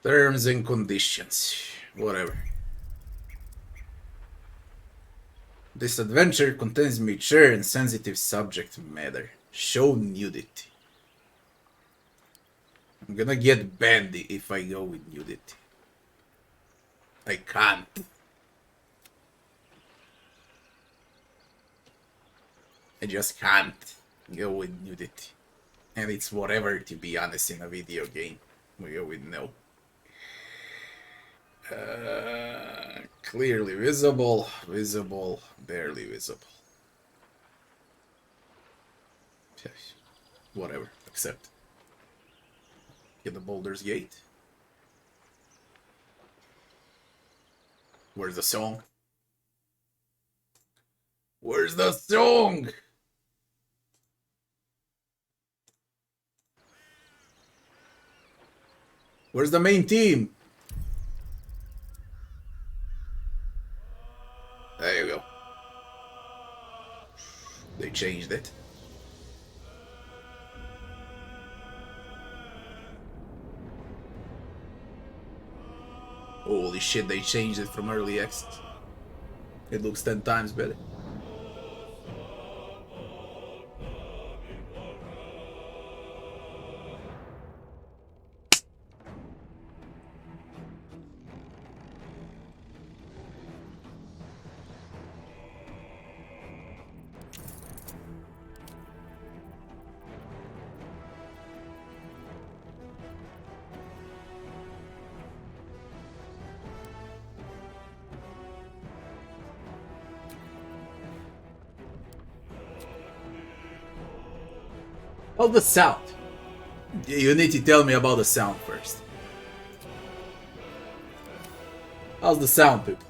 Terms and conditions. Whatever. This adventure contains mature and sensitive subject matter. Show nudity. I'm gonna get banned if I go with nudity. I can't. I just can't go with nudity. And it's whatever, to be honest, in a video game. We go with no. Clearly visible, visible, barely visible. Whatever, accept. Get the Baldur's Gate. Where's the song? Where's the song? Where's the main team? There you go. They changed it. Holy shit, they changed it from early access. It looks 10 times better. Oh, the sound. You need to tell me about the sound first. How's the sound, people?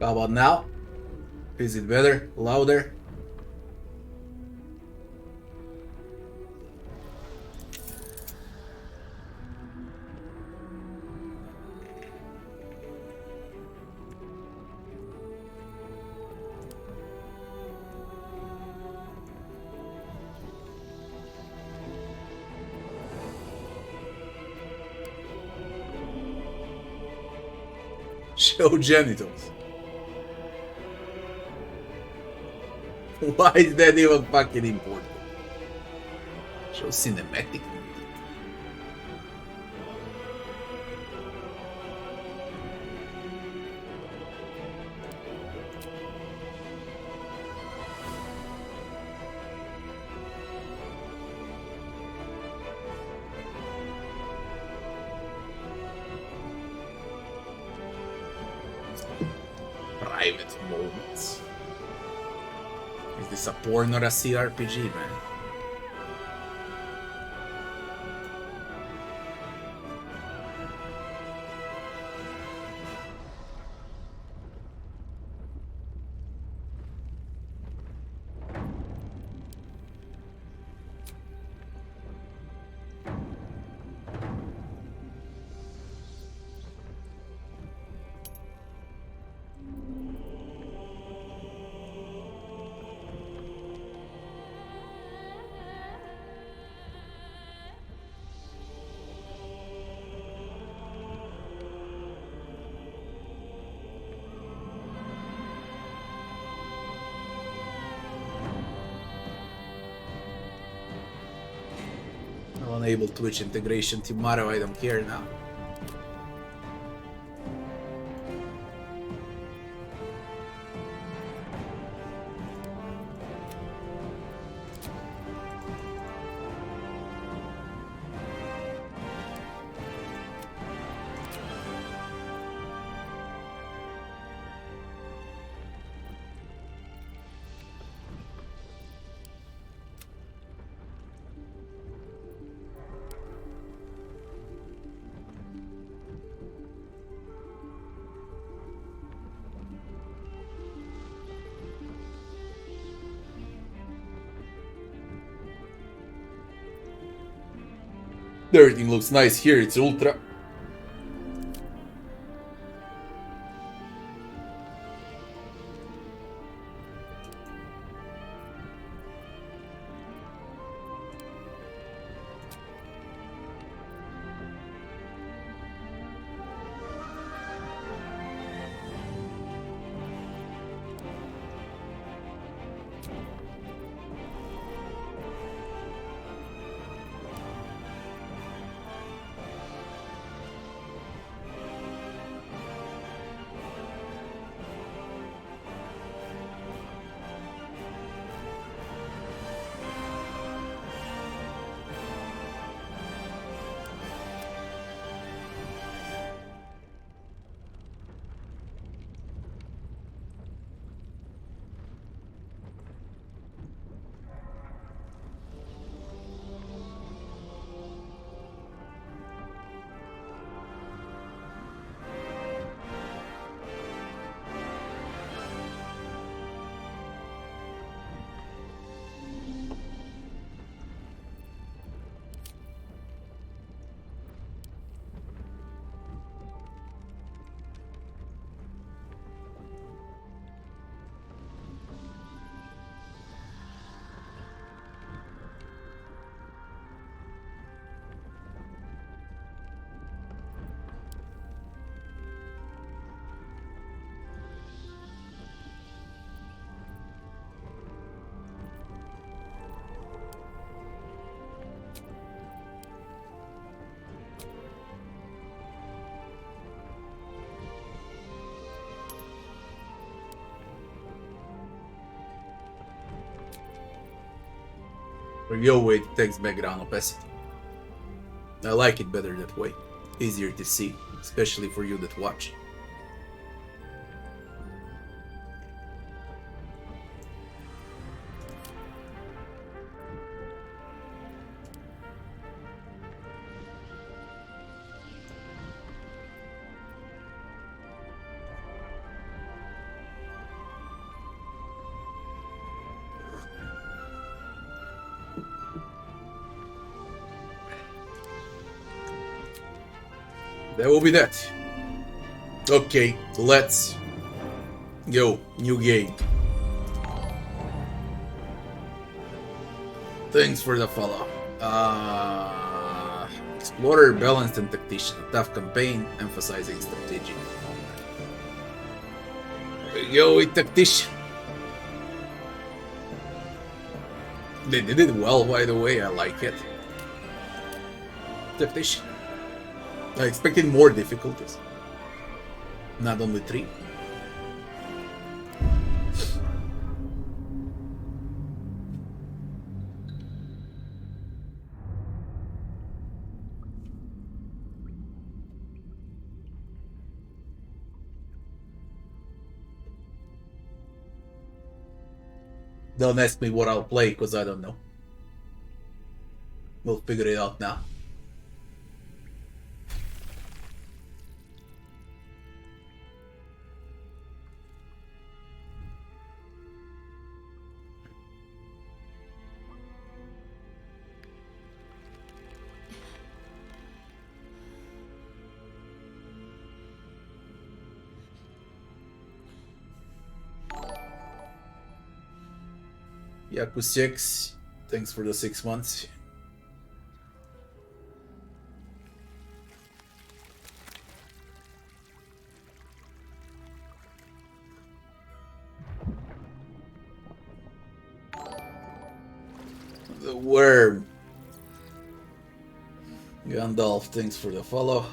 How about now? Is it better? Louder? Show genitals. Why is that even fucking important? Show cinematic. Private moments. Is this a porn or a CRPG, man? Enable Twitch integration tomorrow, I don't care now. Everything looks nice here, it's ultra. Yo, wait, text background opacity. I like it better that way. Easier to see, especially for you that watch. That will be that. Okay, let's go. New game. Thanks for the follow. Explorer, balanced, and tactician. A tough campaign, emphasizing strategy. We go with tactician. They did it well, by the way. I like it. Tactician. I expected more difficulties. Not only 3. Don't ask me what I'll play, because I don't know. We'll figure it out now. Yaku 6, thanks for the 6 months. The worm. Gandalf, thanks for the follow.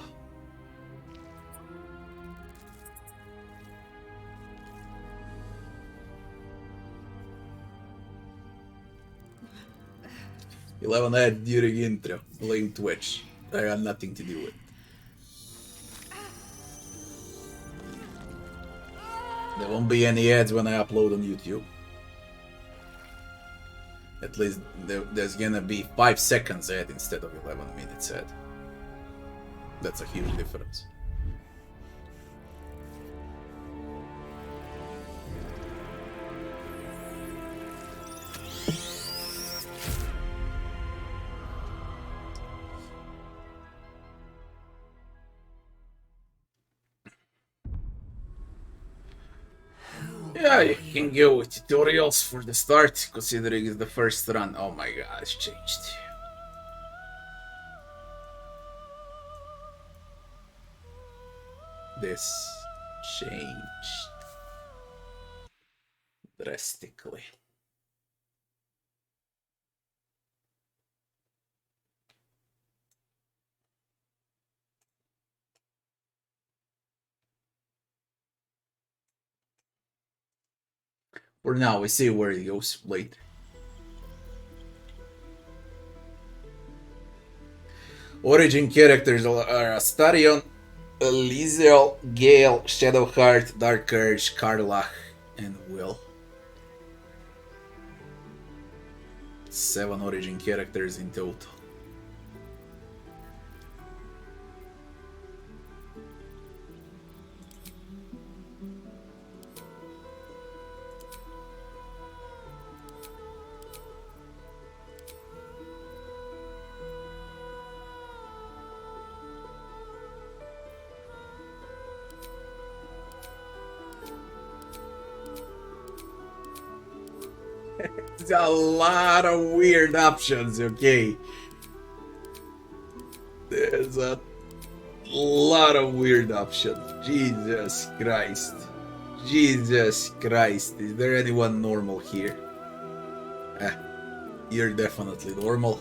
Eleven ad during intro. Blame Twitch. I got nothing to do with it. There won't be any ads when I upload on YouTube. At least there's gonna be 5 seconds ad instead of 11 minutes ad. That's a huge difference. Yeah, you can go with tutorials for the start, considering it's the first run. Oh my god, it's changed. This changed drastically. For now, we see where it goes later. Origin characters are Astarion, Elysiel, Gale, Shadowheart, Dark Urge, Karlach, and Will. 7 origin characters in total. There's a lot of weird options, okay? There's a lot of weird options. Jesus Christ. Jesus Christ. Is there anyone normal here? You're definitely normal.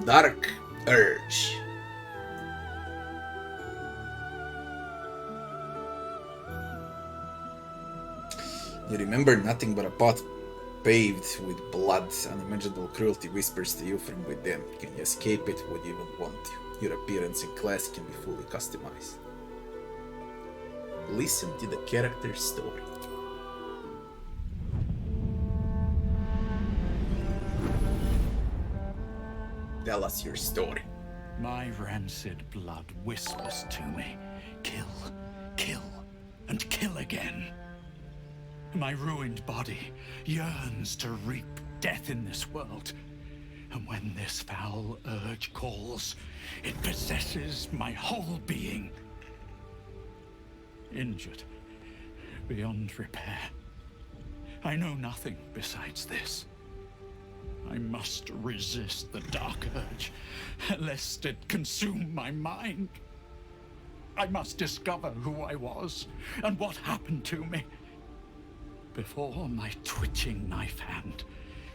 Dark Urge. You remember nothing but a path paved with blood. Unimaginable cruelty whispers to you from within. Can you escape it? Would you even want to? Your appearance and class can be fully customized. Listen to the character's story. Tell us your story. My rancid blood whispers to me, kill, kill, and kill again. My ruined body yearns to reap death in this world. And when this foul urge calls, it possesses my whole being. Injured beyond repair. I know nothing besides this. I must resist the dark urge, lest it consume my mind. I must discover who I was and what happened to me before my twitching knife hand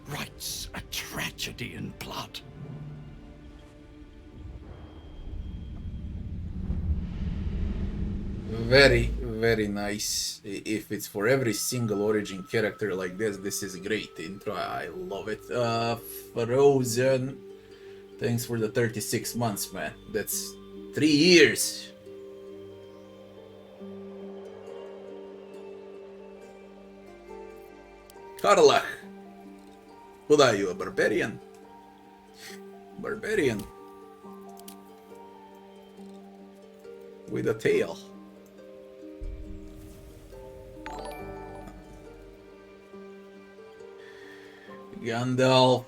writes a tragedy in blood. Very, very nice. If it's for every single origin character like this is a great intro. I love it. Frozen. Thanks for the 36 months, man. That's 3 years. Karlach. What are you, a barbarian? Barbarian. With a tail. Gandalf.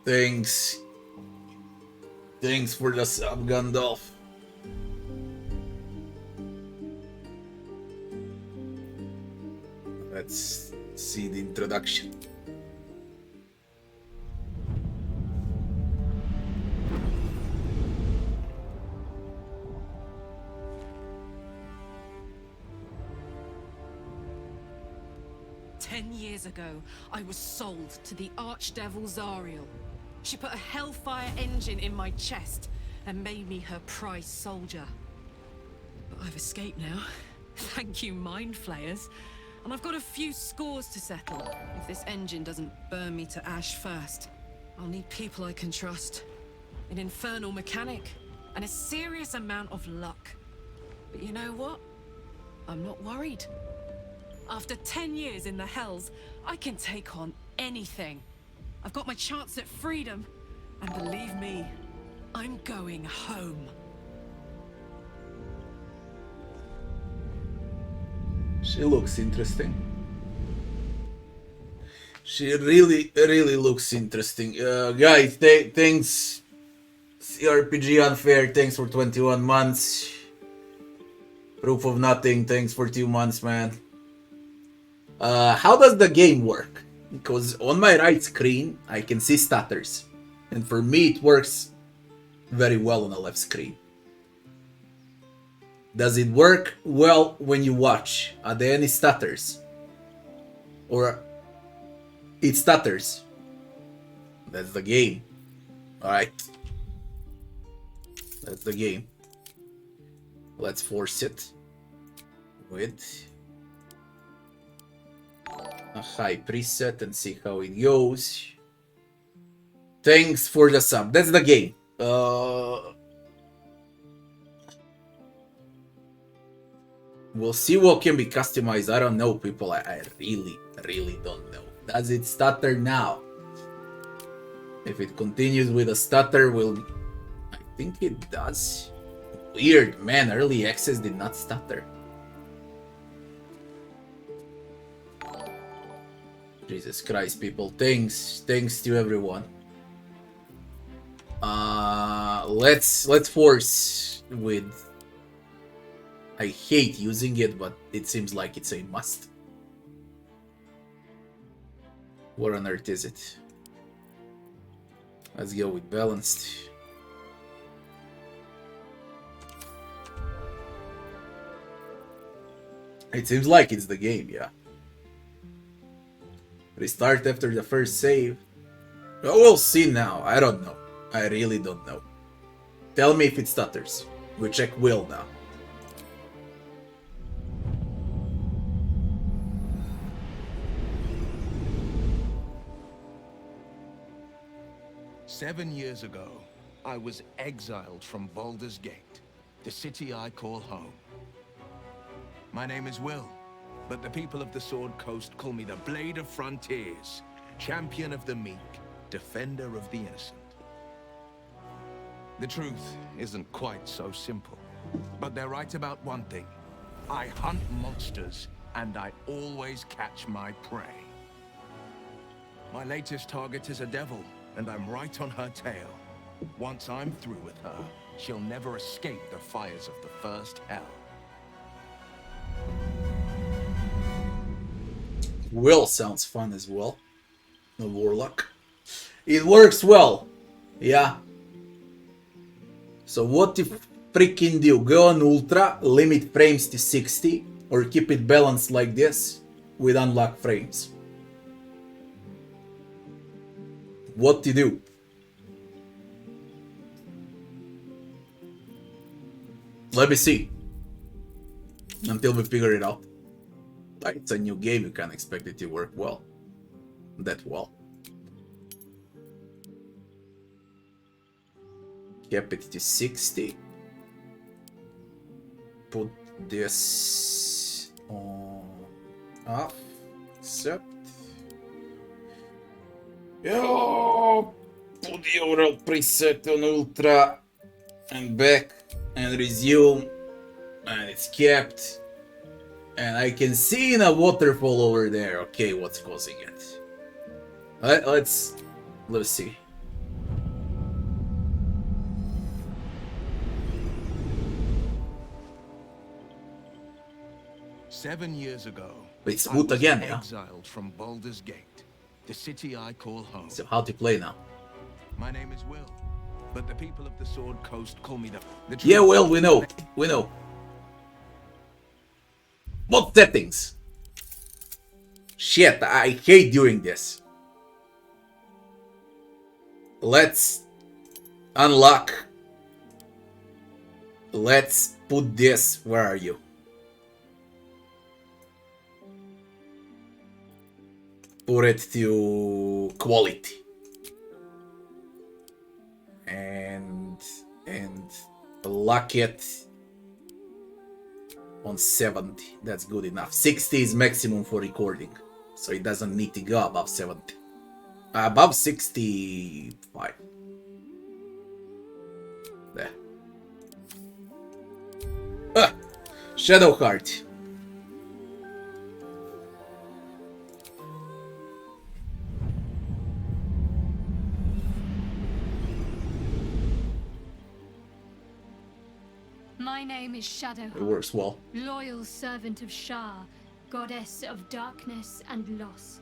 Thanks. Thanks for the sub, Gandalf. Let's see the introduction. Years ago, I was sold to the Archdevil Zariel. She put a hellfire engine in my chest and made me her prize soldier. But I've escaped now. Thank you, Mind Flayers. And I've got a few scores to settle. If this engine doesn't burn me to ash first, I'll need people I can trust. An infernal mechanic and a serious amount of luck. But you know what? I'm not worried. After 10 years in the Hells, I can take on anything. I've got my chance at freedom, and believe me, I'm going home. She looks interesting. She really looks interesting. Guys, thanks RPG Unfair, thanks for 21 months. Proof of Nothing, thanks for 2 months, man. How does the game work? Because on my right screen, I can see stutters. And for me, it works very well on the left screen. Does it work well when you watch? Are there any stutters? Or it stutters? That's the game. Alright. That's the game. Let's force it with a high preset and see how it goes. Thanks for the sub. That's the game. We'll see what can be customized. I don't know, people. I really don't know. Does it stutter now? If it continues with a stutter, I think it does. Weird, man. Early access did not stutter. Jesus Christ, people. Thanks to everyone. Let's force with. I hate using it, but it seems like it's a must. What on earth is it? Let's go with balanced. It seems like it's the game, yeah. Restart after the first save. Oh, we'll see now. I don't know. I really don't know. Tell me if it stutters. We check will now. "7 years ago, I was exiled from Baldur's Gate, the city I call home. My name is Will, but the people of the Sword Coast call me the Blade of Frontiers, champion of the meek, defender of the innocent. The truth isn't quite so simple, but they're right about one thing. I hunt monsters, and I always catch my prey. My latest target is a devil, and I'm right on her tail. Once I'm through with her, she'll never escape the fires of the first hell." Will sounds fun as well. A warlock. It works well. Yeah. So what if freaking do? Go on ultra, limit frames to 60, or keep it balanced like this with unlocked frames? What to do? Let me see. Until we figure it out. It's a new game, you can't expect it to work well. That well. Cap it to 60. Put this on off. Accept. Oh, put the overall preset on ultra and back and resume, and it's kept, and I can see in a waterfall over there. Okay, what's causing it? Let's see. "7 years ago, It's I wood was again, yeah? exiled from Baldur's Gate, the city I call home. So how to play now? My name is Will, but the people of the Sword Coast call me the Yeah, well, we know. What settings? Shit, I hate doing this. Let's unlock. Let's put this. Where are you? Put it to quality. And lock it on 70. That's good enough. 60 is maximum for recording, so it doesn't need to go above 70. Above 65. There. Shadowheart. My name is It Shadowheart, works well. loyal servant of Shar, goddess of darkness and loss.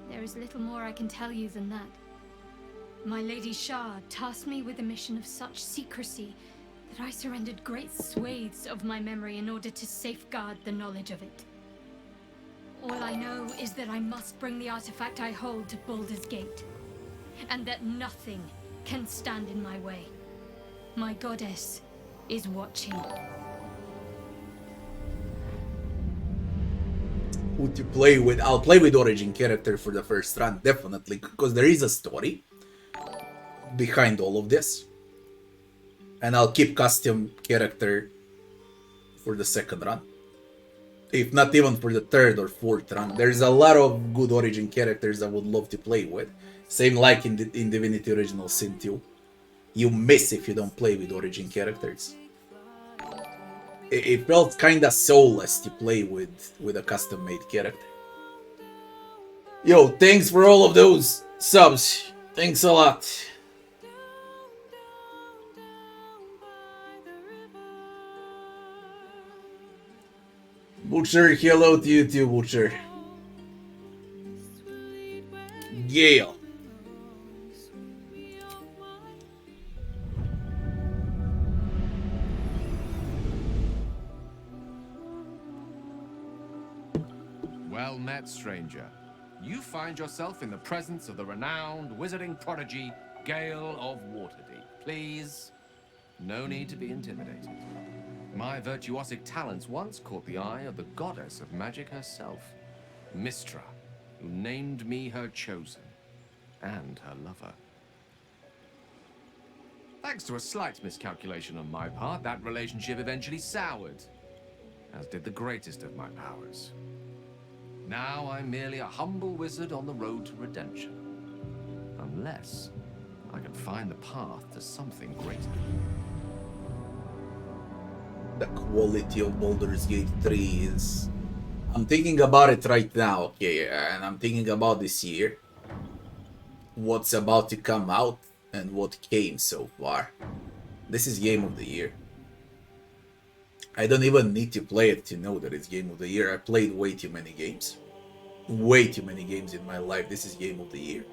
There is little more I can tell you than that. My Lady Shar tasked me with a mission of such secrecy that I surrendered great swathes of my memory in order to safeguard the knowledge of it. All I know is that I must bring the artifact I hold to Baldur's Gate, and that nothing can stand in my way. My goddess is watching. Who to play with? I'll play with origin character for the first run, definitely, because there is a story behind all of this. And I'll keep custom character for the second run. If not even for the third or fourth run. There's a lot of good origin characters I would love to play with. Same like in Divinity Original Sin 2. You miss if you don't play with origin characters. It felt kinda soulless to play with a custom made character. Yo, thanks for all of those subs. Thanks a lot. Butcher, hello to you too, Butcher. Gale. Well met, stranger. You find yourself in the presence of the renowned wizarding prodigy, Gale of Waterdeep. Please, no need to be intimidated. My virtuosic talents once caught the eye of the goddess of magic herself, Mistra, who named me her chosen, and her lover. Thanks to a slight miscalculation on my part, that relationship eventually soured, as did the greatest of my powers. Now I'm merely a humble wizard on the road to redemption. Unless I can find the path to something greater. The quality of Baldur's Gate 3 is... I'm thinking about it right now, okay, and I'm thinking about this year. What's about to come out and what came so far. This is Game of the Year. I don't even need to play it to know that it's Game of the Year. I played way too many games. Way too many games in my life. This is Game of the Year.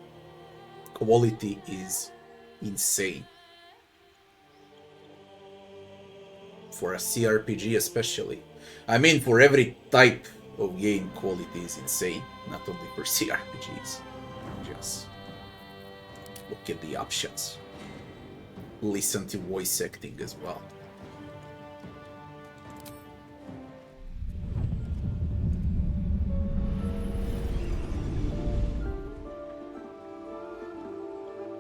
Quality is insane. For a CRPG especially. I mean, for every type of game, quality is insane. Not only for CRPGs. Just look at the options. Listen to voice acting as well.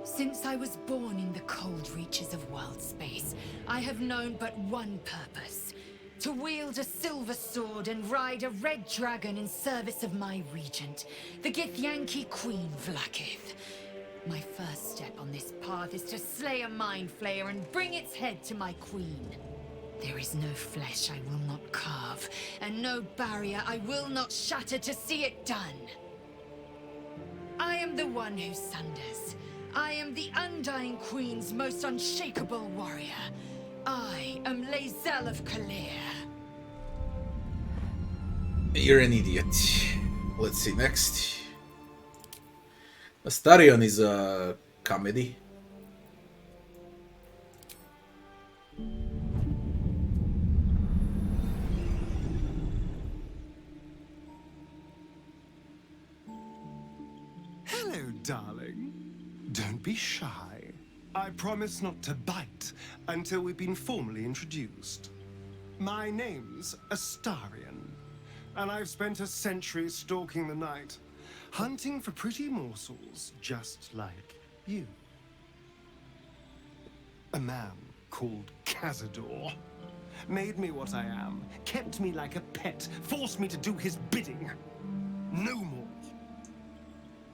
Since I was born in the cold reaches of world space, I have known but one purpose. To wield a silver sword and ride a red dragon in service of my regent, the Githyanki Queen Vlaakith. My first step on this path is to slay a mind flayer and bring its head to my queen. There is no flesh I will not carve, and no barrier I will not shatter to see it done. I am the one who sunders. I am the Undying Queen's most unshakable warrior. I am Lae'zel of Kalir. You're an idiot. Let's see next. Astarion is a comedy. Hello, darling. Don't be shy. I promise not to bite until we've been formally introduced. My name's Astarion, and I've spent a century stalking the night, hunting for pretty morsels just like you. A man called Cazador made me what I am, kept me like a pet, forced me to do his bidding. No more.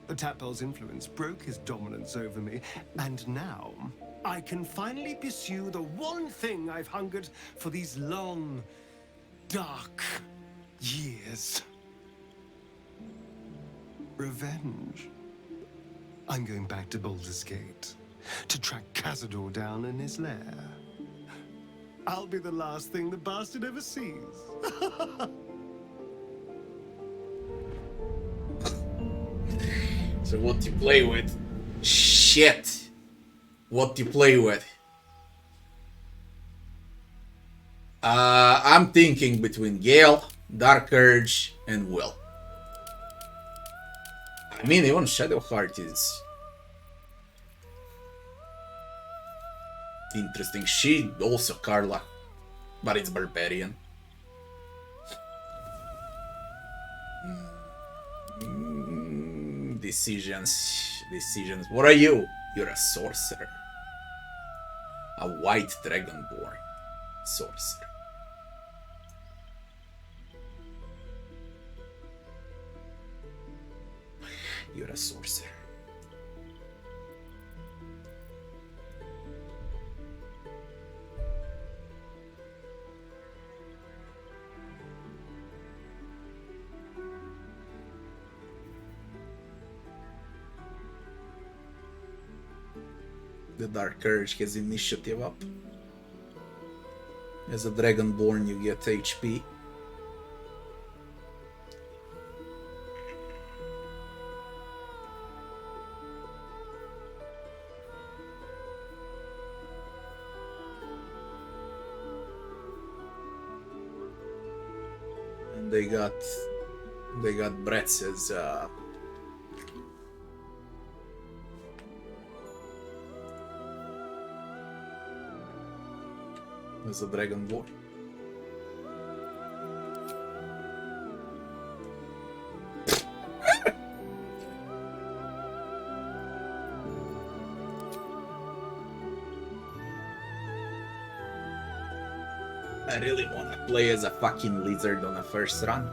The Tadpole's influence broke his dominance over me, and now I can finally pursue the one thing I've hungered for these long, dark years. Revenge. I'm going back to Baldur's Gate to track Cazador down in his lair. I'll be the last thing the bastard ever sees. So what you play with? Shit! What you play with? I'm thinking between Gale, Dark Urge, and Will. I mean, even Shadowheart is interesting. She also Carla, but it's Barbarian. Decisions. What are you? You're a sorcerer. A white dragonborn sorcerer. You're a sorcerer. The Dark Urge has initiative up. As a Dragonborn, you get HP. And they got Bretts as a Dragonborn. I really want to play as a fucking lizard on a first run.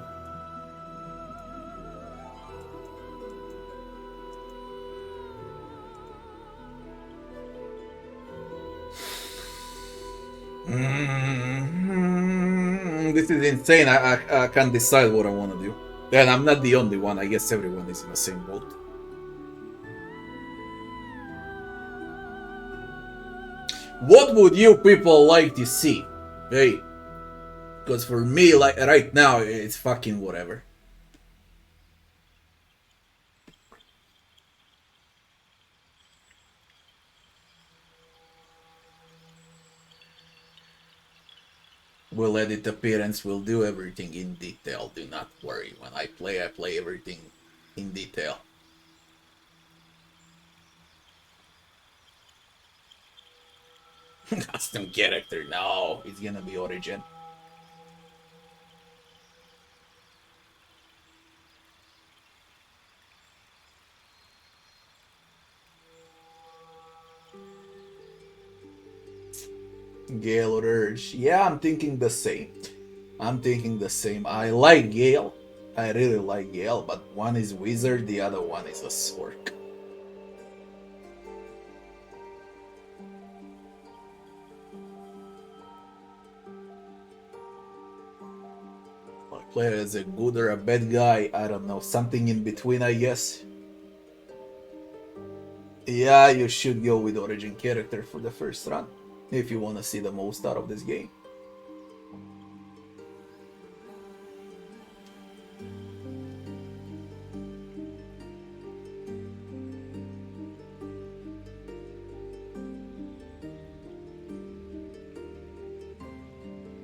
This is insane. I can't decide what I want to do. And I'm not the only one. I guess everyone is in the same boat. What would you people like to see? Hey, because for me, like right now, it's fucking whatever. We'll edit appearance, we'll do everything in detail, do not worry. When I play everything in detail. Custom character, no, it's gonna be Origin. Gale or Urge. Yeah, I'm thinking the same. I like Gale. I really like Gale, but one is Wizard, the other one is a Sork. I play as a good or a bad guy, I don't know. Something in between, I guess. Yeah, you should go with Origin character for the first run, if you want to see the most out of this game.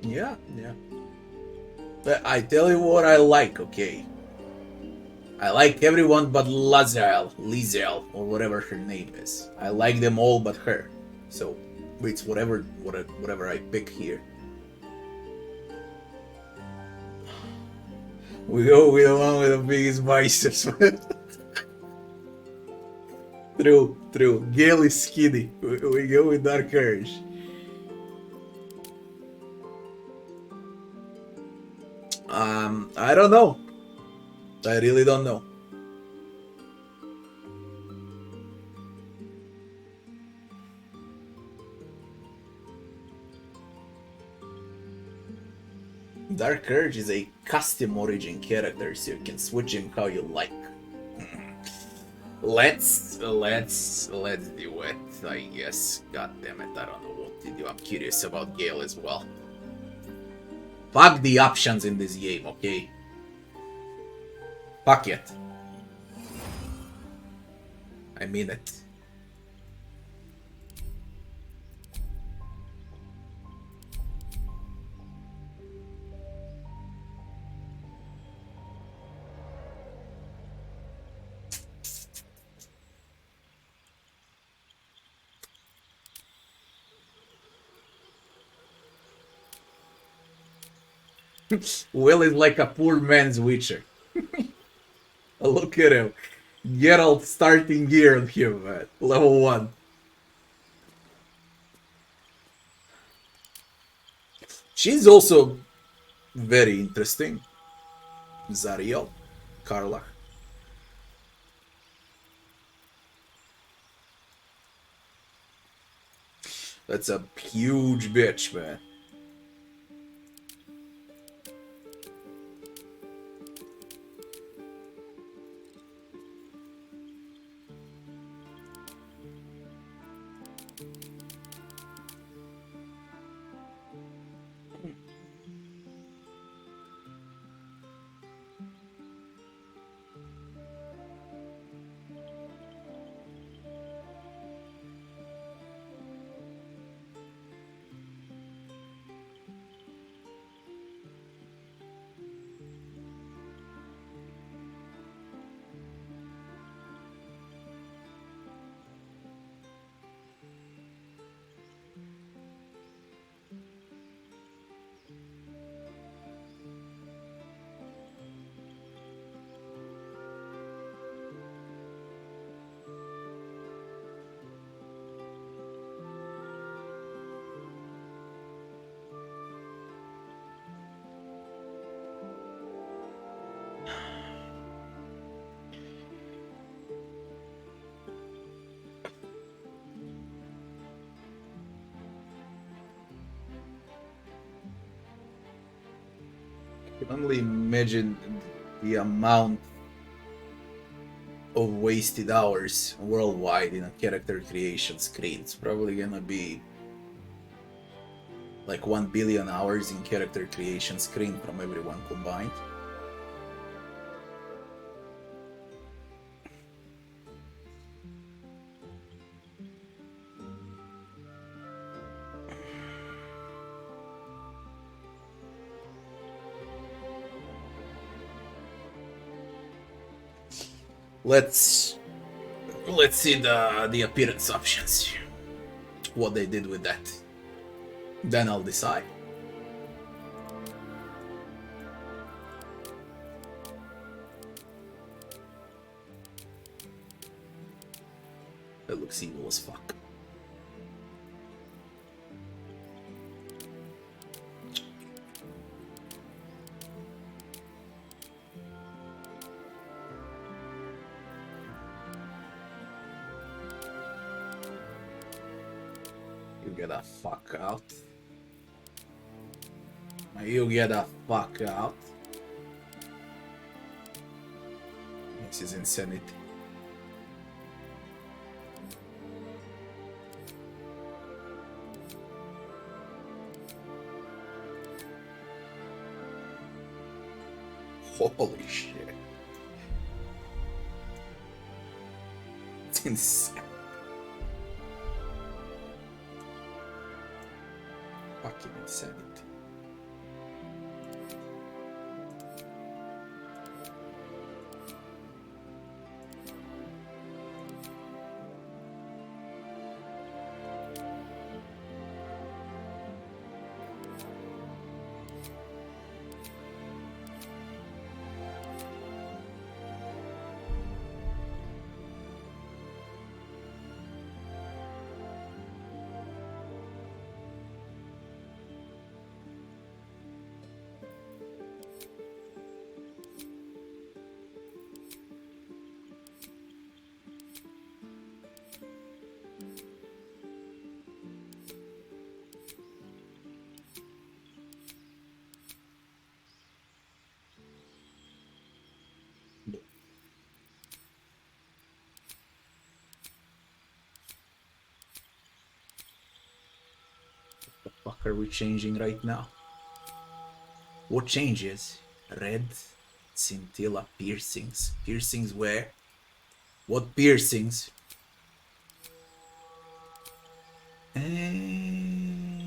Yeah. But I tell you what I like, okay? I like everyone but Lizel, or whatever her name is. I like them all but her. So it's whatever I pick here. We go with the one with the biggest biceps. True. Gale is skinny. We go with Dark Urge. I don't know. I really don't know. Dark Urge is a custom Origin character, so you can switch him how you like. Let's do it. I guess. God damn it, I don't know what to do. I'm curious about Gale as well. Fuck the options in this game, okay? Fuck it. I mean it. Will is like a poor man's Witcher. Look at him. Geralt starting gear on him, man. Level 1. She's also very interesting. Zariel. Karlach. That's a huge bitch, man. I can only imagine the amount of wasted hours worldwide in a character creation screen. It's probably gonna be like 1 billion hours in character creation screen from everyone combined. Let's see the appearance options. What they did with that. Then I'll decide. That looks evil as fuck. You get the fuck out. You get the fuck out. This is insanity. Holy shit. It's insane. Fucking insanity. The fuck are we changing right now? What changes? Red, scintilla, piercings. Piercings where? What piercings? And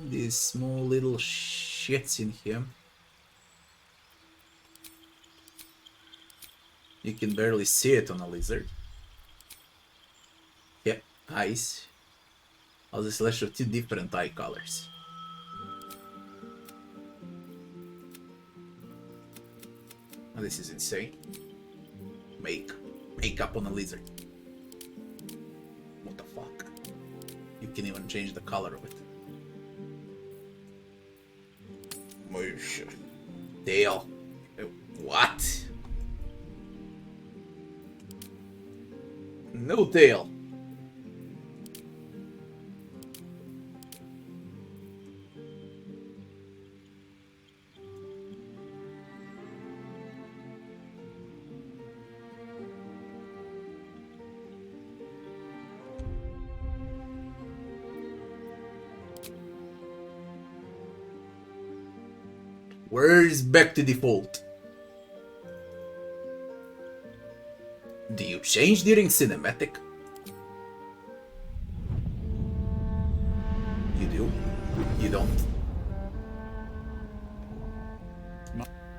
these small little shits in here. You can barely see it on a lizard. Yep, eyes. I'll just let you two different eye colors. Oh, this is insane. Makeup on a lizard. What the fuck? You can even change the color of it. Tail. What? No tail. Where's back to default? Do you change during cinematic? You do? You don't?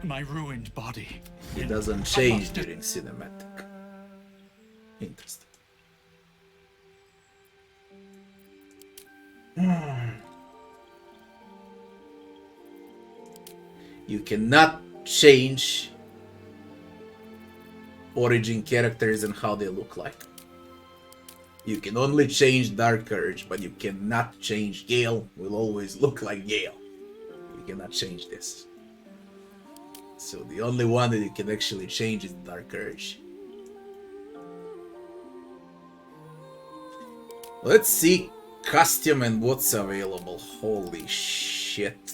My ruined body. It doesn't change during cinematic. Interesting. You cannot change origin characters and how they look like. You can only change Dark Urge, but you cannot change Gale. Will always look like Gale. You cannot change this. So the only one that you can actually change is Dark Urge. Let's see costume and what's available. Holy shit.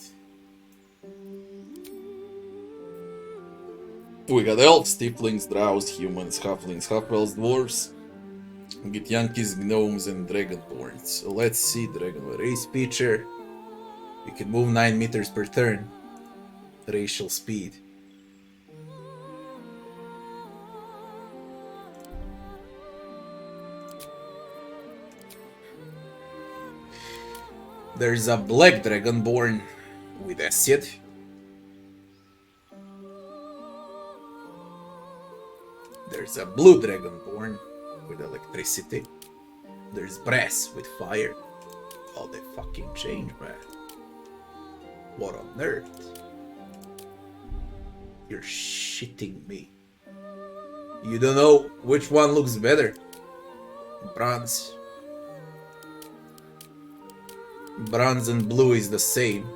We got elves, tieflings, drows, humans, halflings, half-elves, dwarves. We get Yankees, gnomes, and dragonborns. So let's see dragon race feature. You can move 9 meters per turn. Racial speed. There's a black dragonborn with acid. There's a blue dragonborn with electricity. There's brass with fire. Oh, they fucking changed, man. What on earth? You're shitting me. You don't know which one looks better. Bronze. Bronze and blue is the same.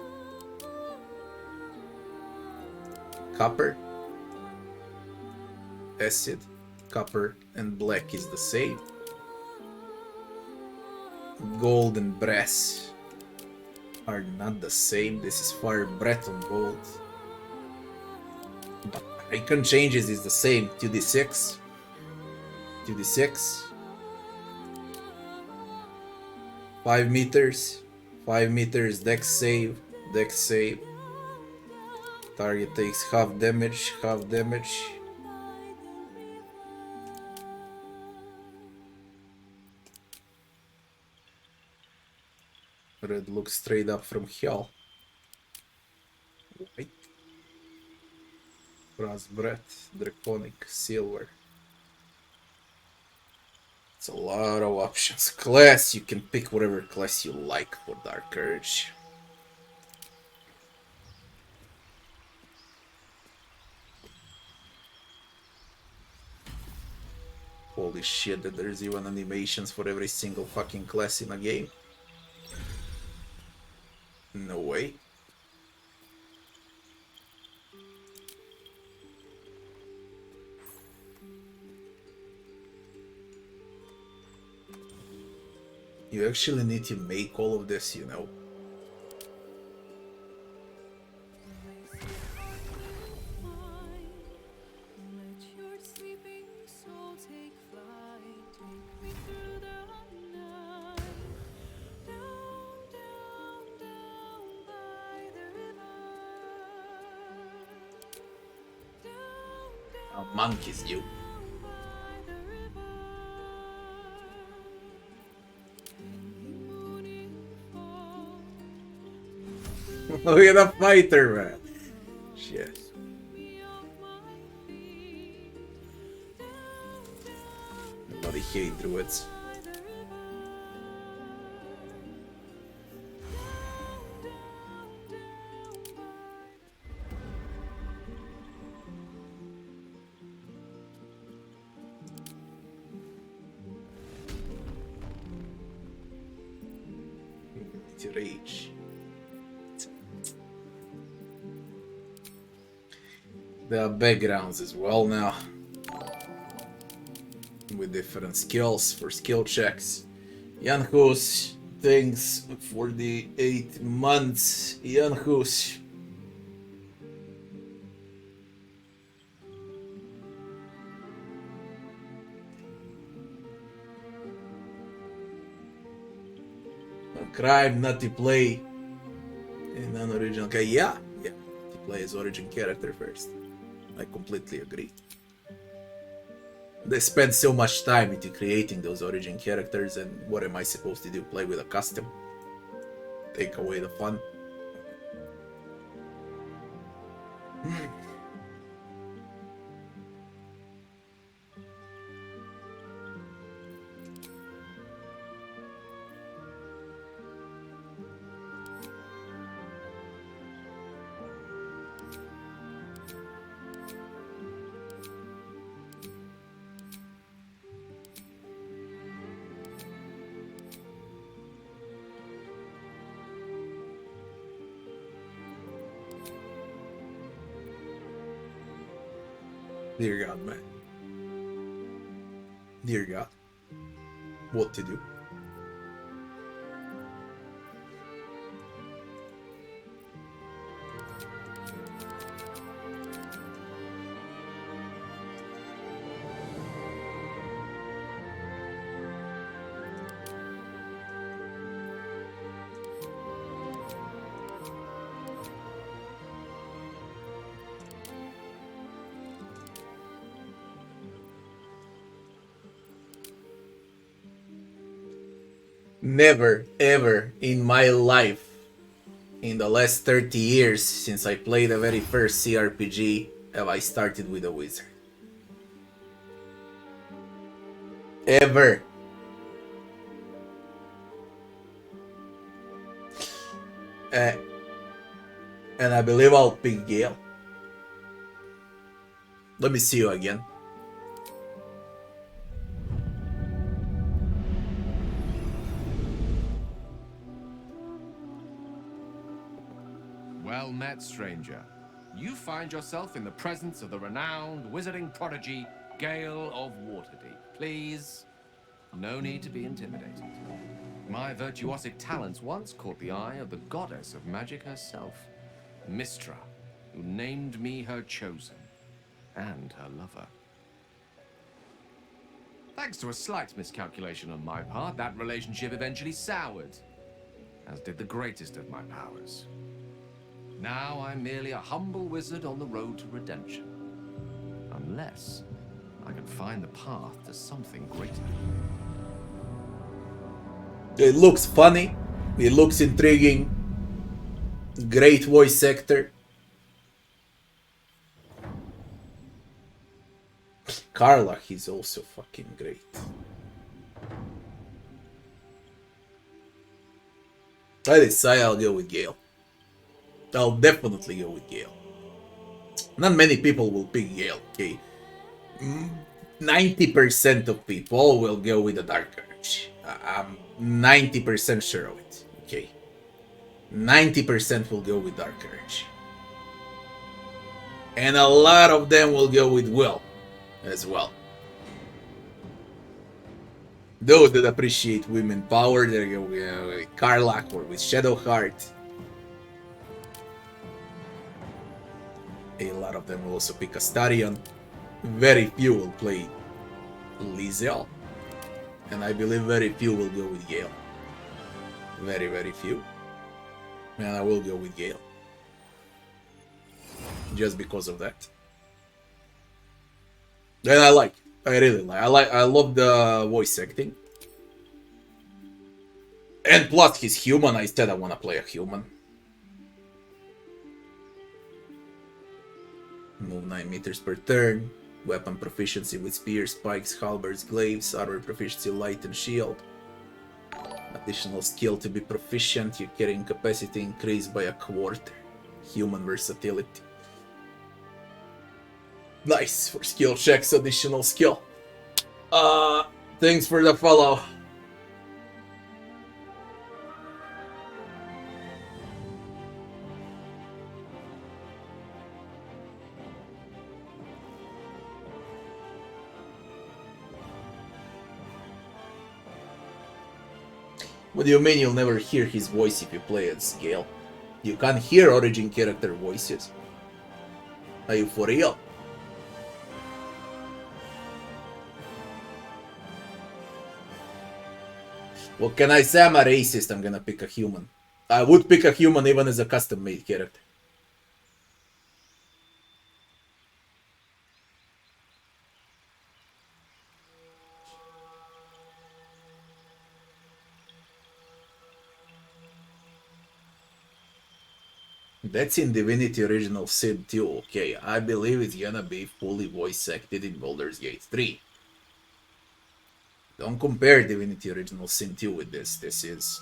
Copper. Acid, copper, and black is the same. Gold and brass are not the same. This is fire, breath, and gold. But icon changes is the same. 2d6. 2d6. 5 meters. 5 meters, dex save. Dex save. Target takes half damage. Half damage. Red looks straight up from hell. White. Brass breath, draconic, silver. It's a lot of options. Class, you can pick whatever class you like for Dark Urge. Holy shit, that there's even animations for every single fucking class in a game. No way. You actually need to make all of this, you know. Monkeys, you. Look at the fighter, man. Shit. Bloody hate druids. Rage. There are backgrounds as well now, with different skills for skill checks. Janhus, thanks for the 8 months. Janhus. Crime not to play in an original character. Yeah, to play as origin character first. I completely agree. They spend so much time into creating those origin characters, and what am I supposed to do? Play with a custom? Take away the fun? Dear God, man. Dear God. What to do? Never, ever in my life, in the last 30 years since I played the very first CRPG, have I started with a wizard. Ever. And I believe I'll pick Gale. Let me see you again. Well met, stranger. You find yourself in the presence of the renowned wizarding prodigy, Gale of Waterdeep. Please, no need to be intimidated. My virtuosic talents once caught the eye of the goddess of magic herself, Mistra, who named me her chosen, and her lover. Thanks to a slight miscalculation on my part, that relationship eventually soured, as did the greatest of my powers. Now I'm merely a humble wizard on the road to redemption. Unless I can find the path to something greater. It looks funny. It looks intriguing. Great voice actor. Carla, he's also fucking great. I decide I'll go with Gale. I'll definitely go with Gale. Not many people will pick Gale, okay? 90% of people will go with the Dark Urge. I'm 90% sure of it, okay? 90% will go with Dark Urge. And a lot of them will go with Will as well. Those that appreciate women power, they go with Karlach or with Shadowheart. A lot of them will also pick Astarion. Very few will play Lizel. And I believe very few will go with Gale. Very, very few. And I will go with Gale. Just because of that. And I really I love the voice acting. And plus he's human, I said I wanna play a human. Move 9 meters per turn. Weapon proficiency with spears, spikes, halberds, glaives. Armor proficiency, light and shield. Additional skill to be proficient. Your carrying capacity increased by a quarter. Human versatility. Nice for skill checks, additional skill. Thanks for the follow. What do you mean you'll never hear his voice if you play as Gale? You can't hear origin character voices. Are you for real? What can I say? I'm a racist, I'm gonna pick a human. I would pick a human even as a custom-made character. That's in Divinity Original Sin 2, okay. I believe it's gonna be fully voice acted in Baldur's Gate 3. Don't compare Divinity Original Sin 2 with this. This is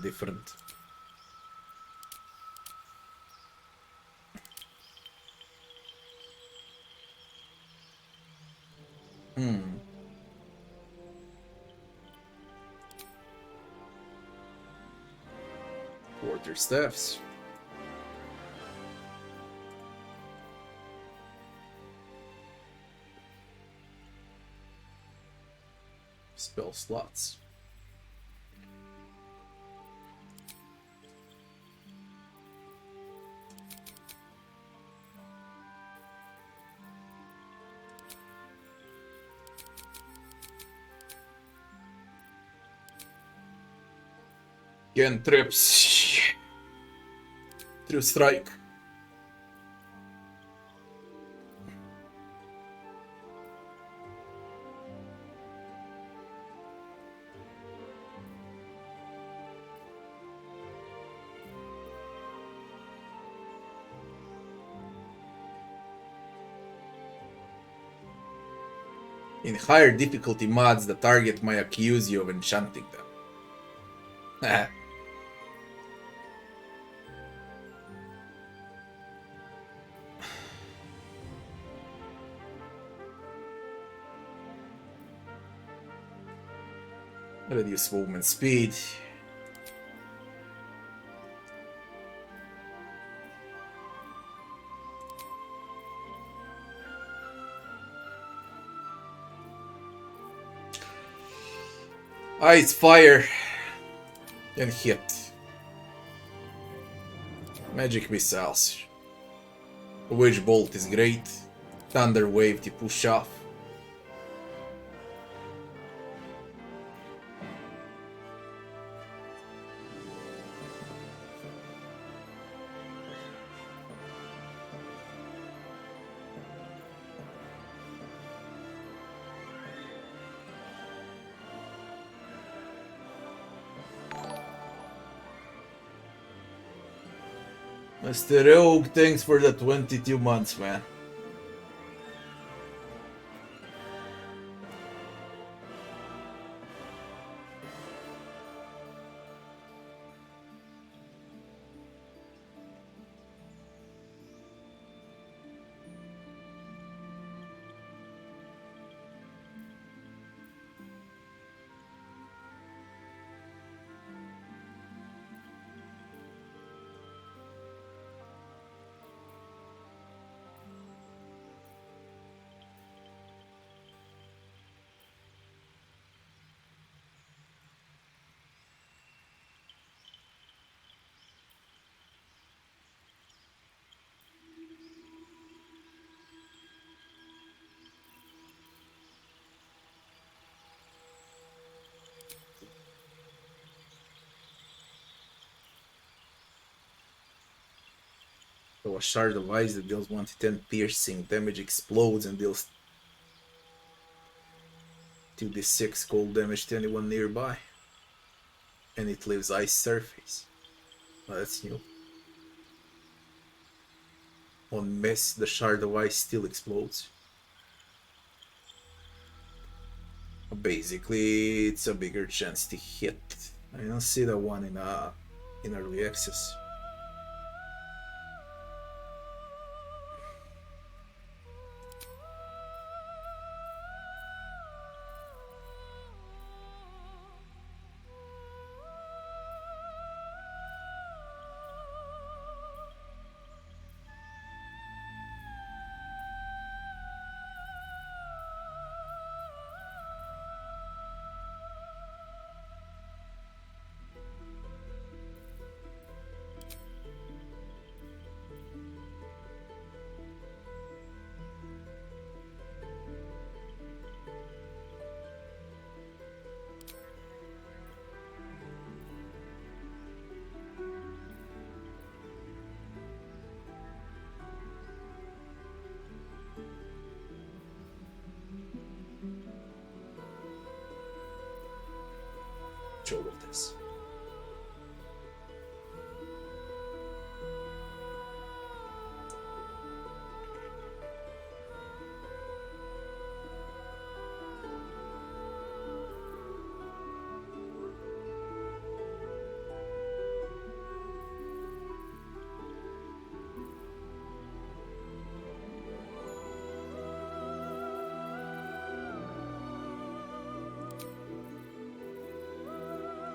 different. Quarterstaffs. Spell slots. Cantrips. True strike. In higher difficulty mods, the target might accuse you of enchanting them. Reduce movement speed. Ice, fire, and hit. Magic missiles. Witch bolt is great. Thunder wave to push off. Mr. Rogue, thanks for the 22 months, man. So a shard of ice that deals 1 to 10 piercing damage explodes and deals 2d6 cold damage to anyone nearby. And it leaves ice surface. Oh, that's new. On miss, the shard of ice still explodes. Basically, it's a bigger chance to hit. I don't see the one in early access. All of this.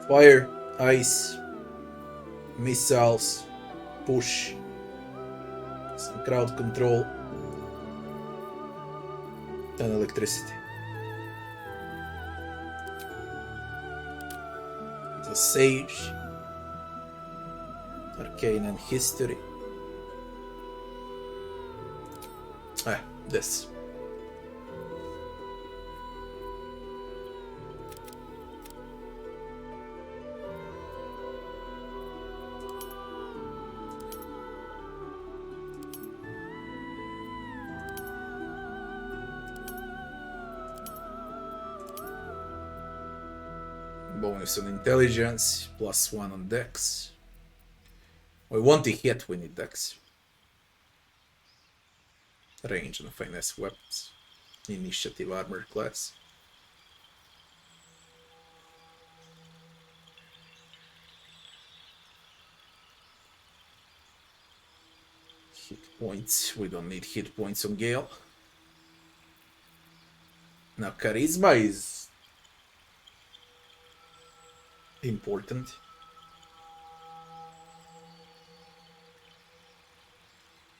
Fire, ice, missiles, push, some crowd control, and electricity. The Sage, Arcane and History. This. Bonus on intelligence, +1 on dex. We want to hit, we need dex. Range and finesse weapons. Initiative armor class. Hit points, we don't need hit points on Gale. Now charisma is important.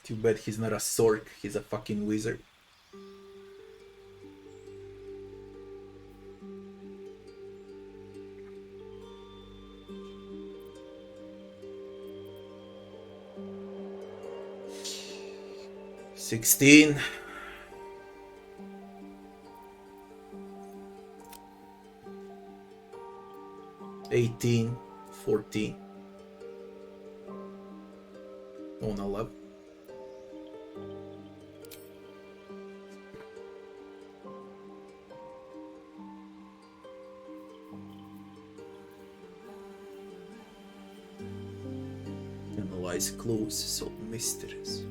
Too bad he's not a sork, he's a fucking wizard. $16. 18, 14, on 11. Analyze clues, solve mysteries.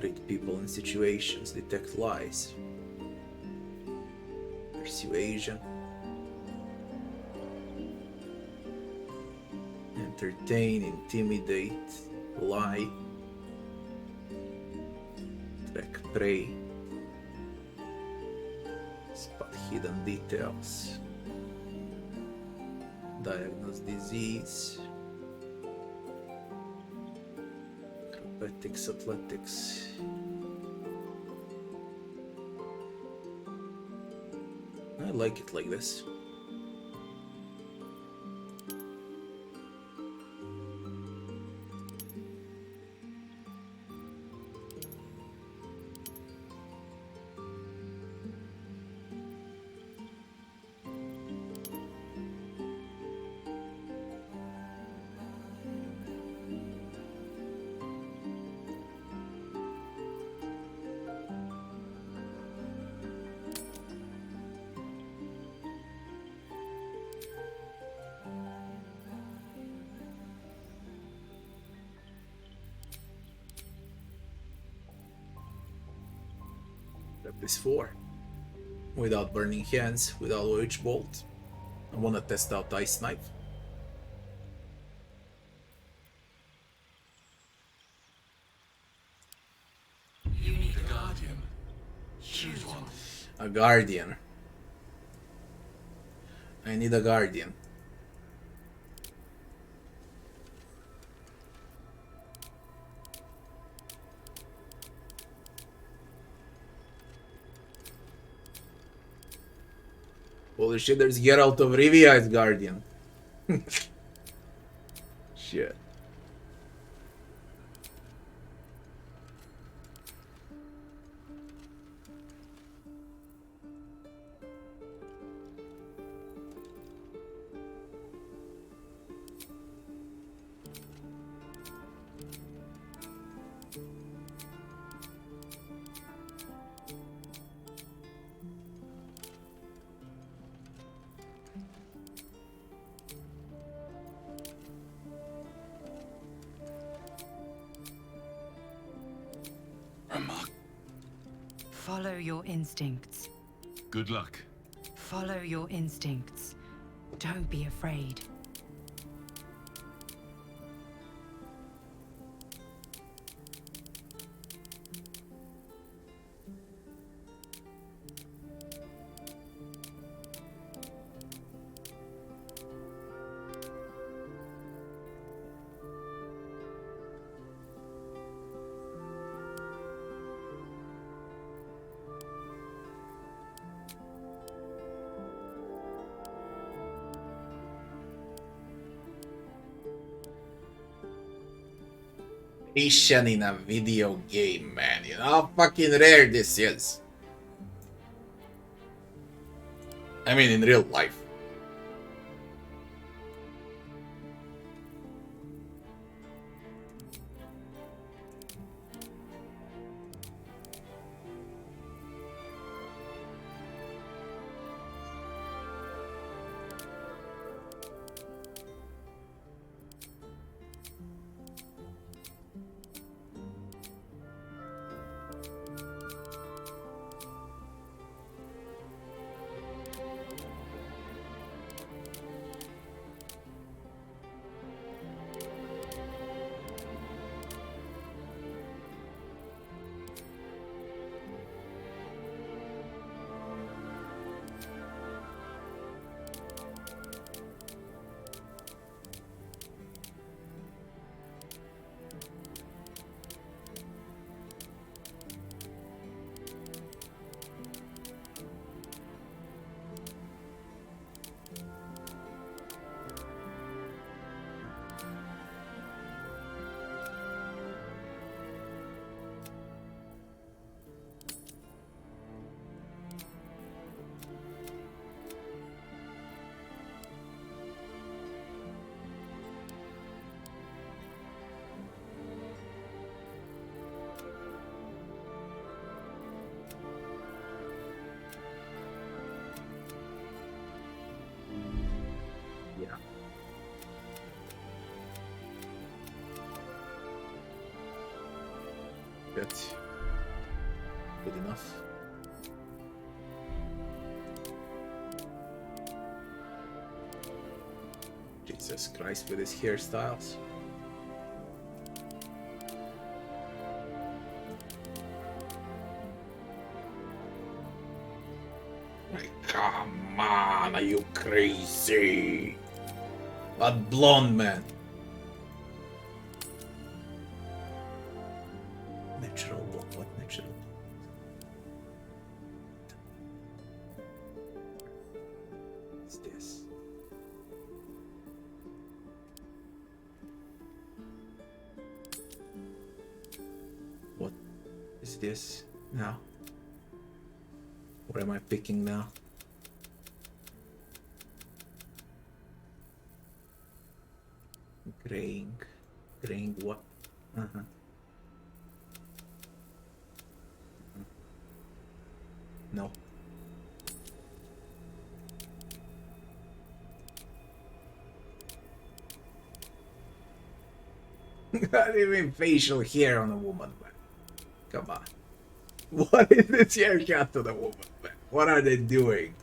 Read people and situations, detect lies. Persuasion. Entertain, intimidate, lie. Track prey. Spot hidden details. Diagnose disease. Acrobatics, athletics. I like it like this. this for? Without burning hands, without witch bolt. I wanna test out ice knife. You need a guardian. Choose one. A guardian. I need a guardian. Holy shit, there's Geralt of Rivia as guardian. Shit. Follow your instincts. Good luck. Follow your instincts. Don't be afraid. Asian in a video game, man. You know how fucking rare this is. I mean, in real life. That's good enough. Jesus Christ with his hairstyles. Like, come on, are you crazy? That blonde man. Natural blood, what natural? What's this? What is this now? What am I picking now? Graying what? No. Not even facial hair on a woman, man. Come on. What is this haircut to the woman, man? What are they doing?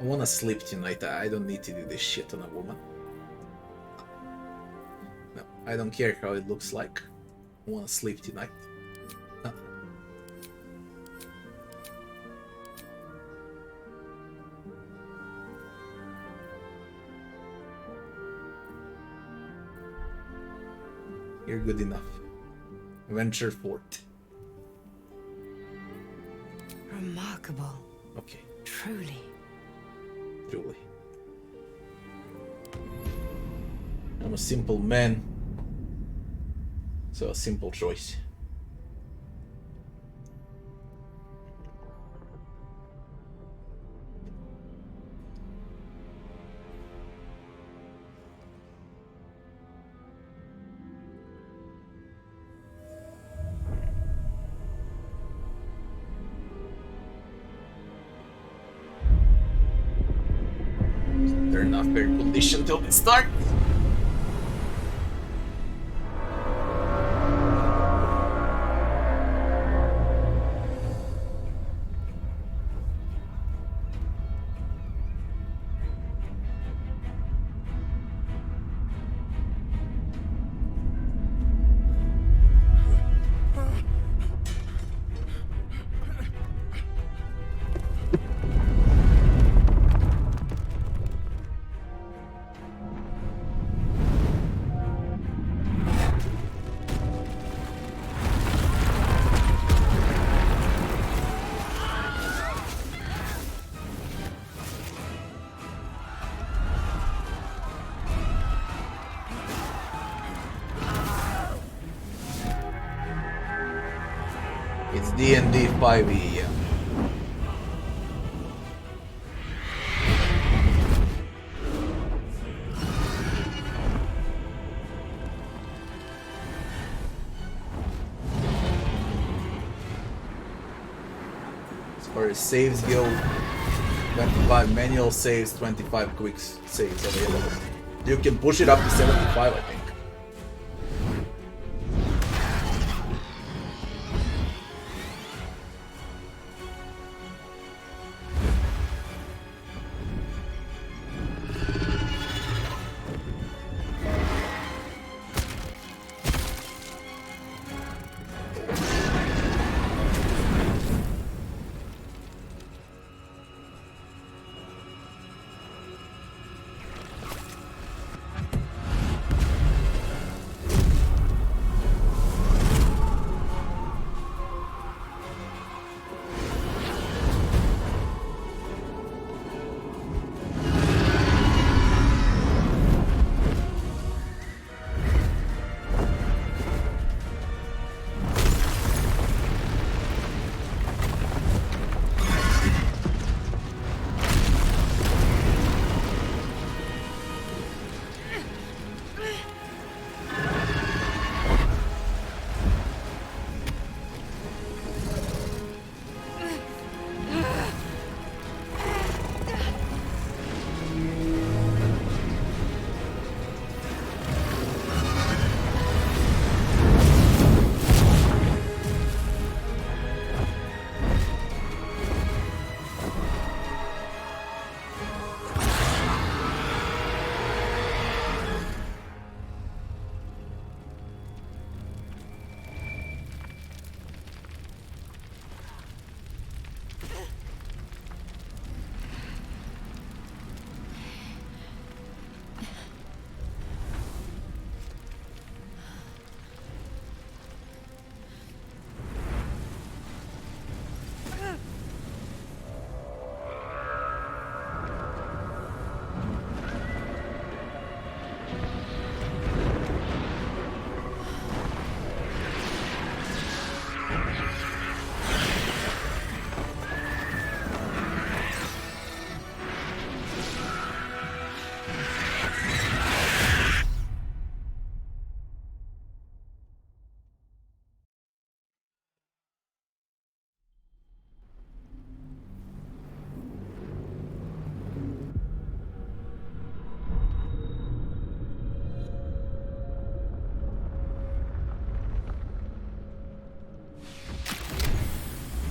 I wanna sleep tonight. I don't need to do this shit on a woman. No, I don't care how it looks like. I wanna sleep tonight. You're good enough. Venture forth. Remarkable. Okay, Truly. truly. I'm a simple man, so a simple choice. Turn off air condition till it starts. It's D&D 5e, yeah. As far as saves go, 25 manual saves, 25 quick saves available. You can push it up to 75, I think.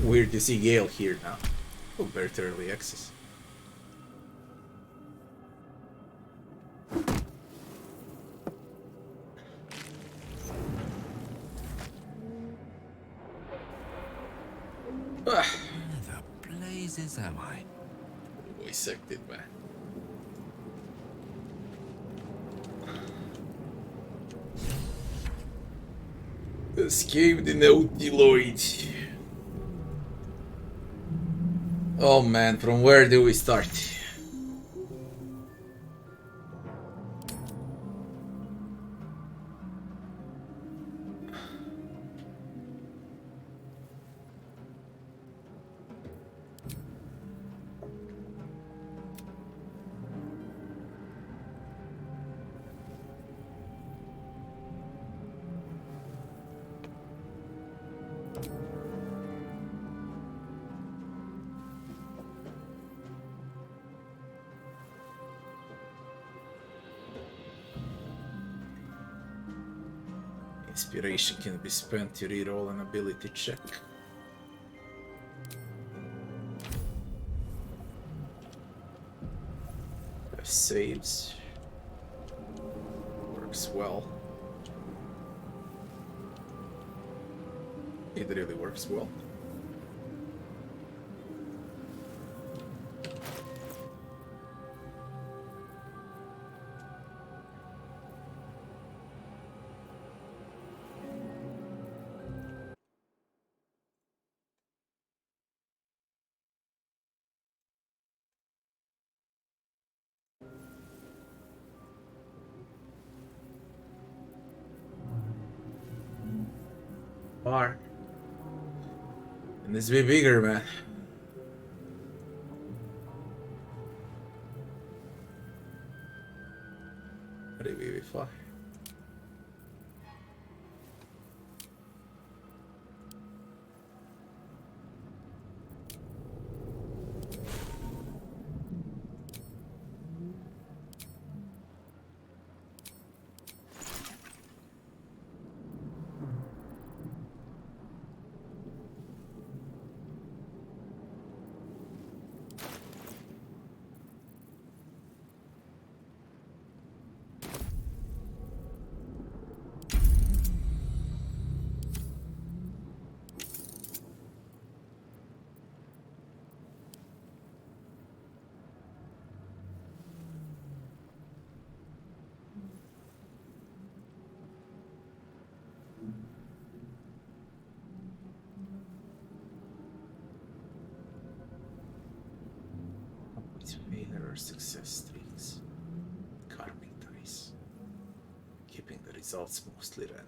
Weird to see Gale here now. Oh, very early access. Where the blazes am I? Voice acted, man. Escape the Nautiloid. Oh man, from where do we start? Inspiration can be spent to reroll an ability check. Saves. Works well. It really works well. Far. And this be bigger, man. Maybe far. Failure or success streaks. Karmic dice. Keeping the results mostly random.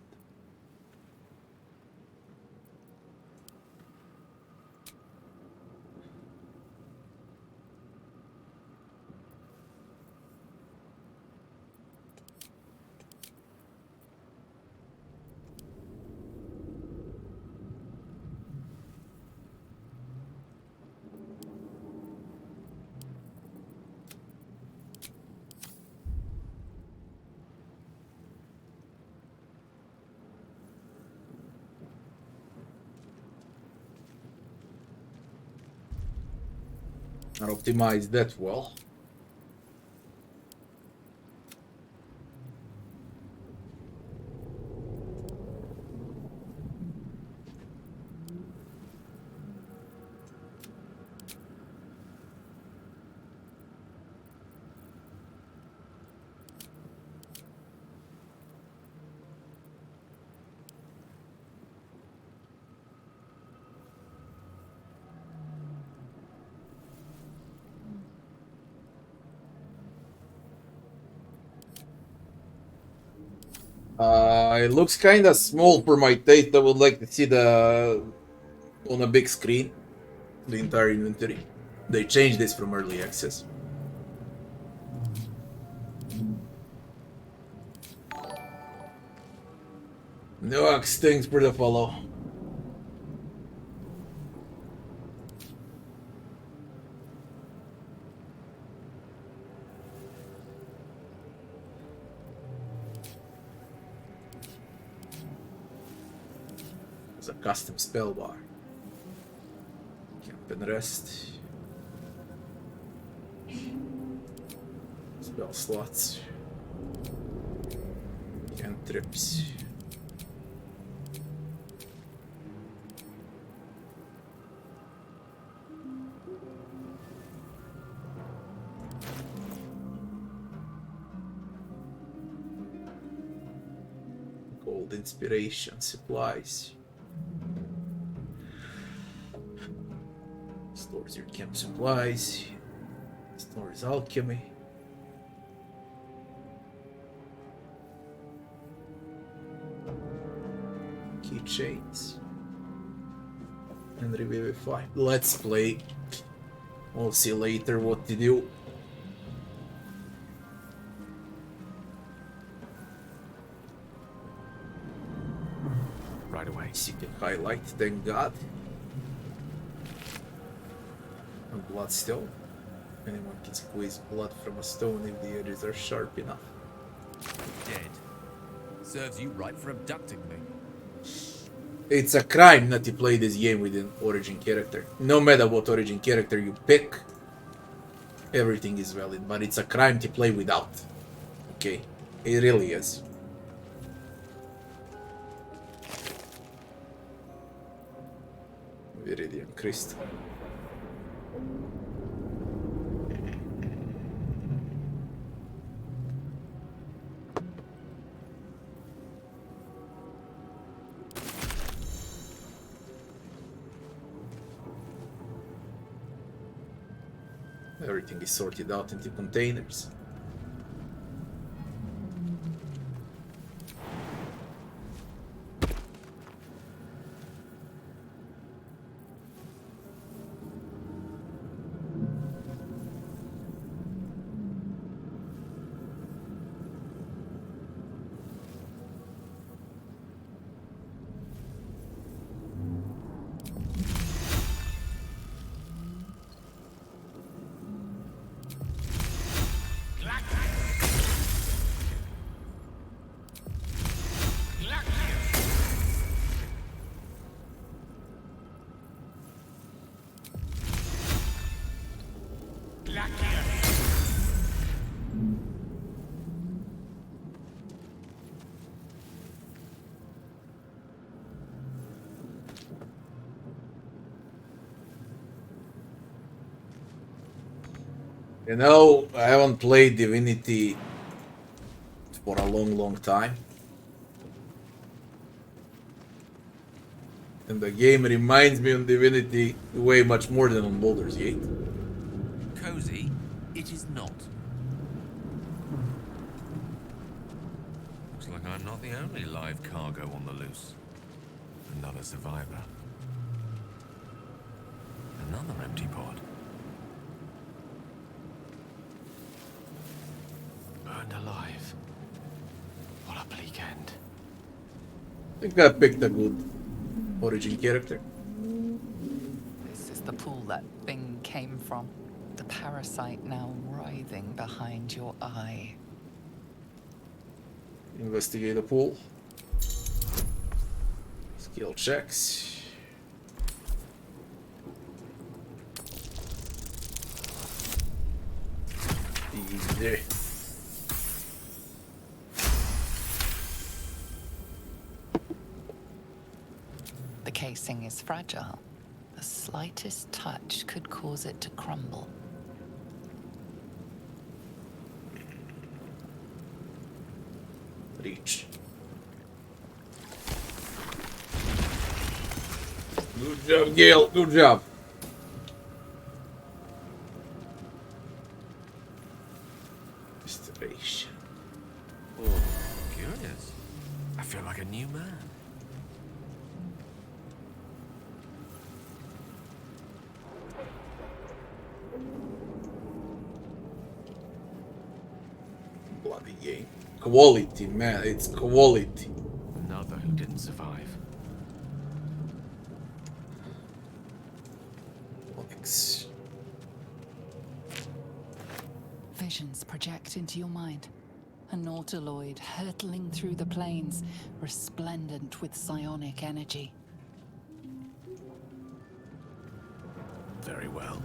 Not optimized that well. It looks kind of small for my taste. I would like to see the on a big screen, the entire inventory. They changed this from early access. Nox, thanks for the follow. It's a custom spell bar. Open rest. Spell slots. Cantrips. Gold inspiration supplies. Stores your camp supplies. Stores alchemy. Keychains. And revivify. Let's play. We'll see later what to do. Right away. You can highlight, thank God. And blood stone. Anyone can squeeze blood from a stone if the edges are sharp enough. Dead. Serves you right for abducting me. It's a crime not to play this game with an origin character. No matter what origin character you pick, everything is valid, but it's a crime to play without. Okay? It really is. Viridian crystal. Everything is sorted out into containers. You know, I haven't played Divinity for a long time. And the game reminds me of Divinity way much more than on Baldur's Gate. Cozy? It is not. Looks like I'm not the only live cargo on the loose. Another survivor. Another empty pod. Burned alive. What a bleak end. I think I picked a good origin character. This is the pool that thing came from. The parasite now writhing behind your eye. Investigate the pool. Skill checks. Easy. The casing is fragile. The slightest touch could cause it to crumble. Reach. Good job, Gale. Good job. Restoration. Oh, curious. I feel like a new man. Bloody game. Quality, man. It's quality. Another who didn't survive. Onyx. Visions project into your mind. A nautiloid hurtling through the plains, resplendent with psionic energy. Very well.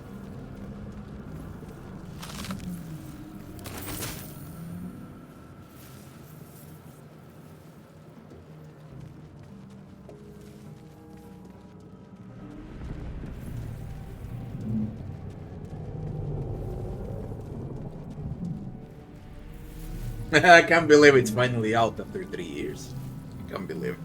I can't believe it's finally out after 3 years. I can't believe it.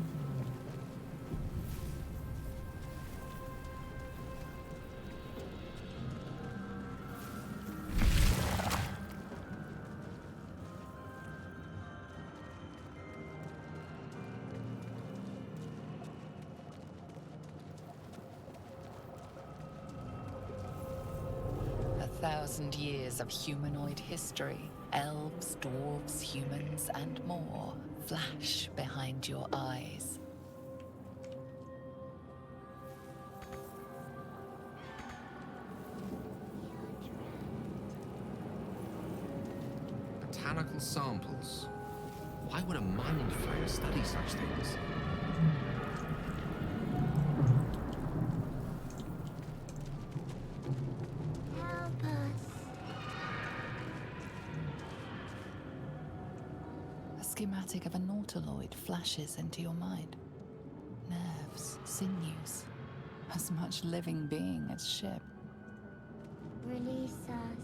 A 1,000 years of humanoid history. Elves, dwarves, humans, and more flash behind your eyes. Botanical samples. Why would a mind flayer study such things? Help us. A schematic of a nautiloid flashes into your mind. Nerves, sinews, as much living being as ship. Release us.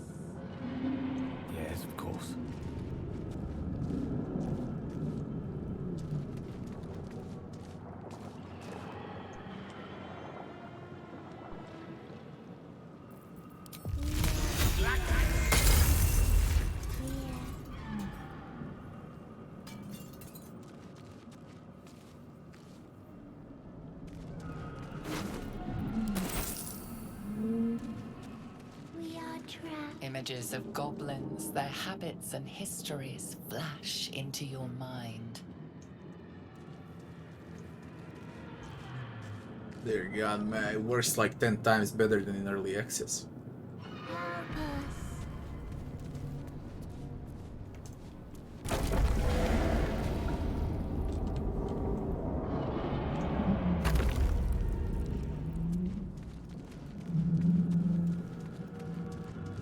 Yes, of course. Images of goblins, their habits and histories flash into your mind. Dear God, man, it works like 10 times better than in early access. Help us.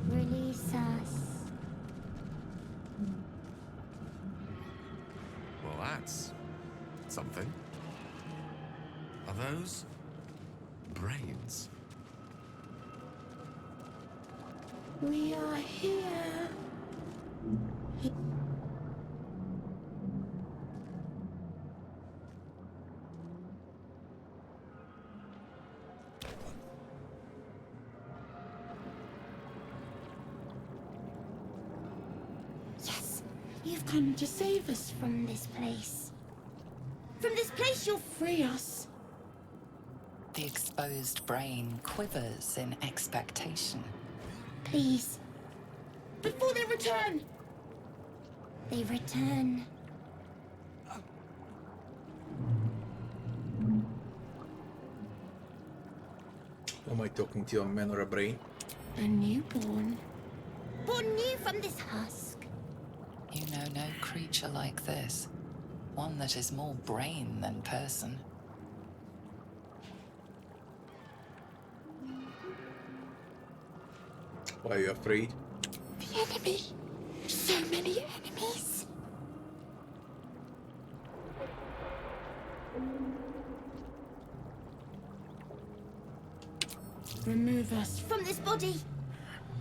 Release us. Well, that's something. Are those brains? We are here. Yes, you've come to save us from this place. From this place, you'll free us. The exposed brain quivers in expectation. Please. Before they return. They return. Am I talking to a man or a brain? A newborn. Born new from this husk. You know no creature like this. One that is more brain than person. Why are you afraid? The enemy. So many enemies. Remove us from this body.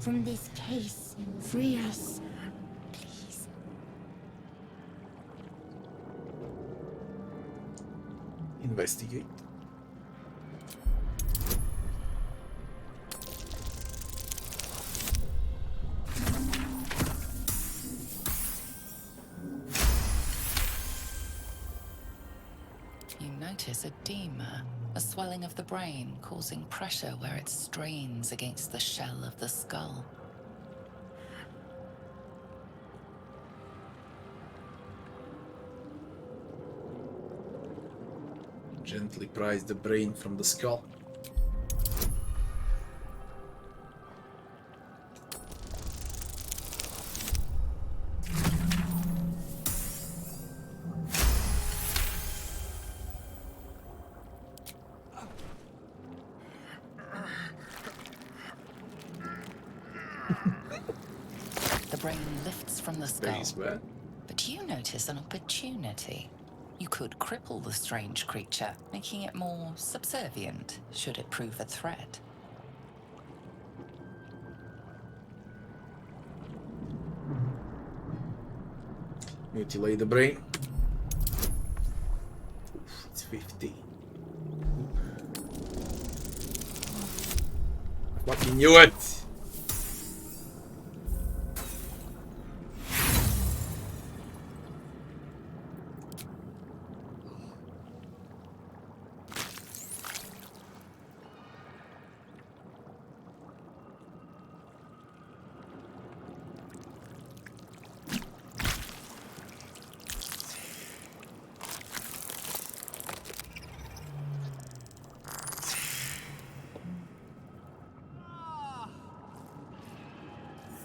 From this case. Free us. Please. Investigate. You notice edema, a swelling of the brain causing pressure where it strains against the shell of the skull. Gently prise the brain from the skull. brain lifts from the skull. Thanks, man. But you notice an opportunity. You could cripple the strange creature, making it more subservient, should it prove a threat. Mutilate the brain. Oof, it's 50. I fucking knew it!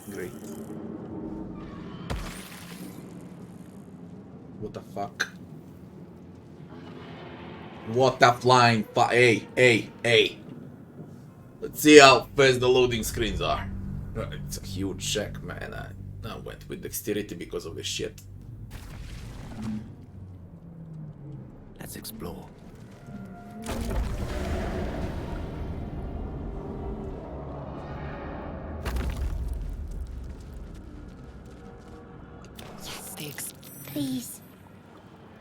Great. What the fuck? What the flying hey. Let's see how fast the loading screens are. It's a huge check, man. I went with dexterity because of this shit. Let's explore. Please.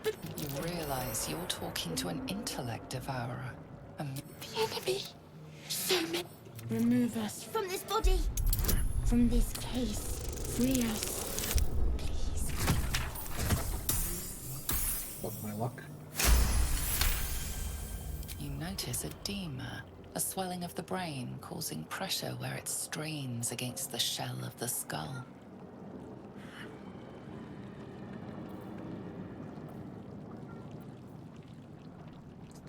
You realize you're talking to an intellect devourer. The enemy. Shaman. Remove us from this body. From this case. Free us. Please. Fuck my luck. You notice edema, a swelling of the brain causing pressure where it strains against the shell of the skull.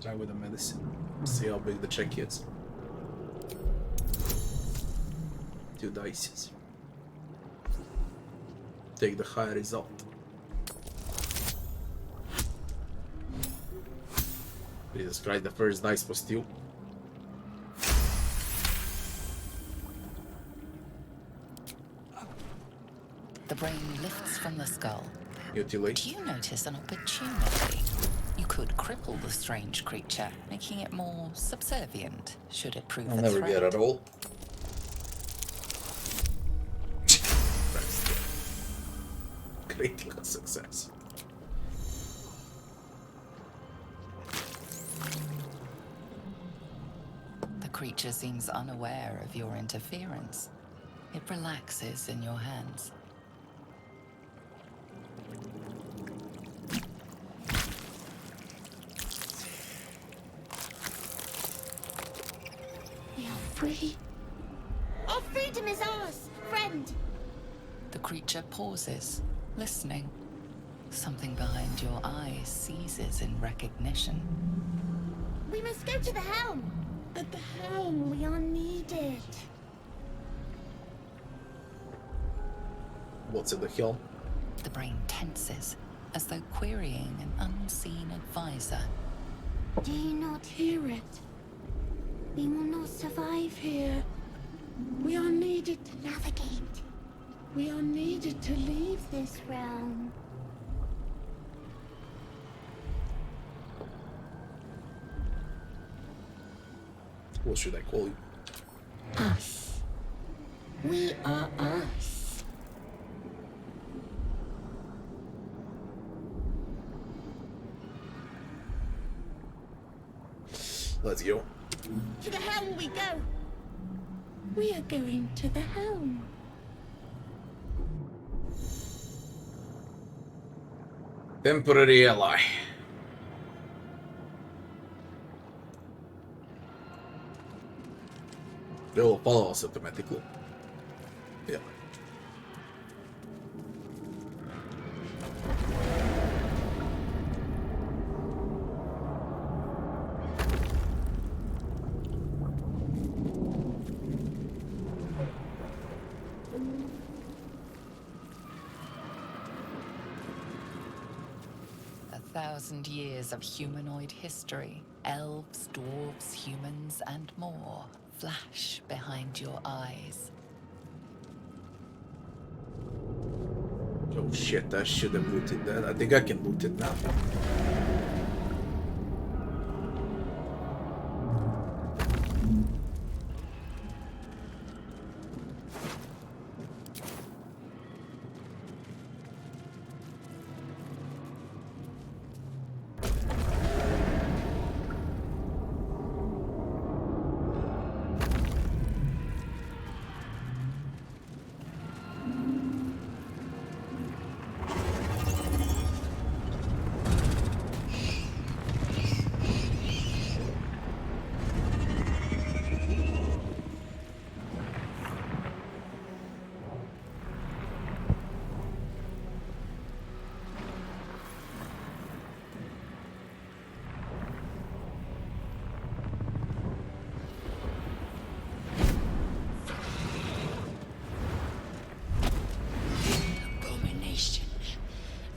Try with the medicine. See how big the check is. 2 dice. Take the higher result. Jesus Christ, the first dice was 2. The brain lifts from the skull. Mutilate. You notice an opportunity. You could cripple the strange creature, making it more subservient, should it prove I'll a never threat. get at all. Critical success. The creature seems unaware of your interference. It relaxes in your hands. We are free. Our freedom is ours, friend. The creature pauses, listening. Something behind your eyes seizes in recognition. We must go to the helm. At the helm, we are needed. What's at the hill? The brain tenses, as though querying an unseen advisor. Do you not hear it? We will not survive here. We are needed to navigate. We are needed to leave this realm. What should I call you? Us. We are us. Let's go. To the helm we go. We are going to the helm. Temporary ally. They will follow us automatically. Yeah. A 1,000 years of humanoid history, elves, dwarves, humans, and more flash behind your eyes. Oh shit, I should have looted that. I think I can loot it now.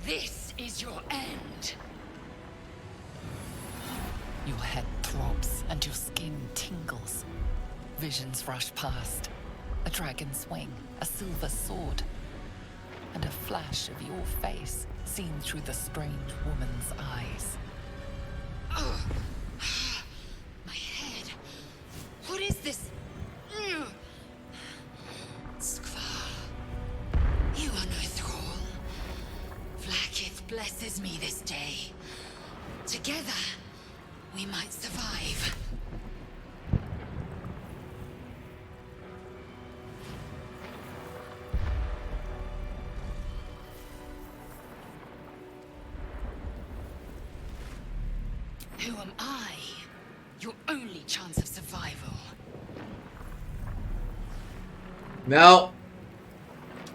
This is your end. Your head throbs and your skin tingles. Visions rush past. A dragon's wing, a silver sword, and a flash of your face seen through the strange woman's eyes. Ugh. My head. What is this? Skvar. You are no thrall. Vlaakith blesses me this day. Together, we might survive. Who am I? Your only chance of survival. Now,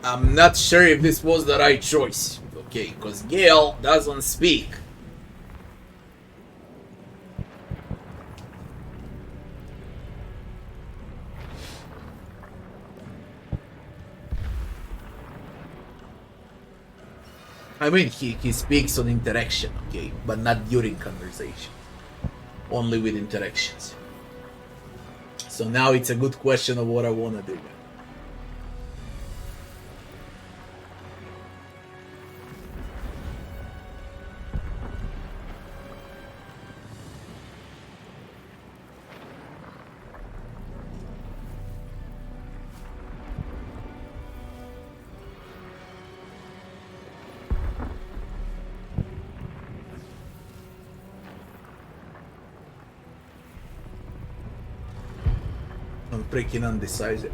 I'm not sure if this was the right choice. Okay, because Gale doesn't speak. I mean, he speaks on interaction, okay, but not during conversation. Only with interactions. So now it's a good question of what I want to do. I'm freaking undecided.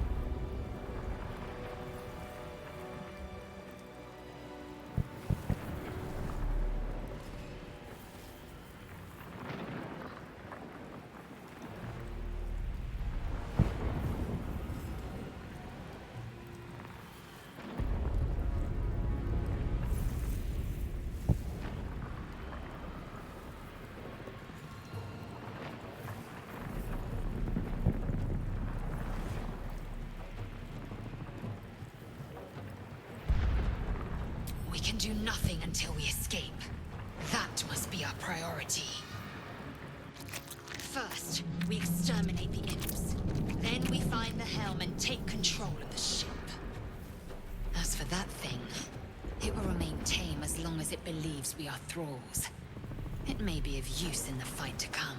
We can do nothing until we escape. That must be our priority. First, we exterminate the imps. Then we find the helm and take control of the ship. As for that thing, it will remain tame as long as it believes we are thralls. It may be of use in the fight to come.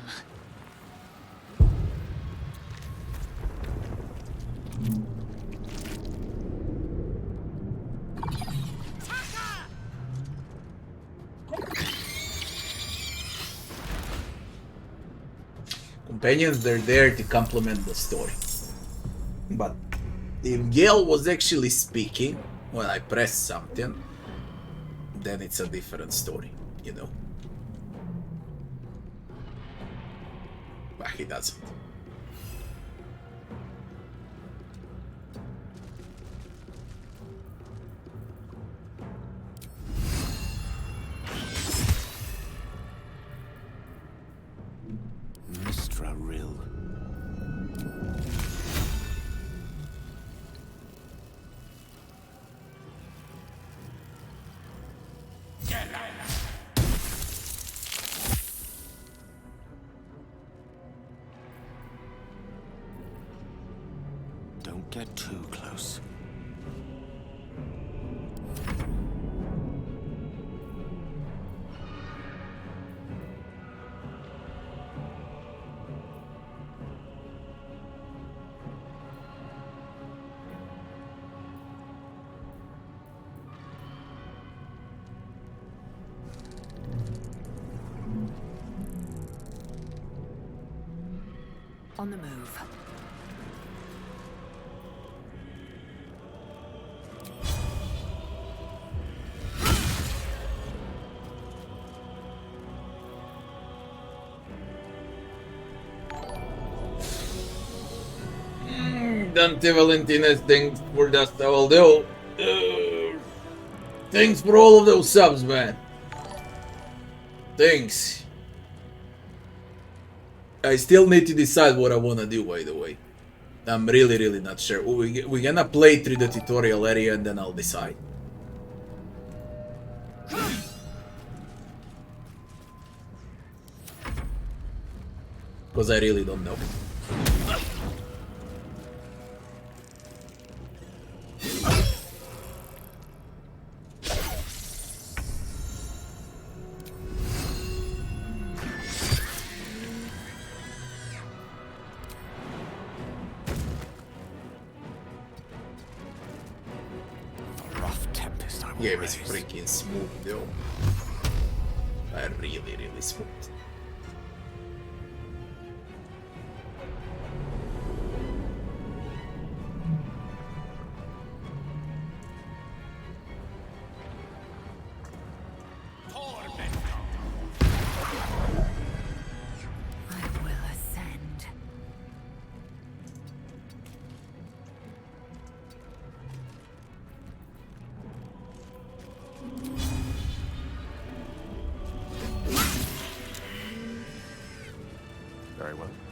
Companions, they're there to complement the story. But if Gale was actually speaking when I press something, then it's a different story, you know. But he doesn't. Don't get too close. On the move. Dante Valentina's thanks for that, although thanks for all of those subs, man. Thanks. I still need to decide what I want to do, by the way. I'm really not sure. We're gonna play through the tutorial area and then I'll decide. Because I really don't know. Game is freaking smooth though. Really smooth.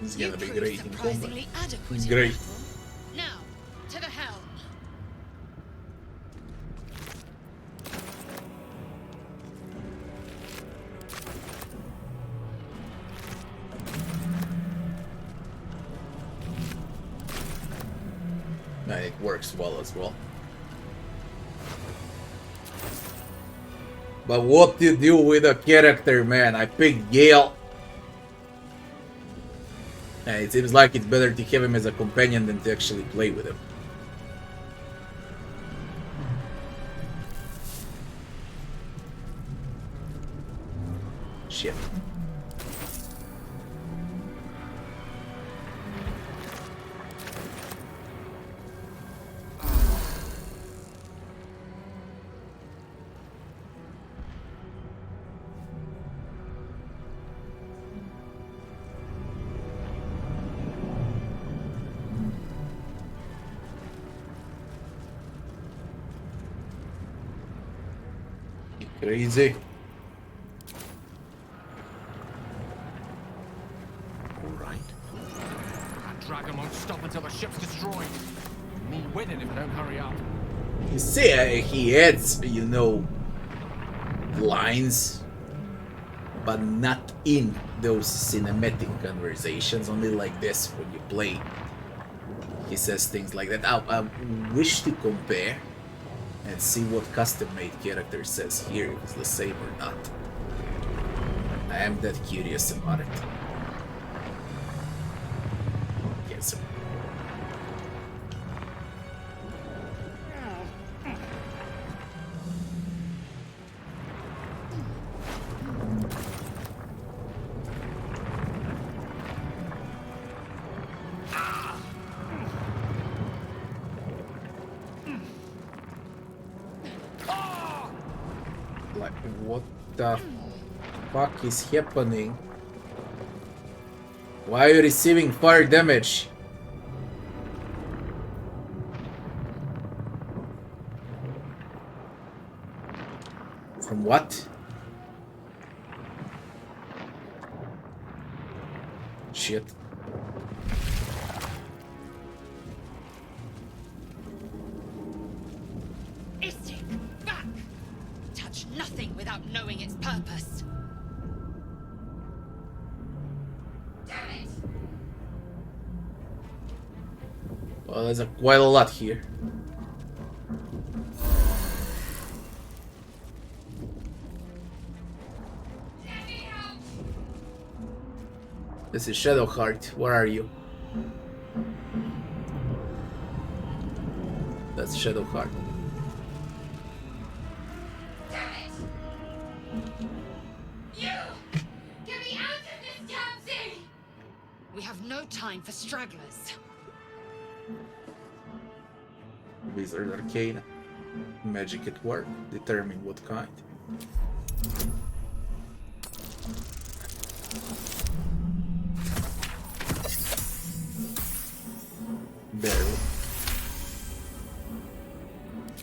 It's gonna be great in combat. It's great. Now, to the helm. Man, it works well as well. But what to do with a character, man? I picked Gale. And it seems like it's better to have him as a companion than to actually play with him. Shit. Crazy. Alright. That dragon won't stop until the ship's destroyed. Me with it if I don't hurry up. You see, he adds, you know, lines, but not in those cinematic conversations, only like this when you play. He says things like that. I wish to compare and see what custom-made character says here, if it's the same or not. I am that curious about it. Yes. What the fuck is happening? Why are you receiving fire damage? From what? Shit. Nothing without knowing its purpose. Damn it! Well, there's quite a lot here. This is Shadowheart. Where are you? That's Shadowheart. We have no no time for stragglers. Wizard Arcana. Magic at work. Determine what kind. Barrel.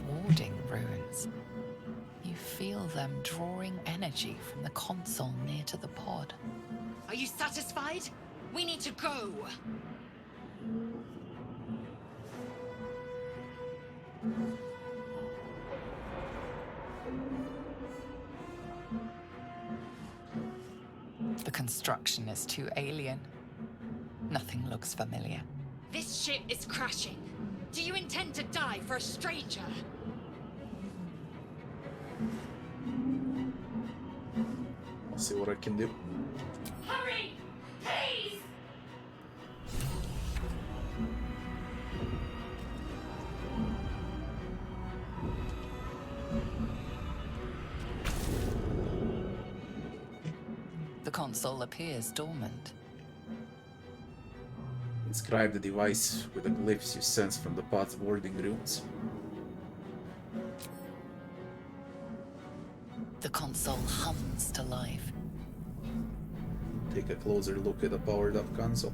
Warding runes. You feel them drawing energy from the console near to the pod. Are you satisfied? We need to go. The construction is too alien. Nothing looks familiar. This ship is crashing. Do you intend to die for a stranger? See what I can do. Hurry! Please! The console appears dormant. Inscribe the device with the glyphs you sense from the pod's warding runes. The console hums to life. Take a closer look at the powered up console.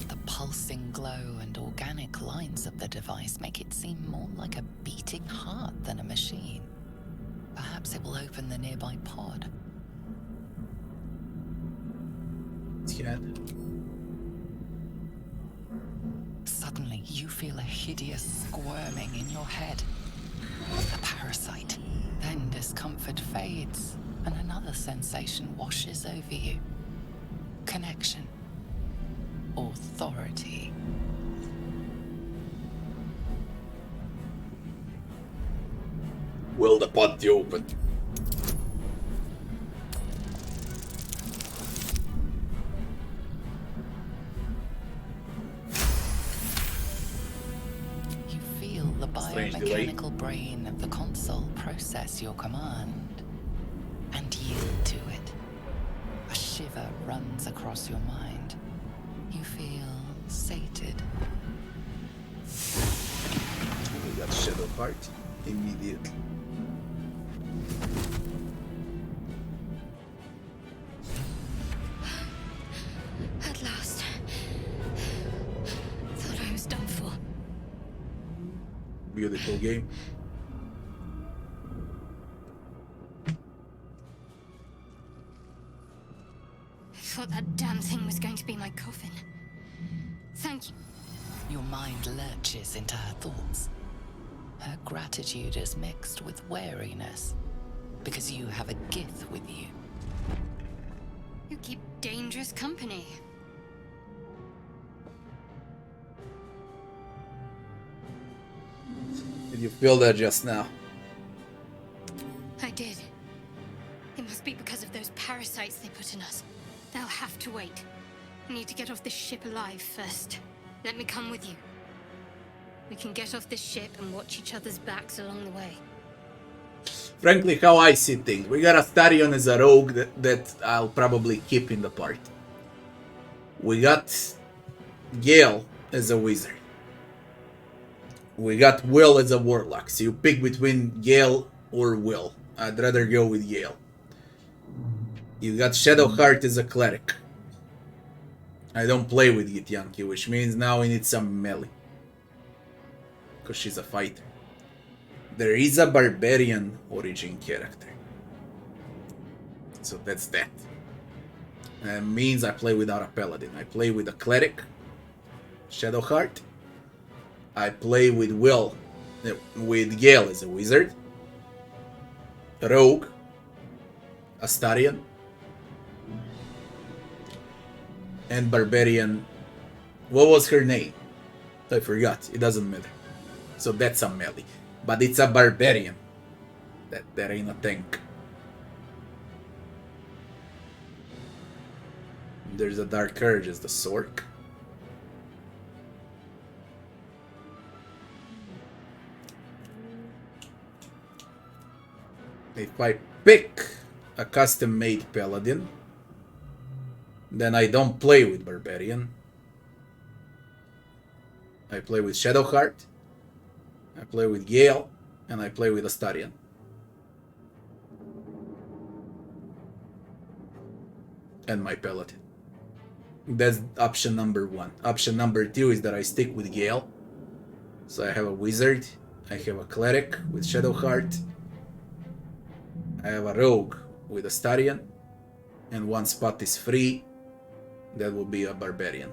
The pulsing glow and organic lines of the device make it seem more like a beating heart than a machine. Perhaps it will open the nearby pod. Scan. Suddenly, you feel a hideous squirming in your head. A parasite. Then discomfort fades, and another sensation washes over you. Connection. Authority. Will the pod be open? You feel the biomechanical brain of the console process your command and yield to it. A shiver runs across your mind. You feel sated. We got Shadow Heart immediately. At last. Thought I was done for. Beautiful game. I thought that damn thing was going to be my coffin. Thank you. Your mind lurches into her thoughts. Her gratitude is mixed with wariness, because you have a Gith with you. You keep dangerous company. Did you feel that just now? I did. It must be because of those parasites they put in us. They'll have to wait. I need to get off this ship alive first. Let me come with you. We can get off this ship and watch each other's backs along the way. Frankly, how I see things, we got Astarion as a rogue that I'll probably keep in the party. We got Gale as a wizard. We got Will as a warlock. So you pick between Gale or Will. I'd rather go with Gale. You got Shadowheart as a cleric. I don't play with Githyanki, which means now we need some melee. Because she's a fighter. There is a barbarian origin character. So that's that. That means I play without a paladin. I play with a cleric, Shadowheart. I play with Will, with Gale as a wizard, rogue, Astarion, and barbarian. What was her name? I forgot. It doesn't matter. So that's a melee. But it's a barbarian. That ain't a tank. There's a Dark Urge as the Sork. If I pick a custom-made paladin, then I don't play with barbarian. I play with Shadowheart, I play with Gale, and I play with Astarion. And my paladin. That's option number 1. Option number 2 is that I stick with Gale. So I have a wizard, I have a cleric with Shadowheart, I have a rogue with Astarion, and one spot is free. That will be a barbarian.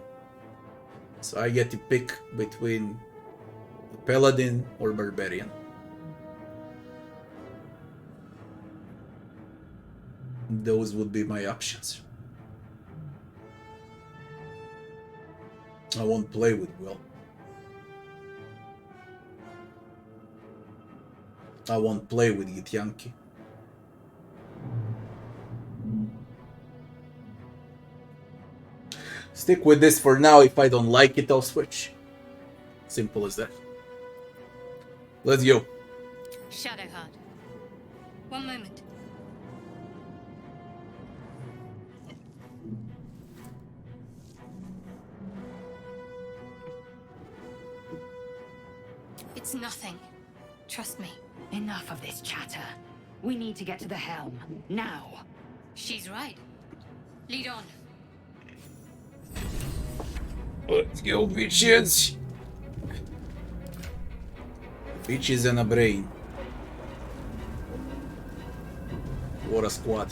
So I get to pick between a paladin or barbarian. Those would be my options. I won't play with Will. I won't play with Githyanki. Stick with this for now. If I don't like it, I'll switch. Simple as that. Let's go. Shadowheart. One moment. It's nothing. Trust me. Enough of this chatter. We need to get to the helm. Now. She's right. Lead on. Let's go, bitches. Bitches and a brain. What a squad.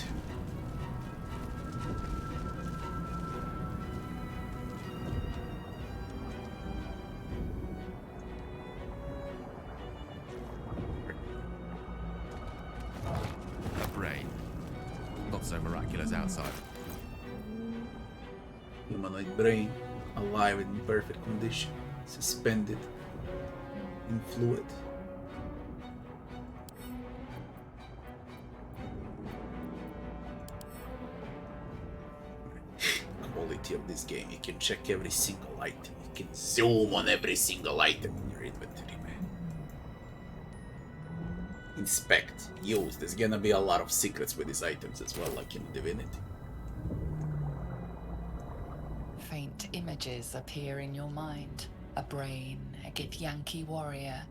A brain. Not so miraculous outside. Humanoid brain, alive in perfect condition, suspended in fluid. Quality of this game, you can check every single item, you can zoom on every single item in your inventory, man. Inspect, use, there's gonna be a lot of secrets with these items as well, like in Divinity. Faint images appear in your mind. A brain, a Githyanki warrior,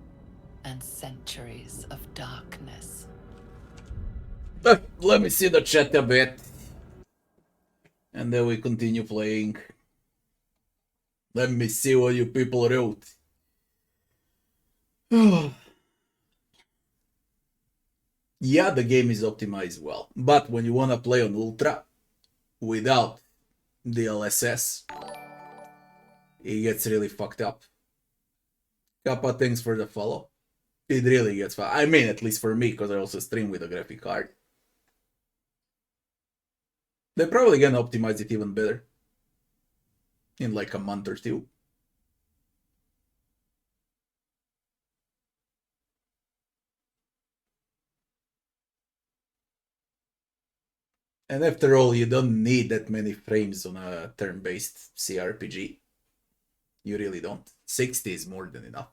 and centuries of darkness. Let me see the chat a bit. And then we continue playing. Let me see what you people wrote. Yeah, the game is optimized well. But when you want to play on Ultra without DLSS, it gets really fucked up. Kappa, thanks for the follow. It really gets fucked. I mean, at least for me, because I also stream with a graphic card. They're probably gonna optimize it even better in like a month or two. And after all, you don't need that many frames on a turn-based CRPG. You really don't. 60 is more than enough.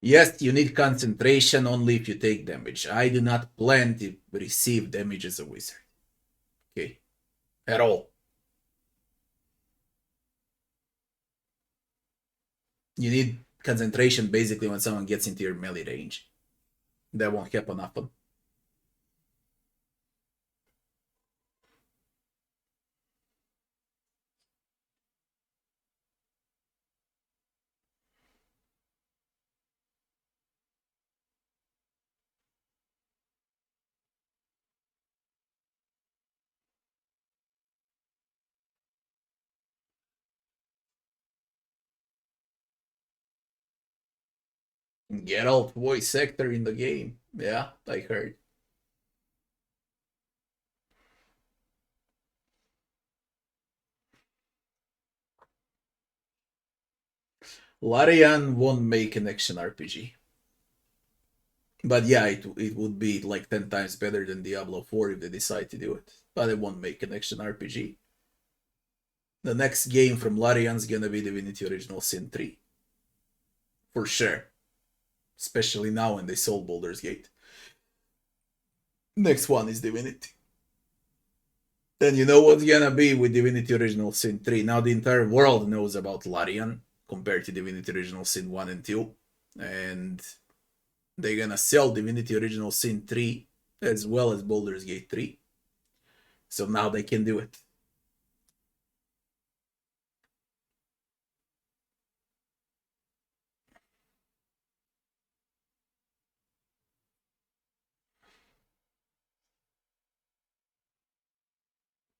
Yes, you need concentration only if you take damage. I do not plan to receive damage as a wizard. Okay. At all. You need concentration basically when someone gets into your melee range. That won't happen often. Geralt voice actor in the game. Yeah, I heard. Larian won't make an action RPG. But yeah, it would be like 10 times better than Diablo 4 if they decide to do it. But it won't make an action RPG. The next game from Larian's gonna be Divinity Original Sin 3. For sure. Especially now when they sold Baldur's Gate. Next one is Divinity. Then you know what's gonna be with Divinity Original Sin 3. Now the entire world knows about Larian compared to Divinity Original Sin 1 and 2. And they're gonna sell Divinity Original Sin 3 as well as Baldur's Gate 3. So now they can do it.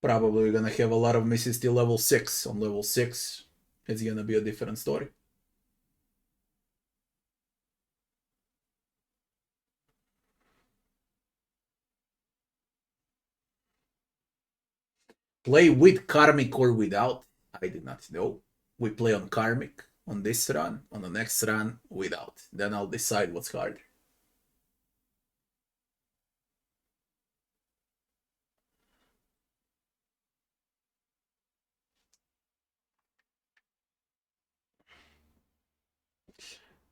Probably we're gonna have a lot of missions till level 6. On level 6, it's gonna be a different story. Play with Karmic or without? I did not know. We play on Karmic on this run, on the next run without. Then I'll decide what's harder.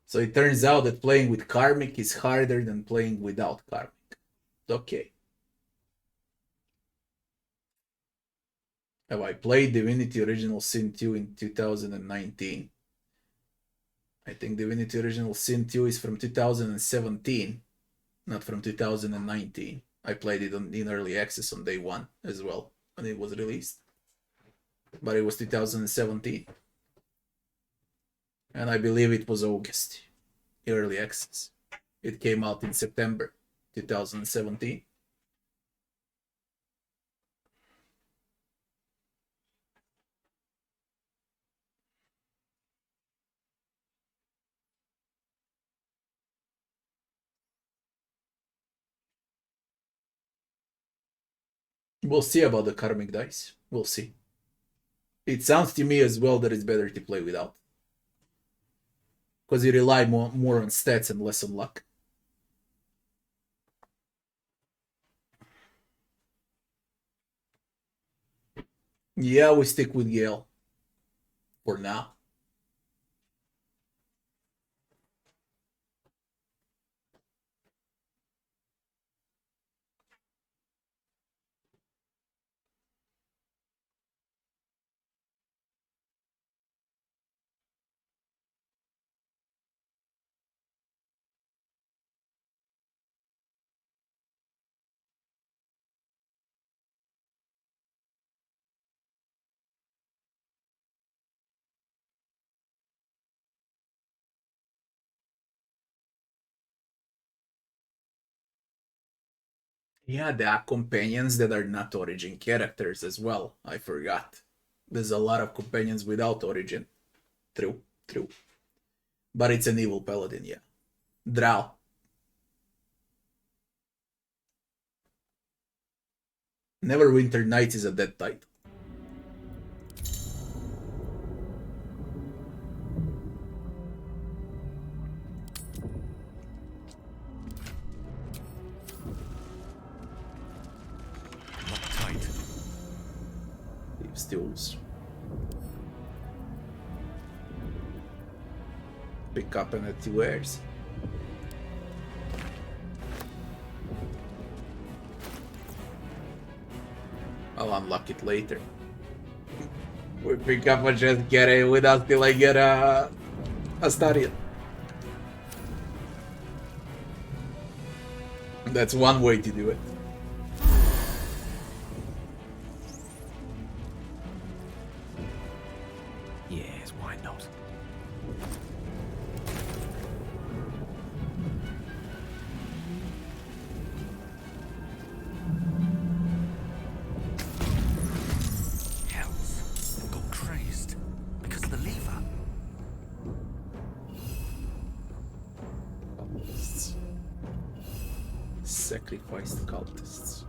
So it turns out that playing with Karmic is harder than playing without Karmic. Okay. Have I played Divinity Original Sin 2 in 2019? I think Divinity Original Sin 2 is from 2017, not from 2019. I played it in early access on day 1 as well when it was released. But it was 2017. And I believe it was August, early access. It came out in September 2017. We'll see about the Karmic dice. We'll see. It sounds to me as well that it's better to play without. Because you rely more on stats and less on luck. Yeah, we stick with Gale. For now. Yeah, there are companions that are not origin characters as well. I forgot. There's a lot of companions without origin. True, true. But it's an evil paladin, yeah. Drow. Neverwinter Nights is a dead title. Stills. Pick up and at 2 airs. I'll unlock it later. We pick up and just get it without till I get a Astarion. That's one way to do it. Yes, why not? Hells, I've gone crazed because of the lever. Sacrificed cultists.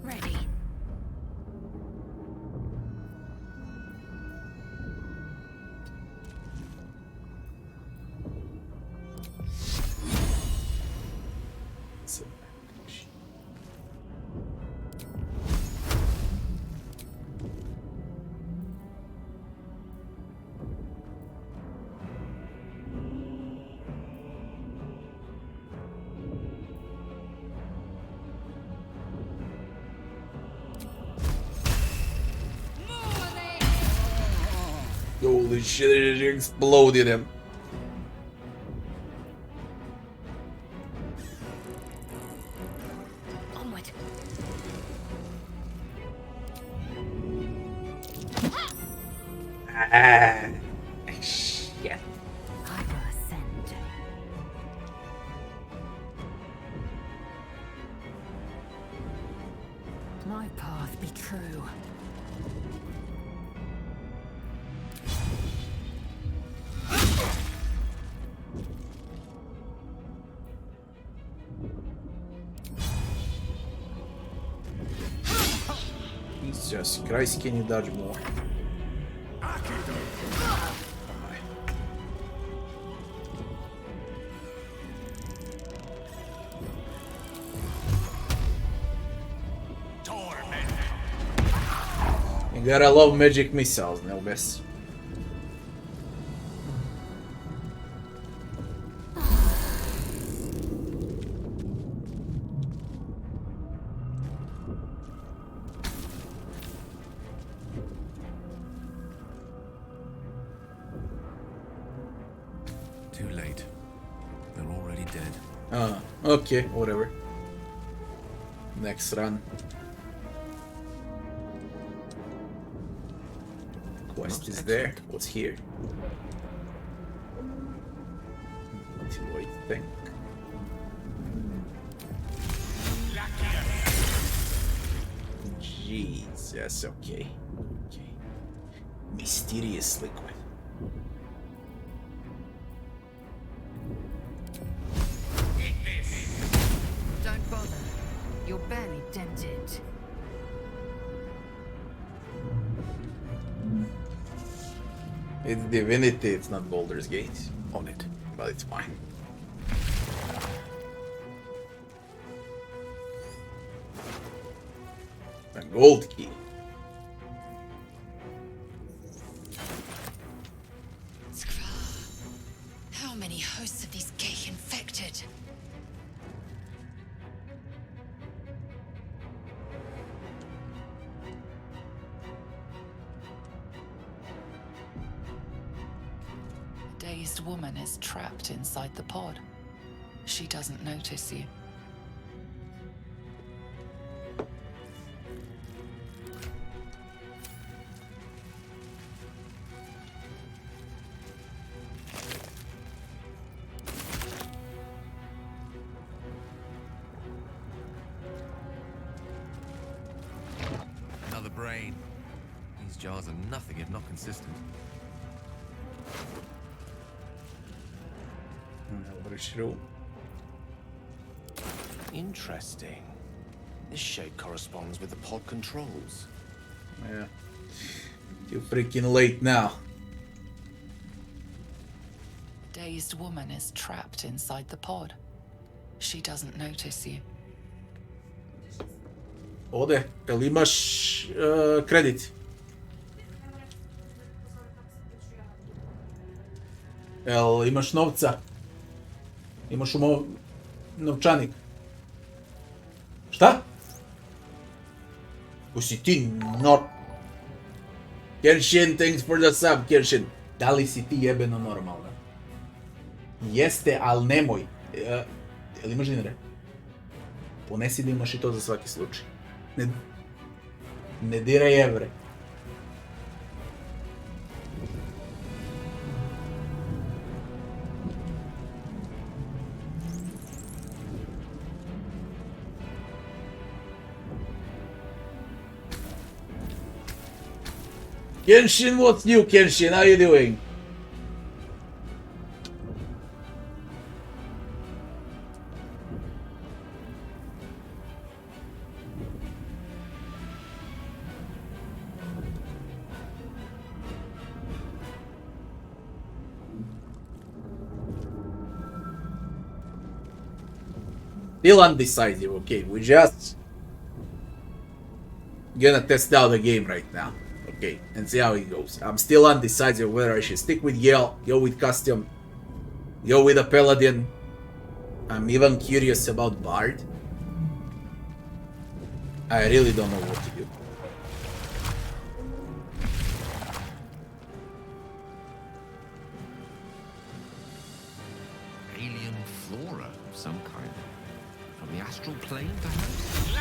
Ready. Holy shit, it exploded him. Onward. Ah, shit. I will ascend. My path be true. Jesus Christ, can you dodge more? You gotta love magic missiles, Nelbes. Too late. They're already dead. Ah, okay, whatever. Next run. Quest is there. What's here? What do I think? Jesus, okay. Okay. Mysterious liquid. Don't bother. You're barely dented. It's divinity, it's not Baldur's Gate. On it. But it's fine. A gold key. How many hosts of these gay infected? A dazed woman is trapped inside the pod. She doesn't notice you. Another brain. These jars are nothing if not consistent. Elvish room. Interesting. This shape corresponds with the pod controls. Yeah. Too freaking late now. A dazed woman is trapped inside the pod. She doesn't notice you. Ode, jel imaš kredit? Jel imaš novca? Imaš novčanik? Šta? Ko si ti Kenshin, thanks for the sub, Kenshin. Da li si ti jebeno normalna? Jeste, al nemoj. Jel imaš dinare? Ponesi da imaš i to za svaki slučaj. Ne diraj evre. Kenshin, what's new, Kenshin? How you doing? Still undecisive, okay? We just gonna test out the game right now, okay? And see how it goes. I'm still undecisive whether I should stick with Gale, go with custom, go with a paladin. I'm even curious about Bard. I really don't know what to do. Alien flora of some kind. From the astral plane, perhaps?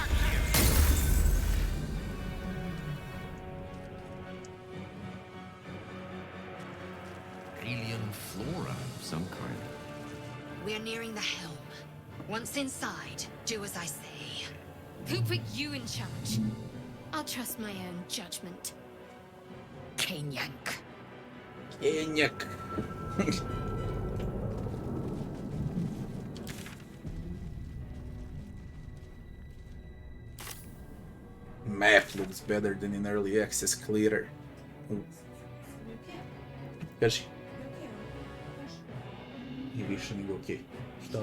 Alien flora of some kind. We're nearing the helm. Once inside, do as I say. Who put you in charge? I'll trust my own judgment. Kanyank. Kenyak. Map looks better than in early access clearer. Кажи. И više nego okej. Šta?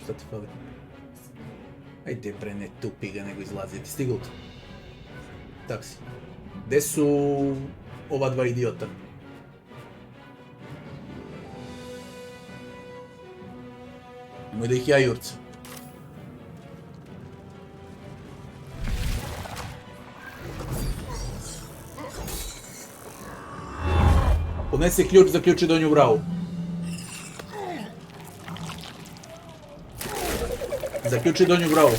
Šta ti fali? Ajde bre, ne tupi ga nego izlaziti. Stiglo to. Taksi. Gde su ova dva idiota? Nemoj da ih ja jurcam. Ponesi ključ, zaključi donju bravu. Zaključi donju bravu.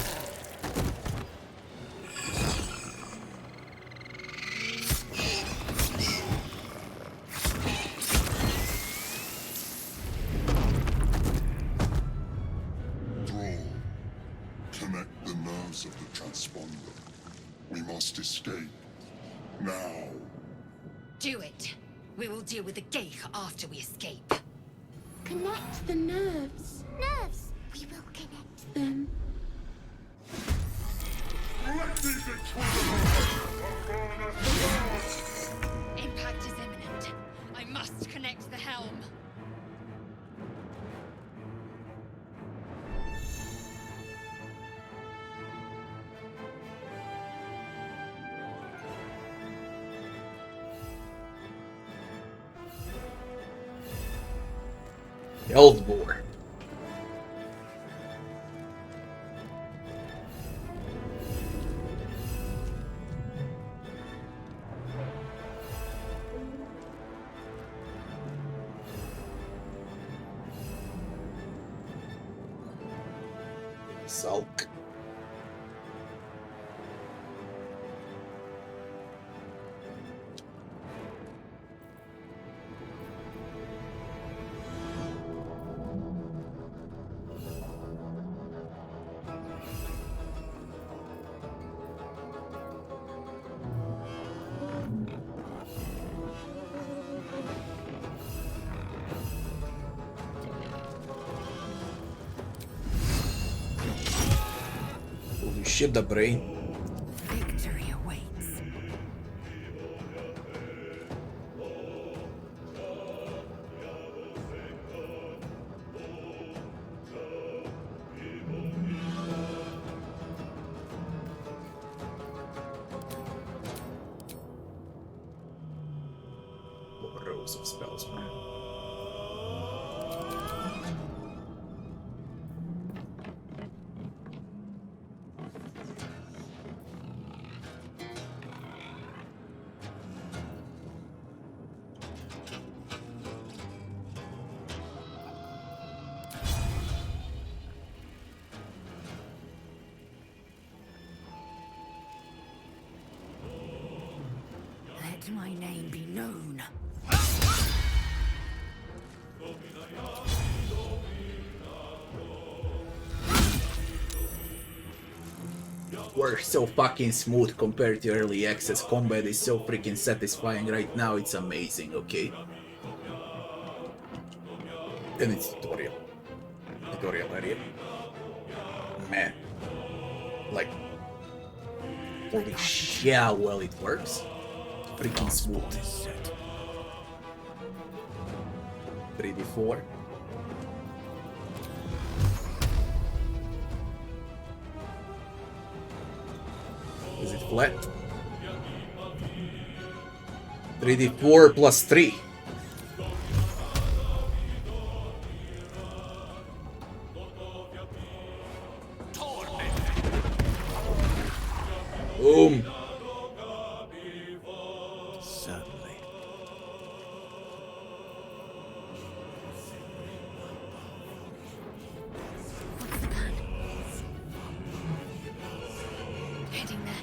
Connect the nerves of the transponder. We must escape. Now. Do it. We will deal with the Gale after we escape. Connect the nerves. Nerves. We will connect them. Impact is imminent. I must connect the helm. Baldur. Sulk. Holy shit, the brain. Victory awaits. Rows of spells, man. Let my name be known. We're so fucking smooth compared to early access. Combat is so freaking satisfying right now, it's amazing, okay? And it's tutorial. Tutorial area. Man. Like, holy shit how well it works. Freaking smooth. 3d4. flat. 3d4 plus 3. Boom. Certainly. What's the plan? Heading there.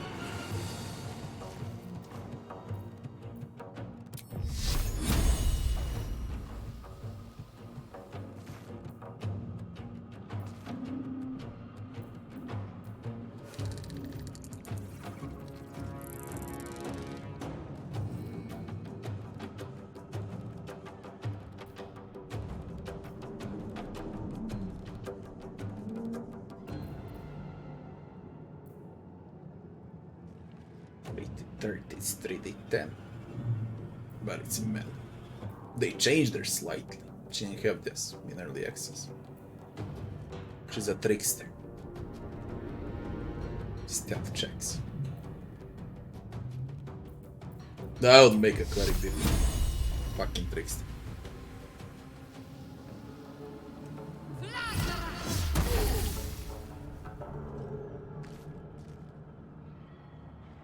It's 3d10, but it's metal. They changed their slightly. She didn't have this in early access. She's a trickster. Stealth checks. That would make a cleric different. Fucking trickster.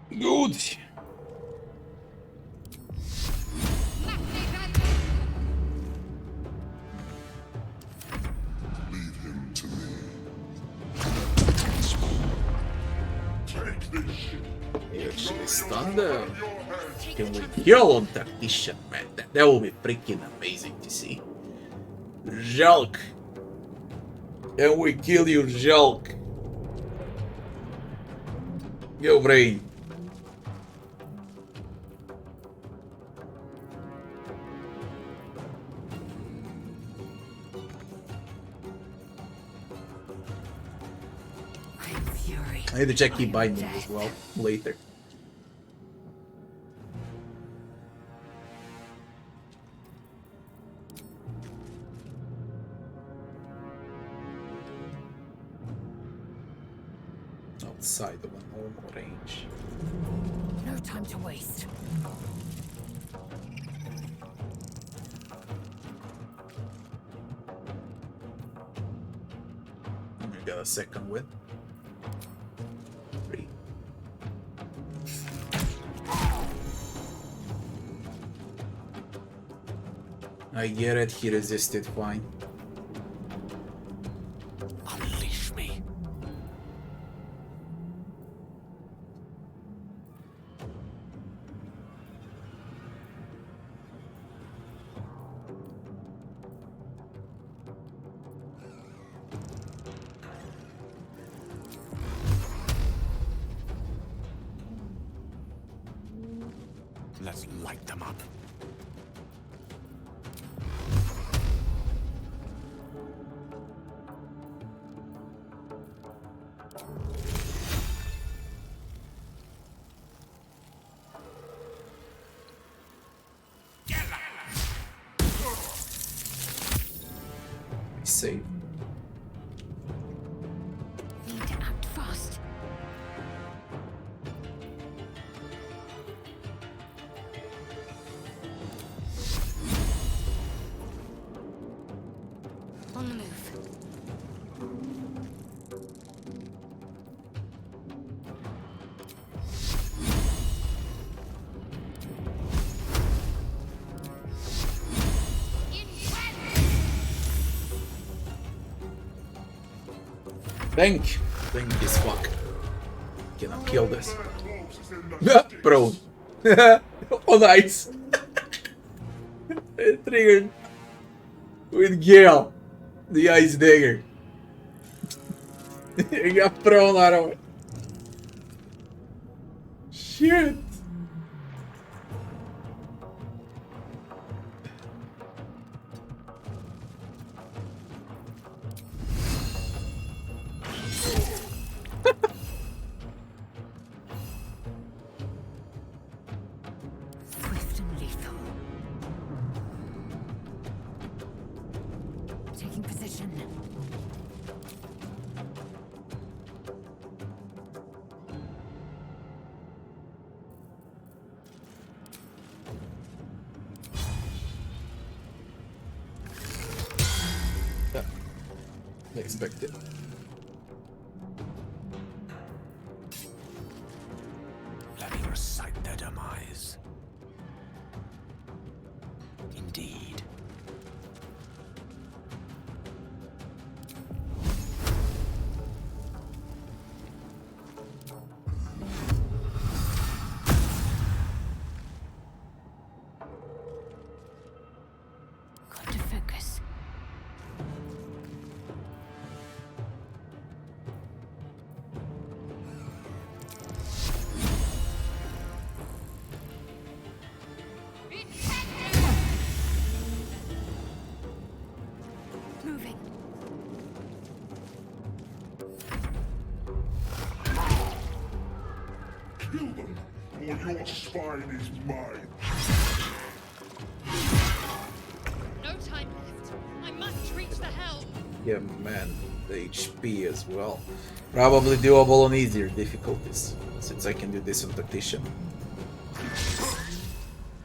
Good. Leave him to me. Take this shit. He actually stunned them. Can we kill on Tactician, man? That will be freaking amazing to see. Жалк. Can we kill you, Жалк? Go, brain. I need to check key binding as well later. Outside of a normal range. No time to waste. We got a second win. 3. I get it, he resisted fine. Unleash me. Let's light them up. Save. Need to act fast. On the move. Think this fuck. Can I kill this? Bro. Oh, nice. It triggered with Gale, the ice dagger. He got thrown out of it. Shit. Swift and lethal. Taking position. Expected. Let me recite their demise. Indeed. Got to focus. Moving. Kill them, or your spine is mine. No time left. I must reach the helm. Yeah, man, the HP as well. Probably doable on easier difficulties, since I can do this on Tactician.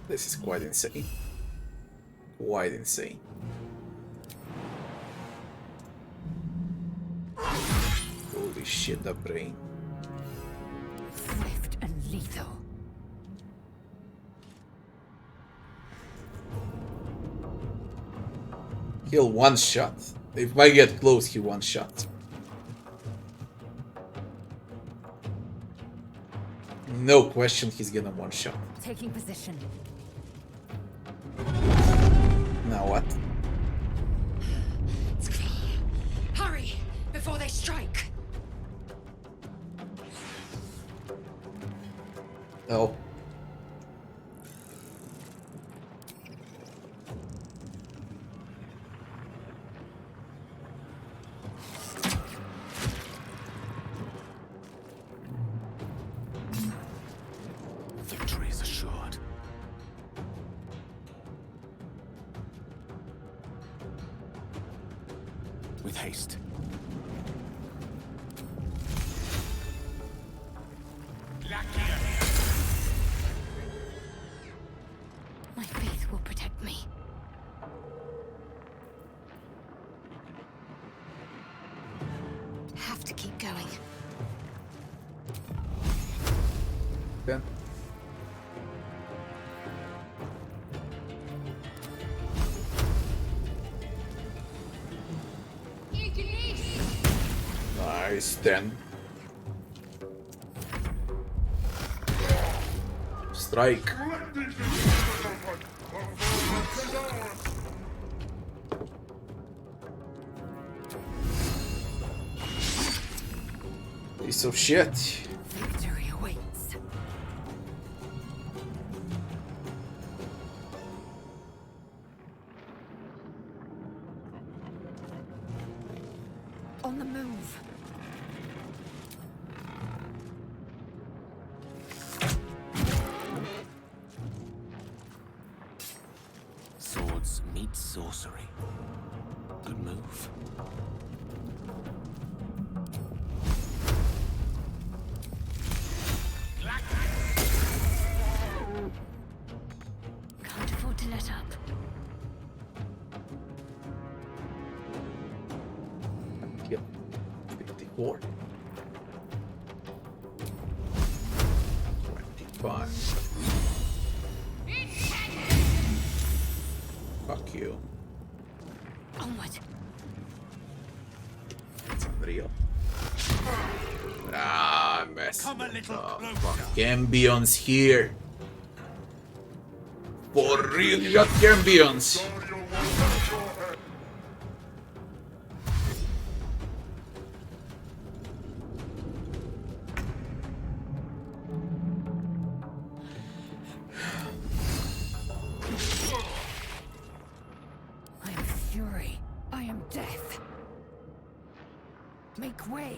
This is quite insane. Quite insane. Holy shit, that brain. Swift and lethal. He'll one shot. If I get close, he one shot. No question, he's gonna one shot. Taking position. Now what? Hurry, before they strike. Oh. Victory is assured. With haste. My faith will protect me. Have to keep going. Okay. Nice, 10. Strike. Piece of shit. Victory awaits. On the move. Swords meet sorcery. Good move. Can't afford to let up. Yep. 54. 25. Fuck you. Onward. It's unreal. Ah, I messed Come a it little up. closer. Fuck, Gambions here. For real, you got Gambions. I am fury. I am death. Make way.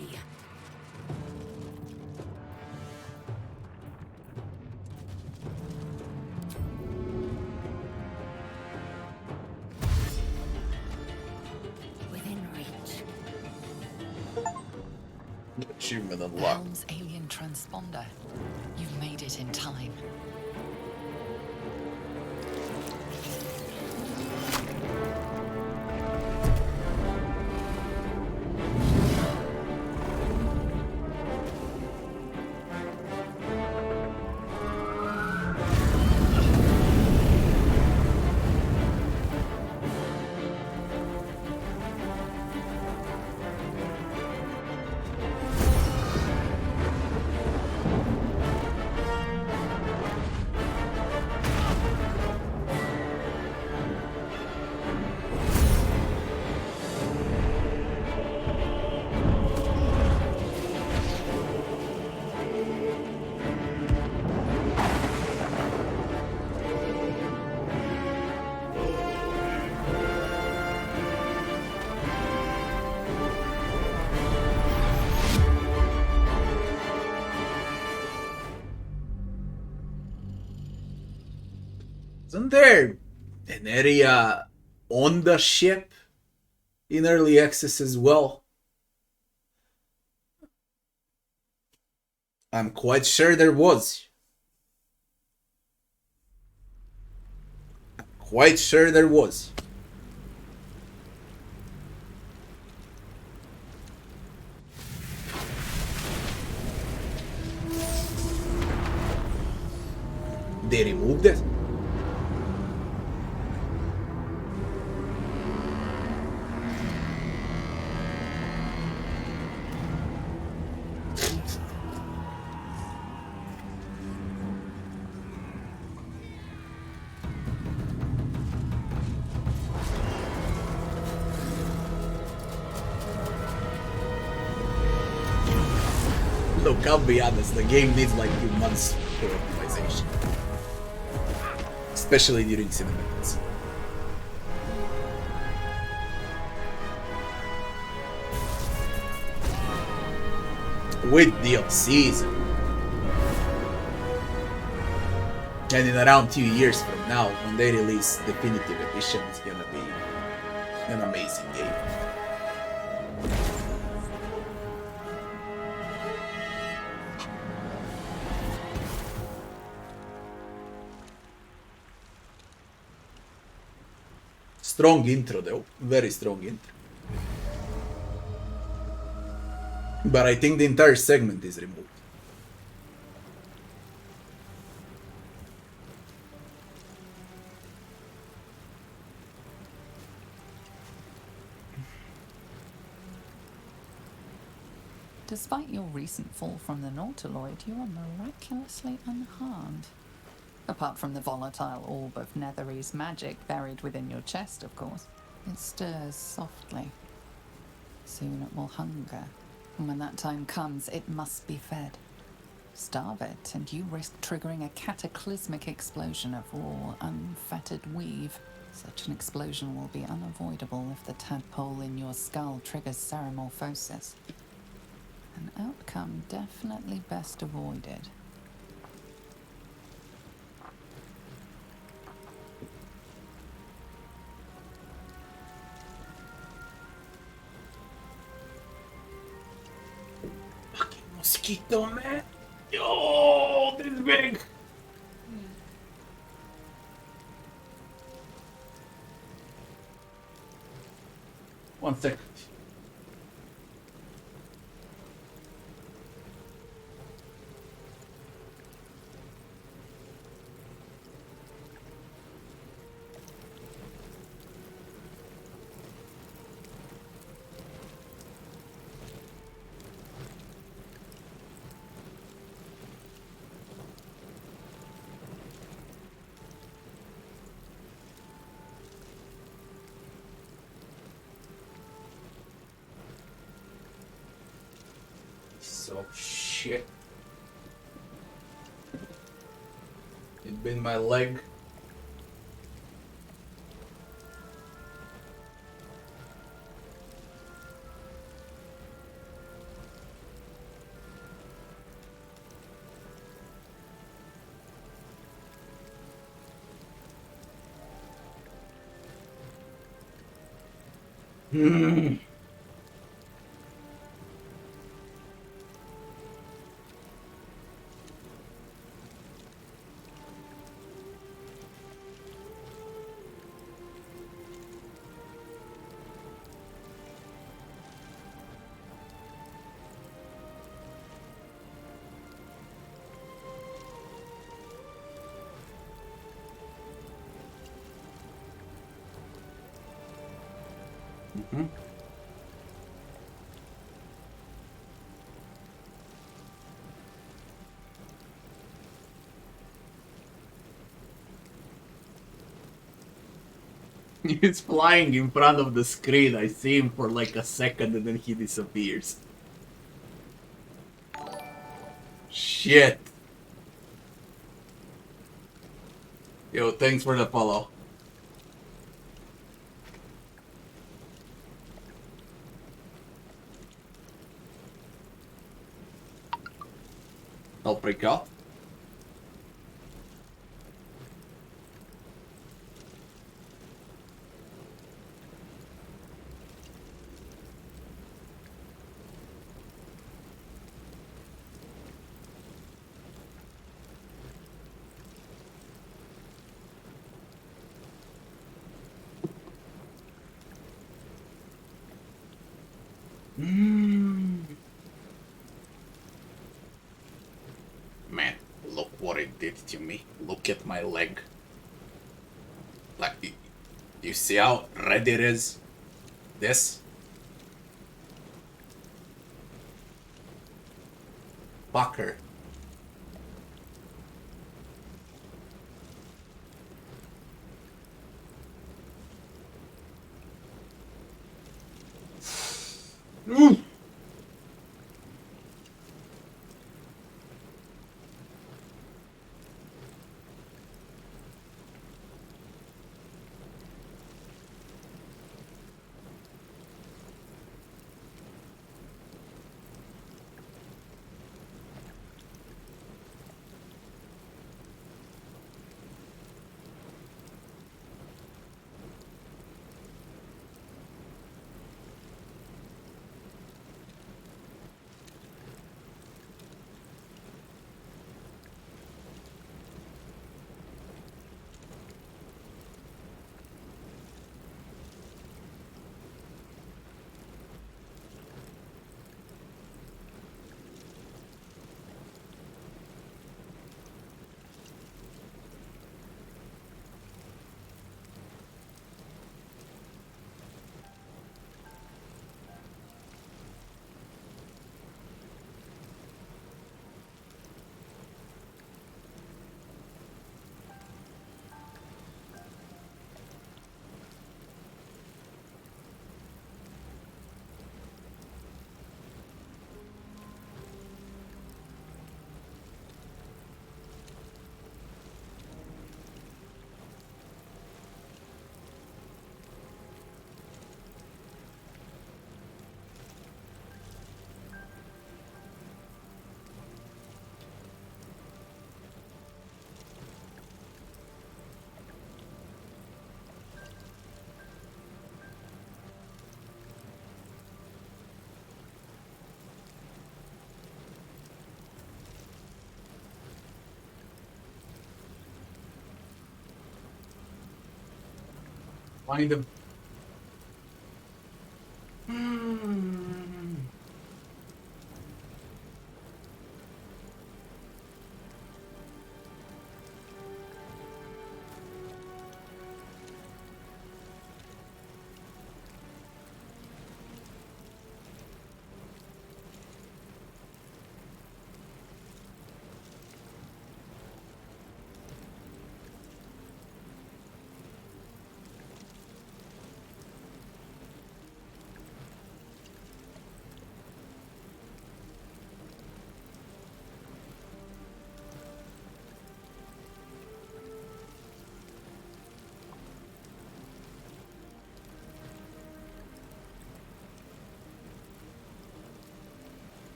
Within reach. Achievement unlocked. Helm's alien transponder. You've made it in time. Isn't there an area on the ship in early access as well? I'm quite sure there was. Quite sure there was. They removed it? Look, I'll be honest, the game needs like 2 months for optimization. Especially during cinematics. With DLCs. And in around 2 years from now, when they release Definitive Edition, it's gonna be an amazing game. Strong intro though, very strong intro. But I think the entire segment is removed. Despite your recent fall from the Nautiloid, you are miraculously unharmed. Apart from the volatile orb of Netherese magic buried within your chest, of course. It stirs softly. Soon it will hunger, and when that time comes, it must be fed. Starve it, and you risk triggering a cataclysmic explosion of raw, unfettered weave. Such an explosion will be unavoidable if the tadpole in your skull triggers ceramorphosis. An outcome definitely best avoided. Mosquito, man. Oh, this is big. One second. So shit. It been my leg. He's flying in front of the screen. I see him for like a second and then he disappears. Shit. Yo, thanks for the follow. I'll break out. what it did to me. Look at my leg. Like, you see how red it is? This? Fucker. Find him.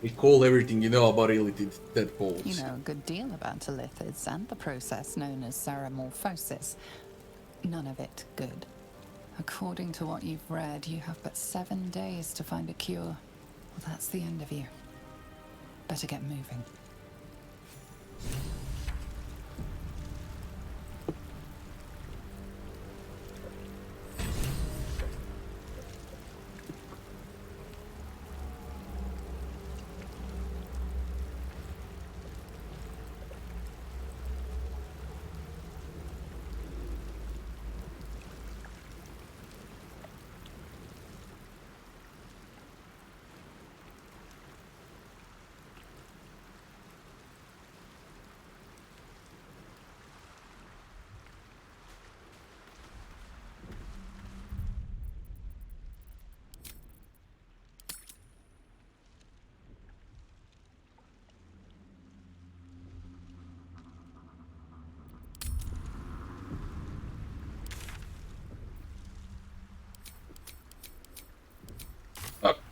Recall everything you know about illithid tadpoles. You know a good deal about illithids and the process known as ceremorphosis. None of it good. According to what you've read, you have but 7 days to find a cure. Well, that's the end of you. Better get moving.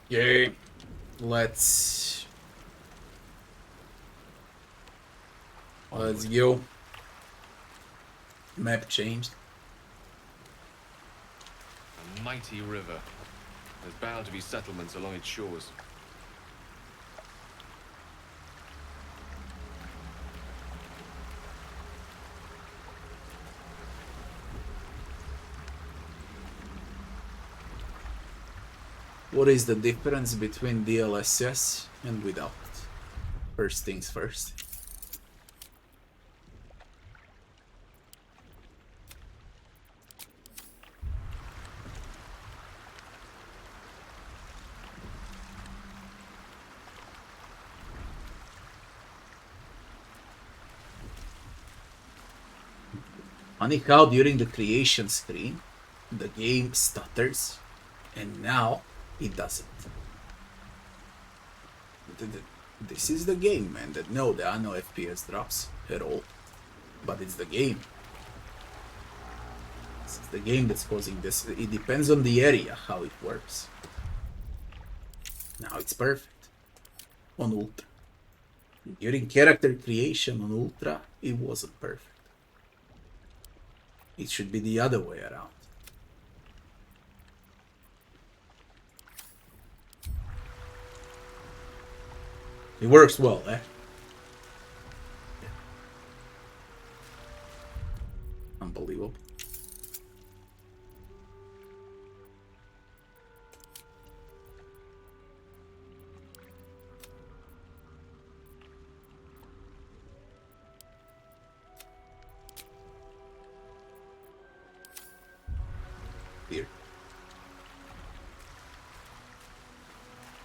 Okay, let's go. Map changed. A mighty river. There's bound to be settlements along its shores. What is the difference between DLSS and without? First things first. Funny how during the creation screen, the game stutters, and now it doesn't. This is the game, man. No, there are no FPS drops at all. But it's the game. It's the game that's causing this. It depends on the area how it works. Now it's perfect on Ultra. During character creation on Ultra, it wasn't perfect. It should be the other way around. It works well, eh? Unbelievable. Here.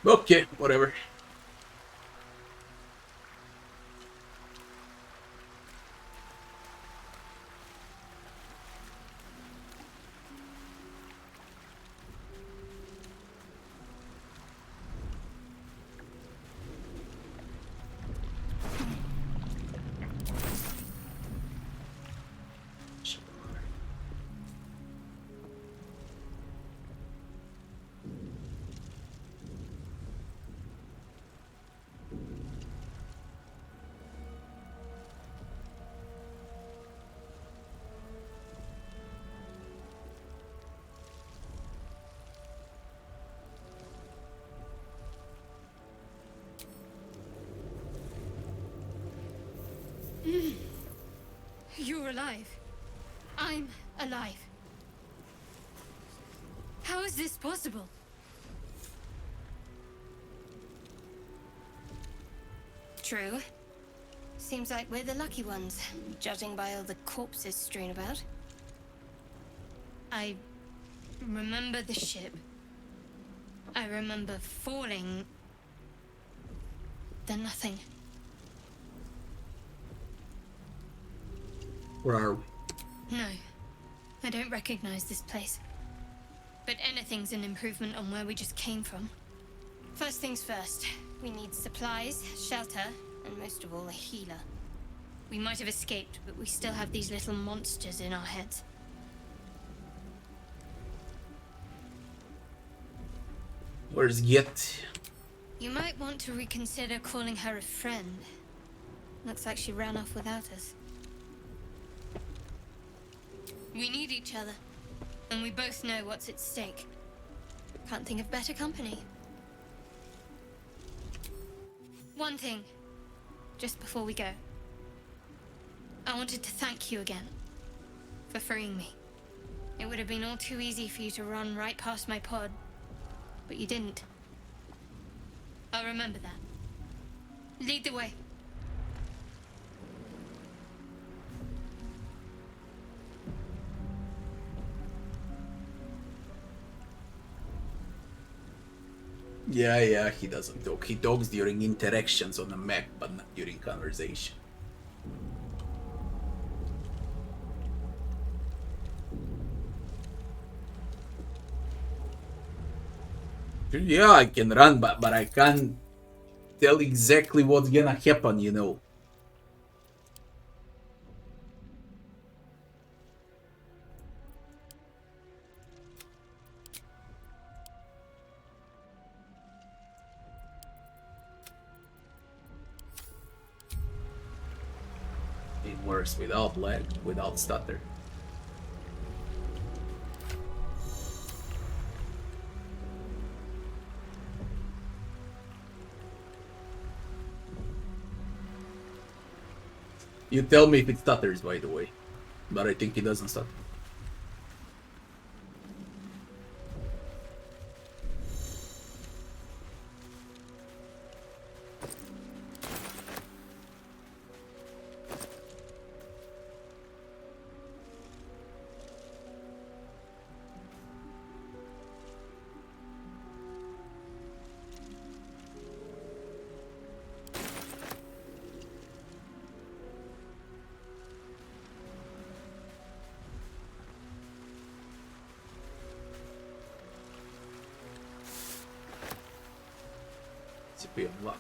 Okay, whatever. You're alive. I'm alive. How is this possible? True. Seems like we're the lucky ones, judging by all the corpses strewn about. I remember the ship. I remember falling. Then nothing. Where are we? No, I don't recognize this place. But anything's an improvement on where we just came from. First things first, we need supplies, shelter, and most of all, a healer. We might have escaped, but we still have these little monsters in our heads. Where's Get? You might want to reconsider calling her a friend. Looks like she ran off without us. We need each other, and we both know what's at stake. Can't think of better company. One thing, just before we go. I wanted to thank you again for freeing me. It would have been all too easy for you to run right past my pod, but you didn't. I'll remember that. Lead the way. Yeah, he doesn't talk. He talks during interactions on the map, but not during conversation. Yeah, I can run, but I can't tell exactly what's gonna happen, you know. It works without lag, without stutter. You tell me if it stutters, by the way. But I think it doesn't stutter. be unlocked.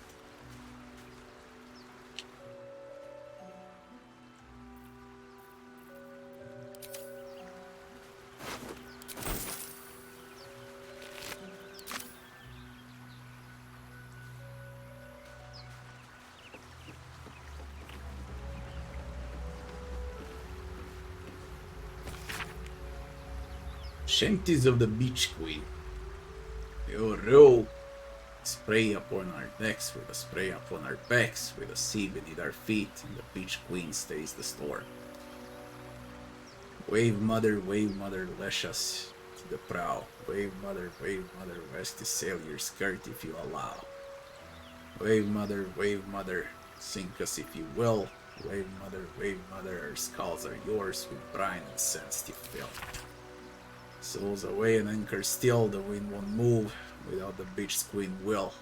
Shanties of the Beach Queen. Your row. Spray upon our necks with a spray upon our backs, with a sea beneath our feet, and the Beach Queen stays the storm. Wave mother, lash us to the prow. Wave mother, rest to sail your skirt if you allow. Wave mother, sink us if you will. Wave mother, our skulls are yours with brine and sands to fill. Souls away and anchor still, the wind won't move without the Beach Queen will.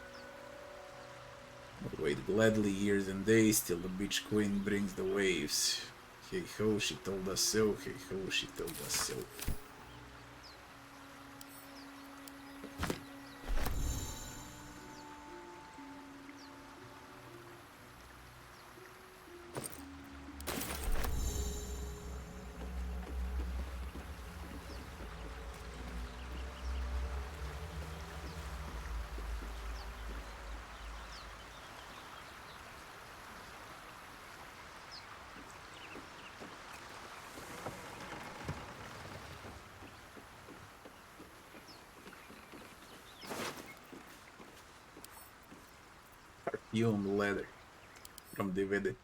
We'll wait gladly years and days till the Beach Queen brings the waves. Hey ho, she told us so, hey ho, she told us so. Perfumed leather from Divided.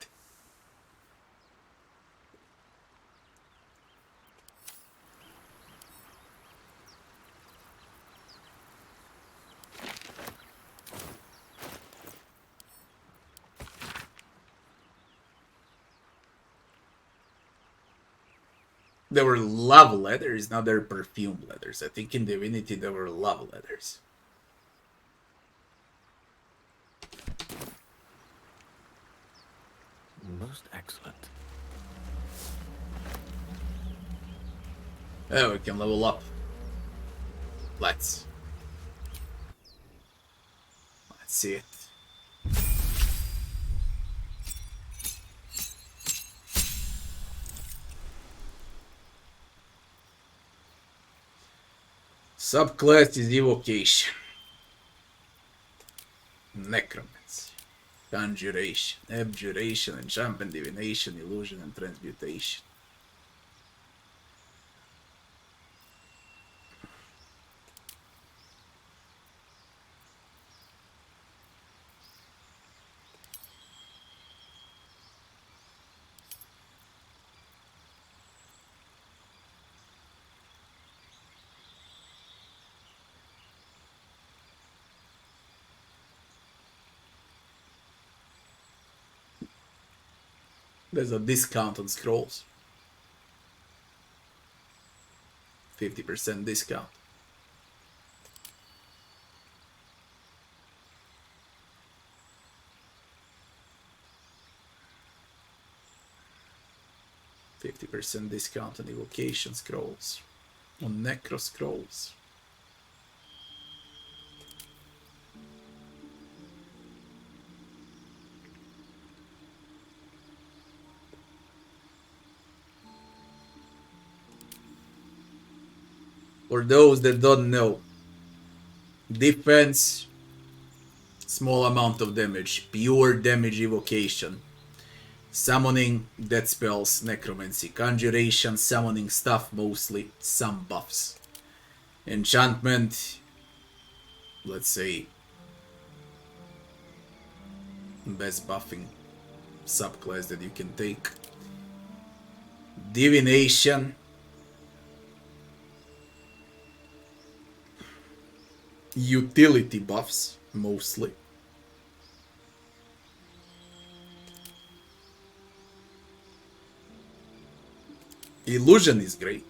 There were love letters, now they're perfume letters. I think in Divinity there were love letters. Most excellent. Oh, we can level up. Let's see it. Subclass is evocation, necromancy, conjuration, abjuration, enchantment, divination, illusion, and transmutation. There's a discount on scrolls. 50% discount. %50 discount on evocation scrolls. On necro scrolls. For those that don't know, defense, small amount of damage, pure damage evocation, summoning, death spells, necromancy, conjuration, summoning stuff mostly, some buffs, enchantment, let's say, best buffing subclass that you can take, divination, utility buffs, mostly. Illusion is great.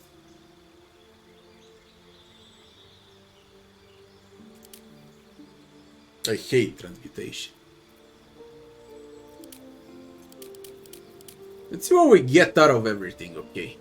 I hate transmutation. Let's see what we get out of everything, okay?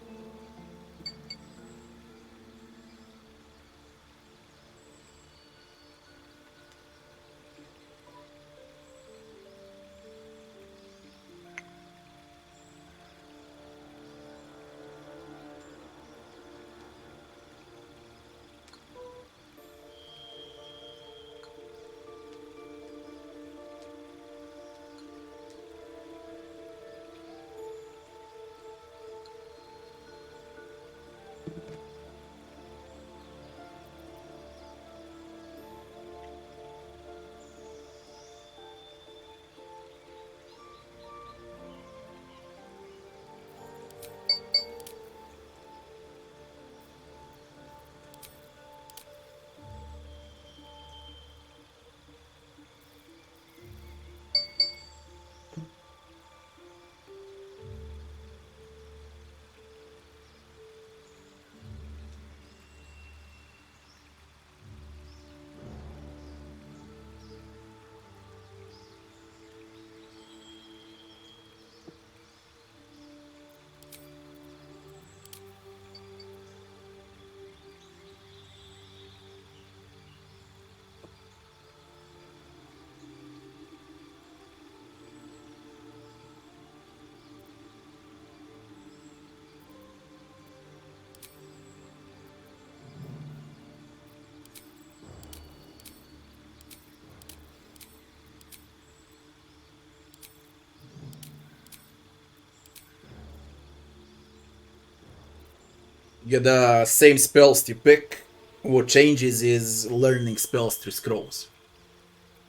You get the same spells you pick. What changes is learning spells through scrolls.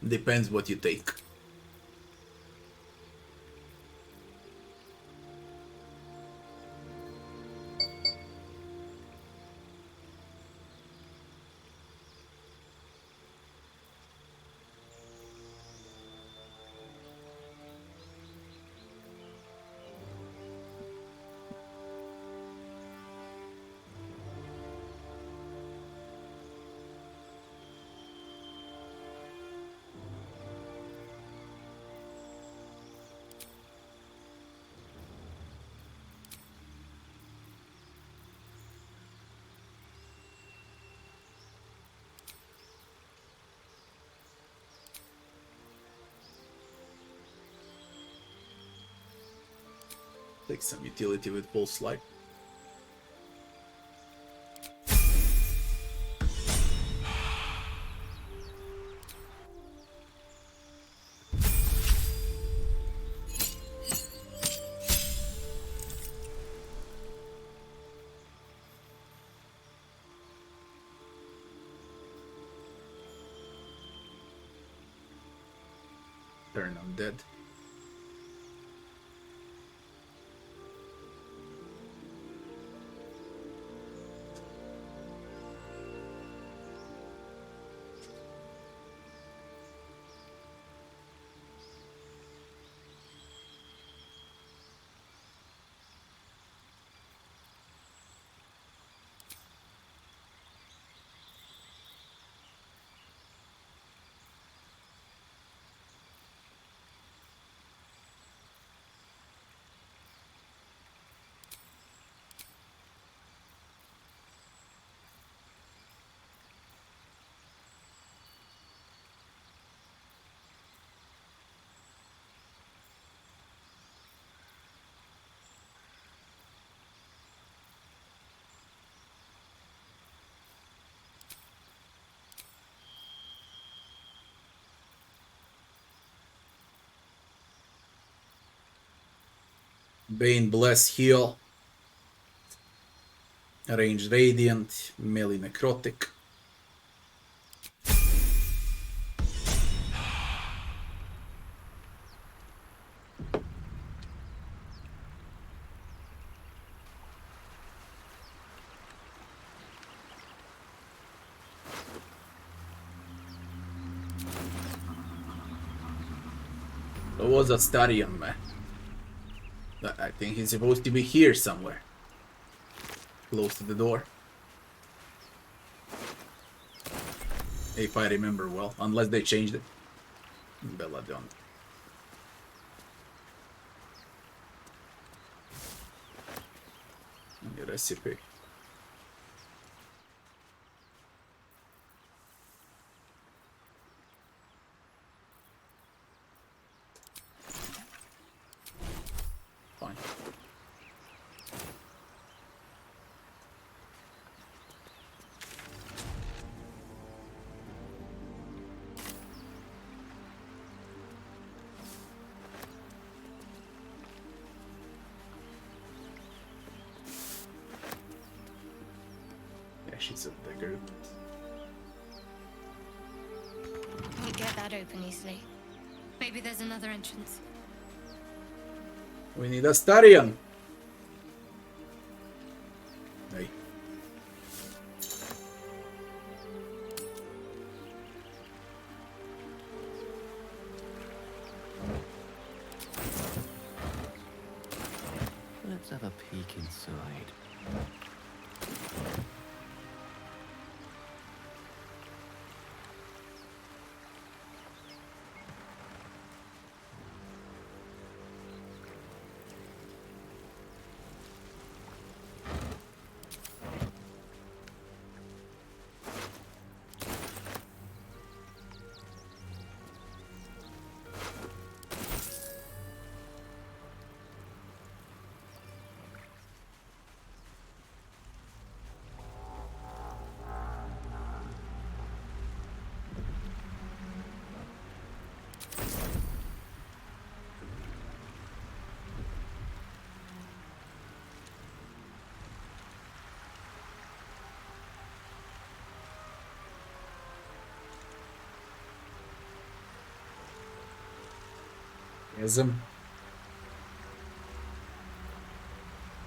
Depends what you take. Take some utility with Pulse Light. Turn undead. Bane, Bless, Heal. Range Radiant, Melee Necrotic. There was a Starion, man. I think he's supposed to be here somewhere. Close to the door. If I remember well. Unless they changed it. Belladonna. The recipe. Fine. Yeah, she's a dagger. Won't get that open easily. Maybe there's another entrance. We need a Starion. Hey. Let's have a peek inside. Chasm?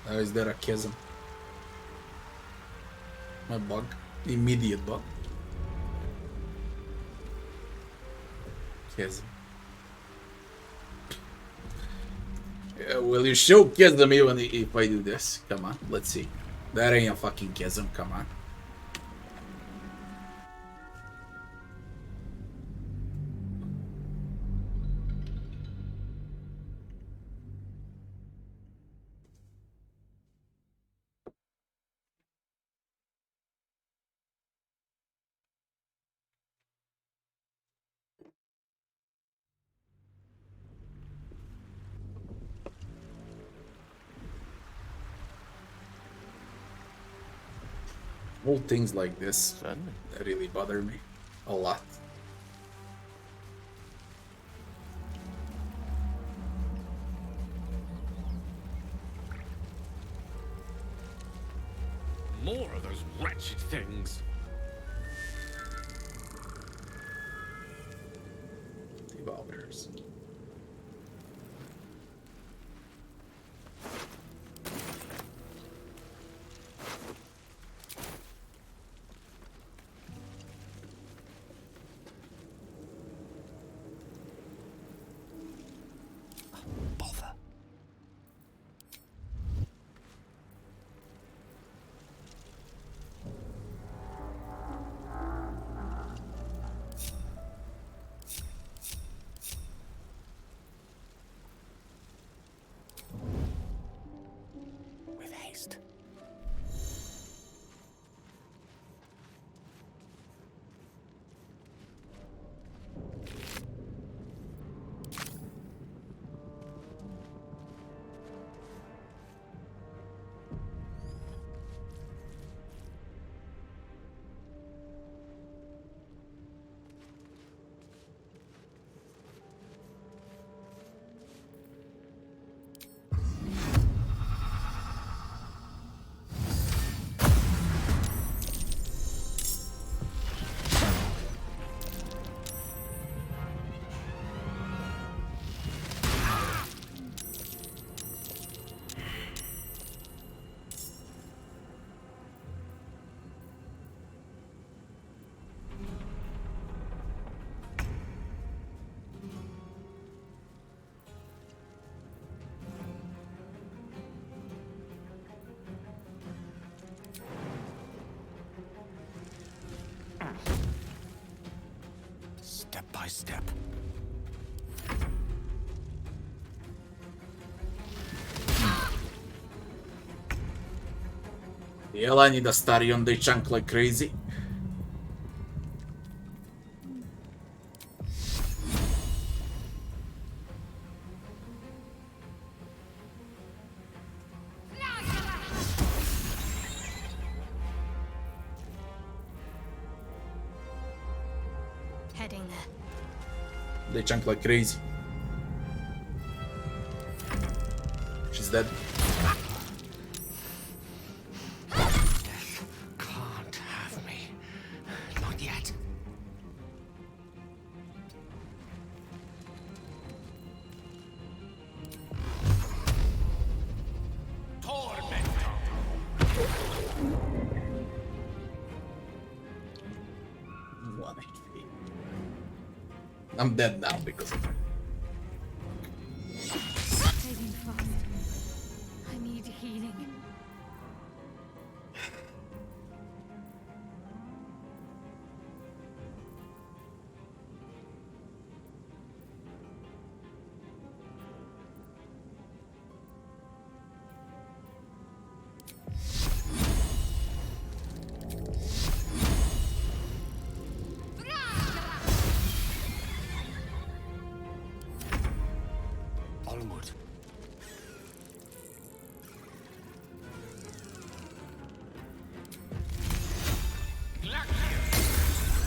How is there a chasm? My bug. Immediate bug. Chasm. Yeah, will you show chasm even if I do this? Come on, let's see. That ain't a fucking chasm, come on. All things like this that really bother me a lot. More of those wretched things. Developers. Step by step. Hell, I need a study on the chunk like crazy. Heading there. They chunk like crazy. She's dead. Death can't have me. Not yet. I'm dead now because of it. Taking fast. I need healing. Onward.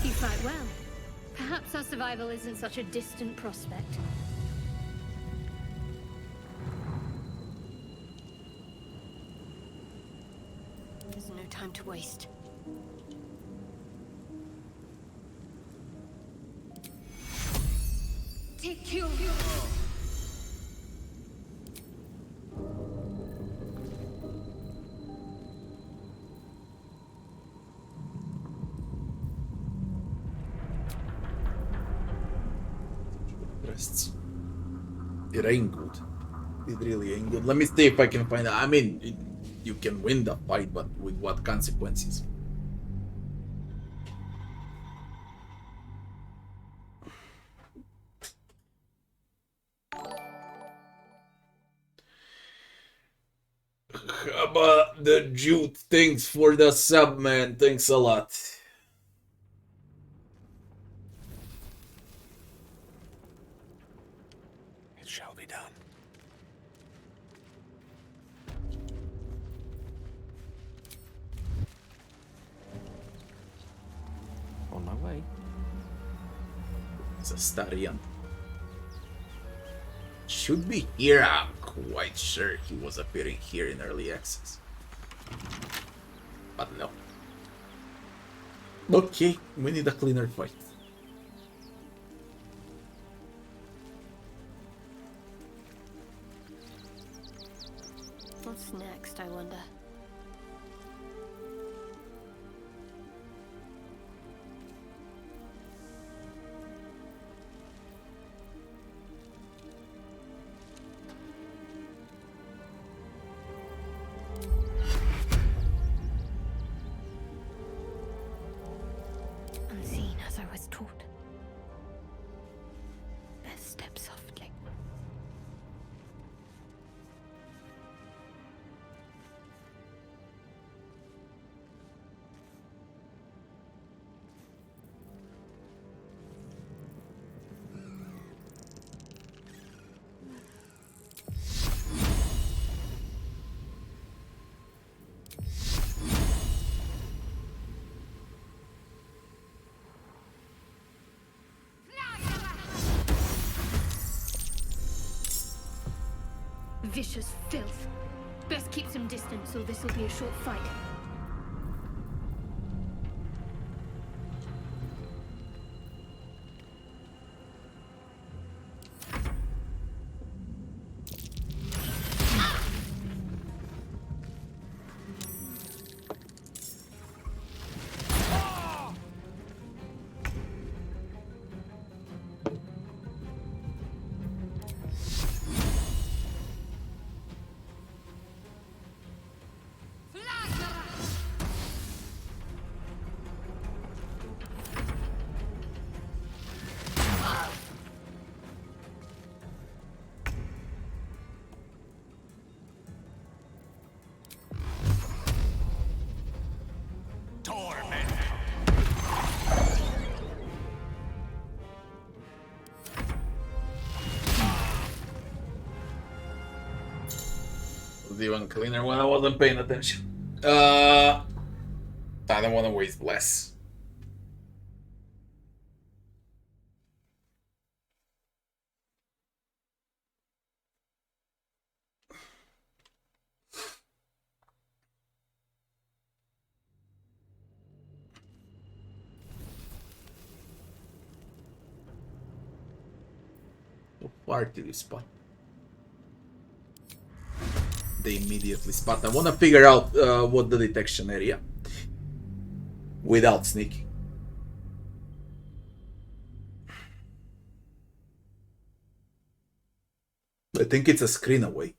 You fight well. Perhaps our survival isn't such a distant prospect. There's no time to waste. Take you. quests. It ain't good. It really ain't good. Let me see if I can find out. I mean, you can win the fight, but with what consequences? How about the Jute? Thanks for the sub, man. Thanks a lot. It shall be done. On my way. It's a Starian. Should be here. I'm quite sure he was appearing here in early access. But no. Okay, we need a cleaner fight. What's next, I wonder? Unseen as I was taught. Best step softly. Vicious filth. Best keep some distance, or this will be a short fight. Even cleaner when I wasn't paying attention. I don't want to waste less. What part did you spot? They immediately spot. I want to figure out what the detection area without sneaking. I think it's a screen away.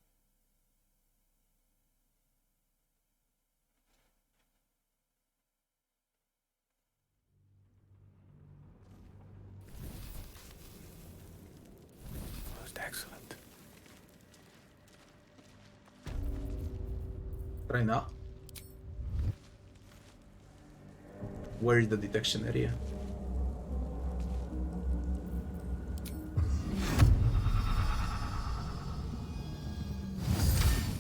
Most excellent. Right now. Where is the detection area?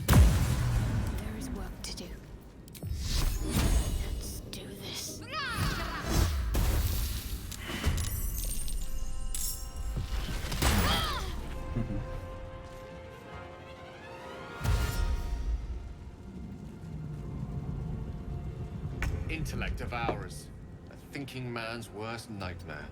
There is work to do. Let's do this. Intellect of ours. A thinking man's worst nightmare.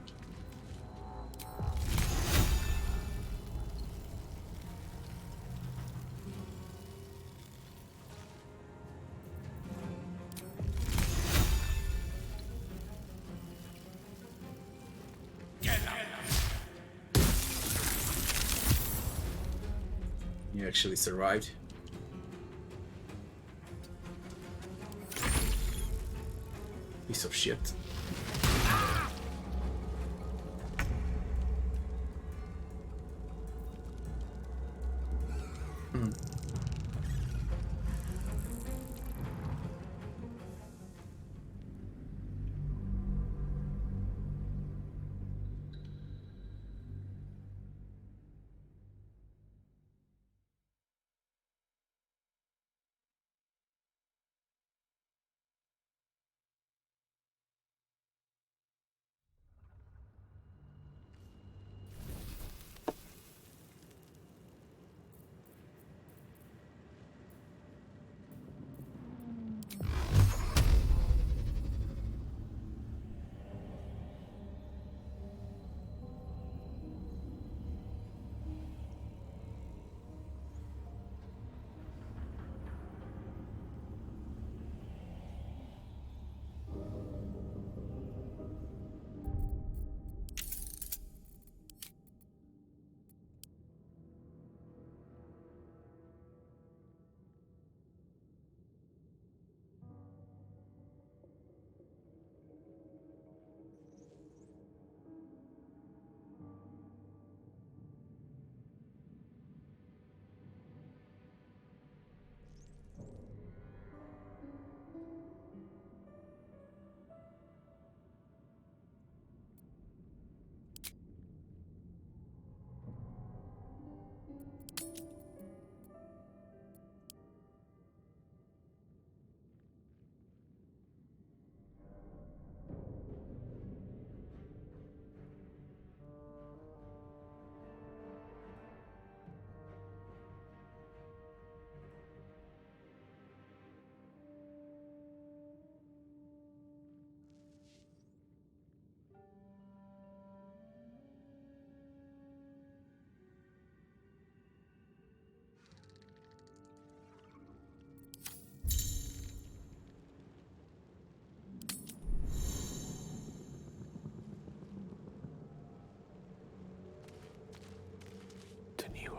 You actually survived. Piece of shit.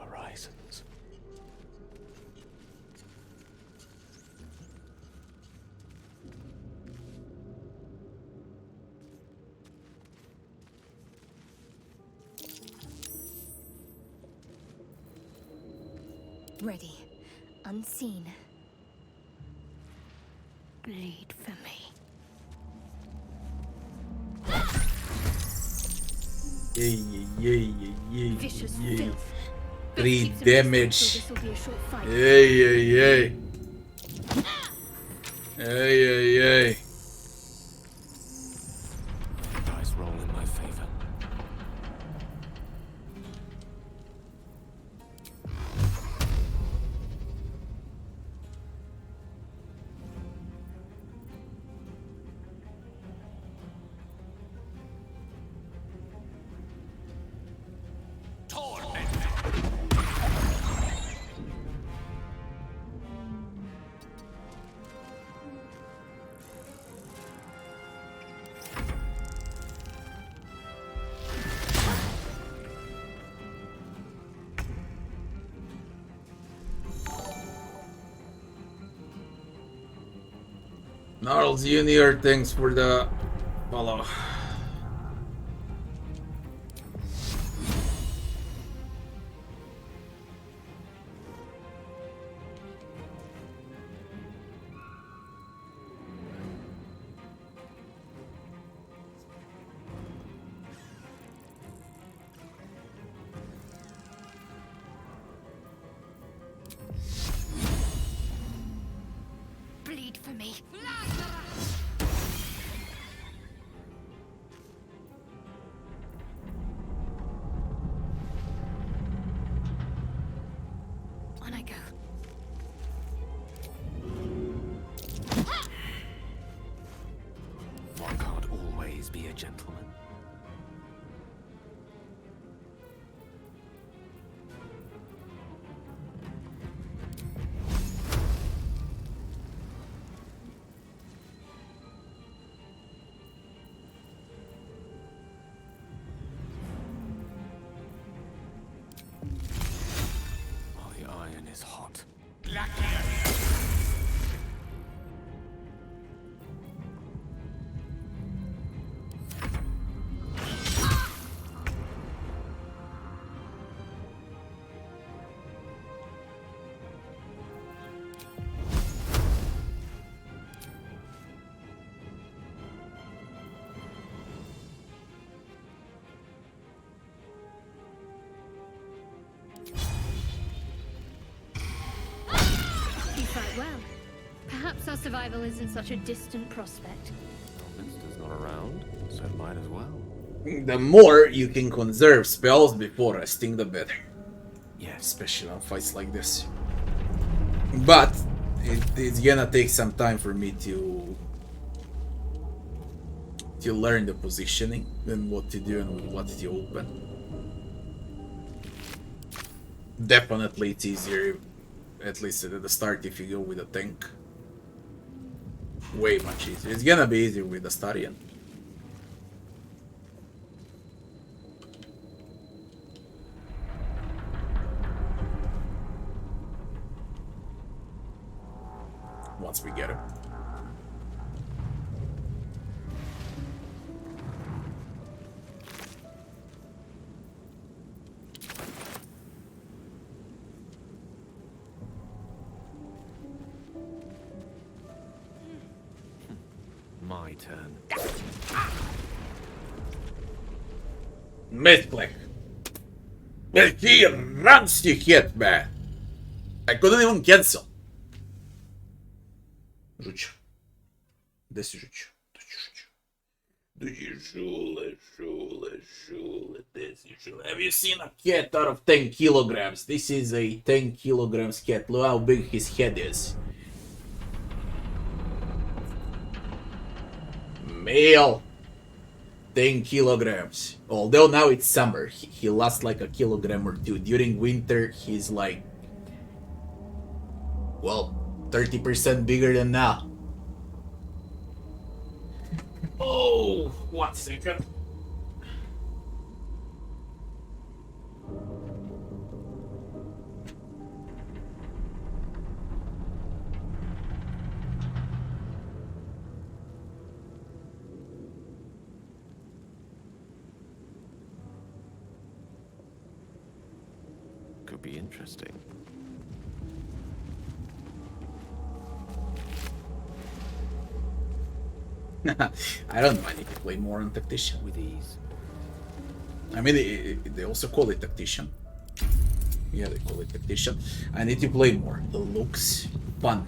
Horizons. Ready. Unseen. Bleed for me. Yay. Vicious filth. 3 damage. Yay. Dice roll in my favor. Gnarls Junior, thanks for the follow. Bleed for me. On I go. One can't always be a gentleman. fight well. Perhaps our survival isn't such a distant prospect. Minster's not around, so it might as well. The more you can conserve spells before resting, the better. Yeah, especially on fights like this. But it's gonna take some time for me to learn the positioning and what to do and what to open. Definitely it's easier, at least at the start, if you go with a tank. Way much easier. It's gonna be easier with the Starian. Once we get him. My turn. Misclick. But he runs to hit, man. I couldn't even cancel. Жучу. Де сі жучу? Have you seen a cat out of 10 kilograms? This is a 10 kilograms cat. Look how big his head is. Male. 10 kilograms. Although now it's summer, he lost like a kilogram or two. During winter, he's like, well, 30% bigger than now. Oh, 1 second. Could be interesting. I don't mind if you play more on Tactician. With ease. I mean, they also call it Tactician. Yeah, they call it Tactician. I need to play more. It looks fun.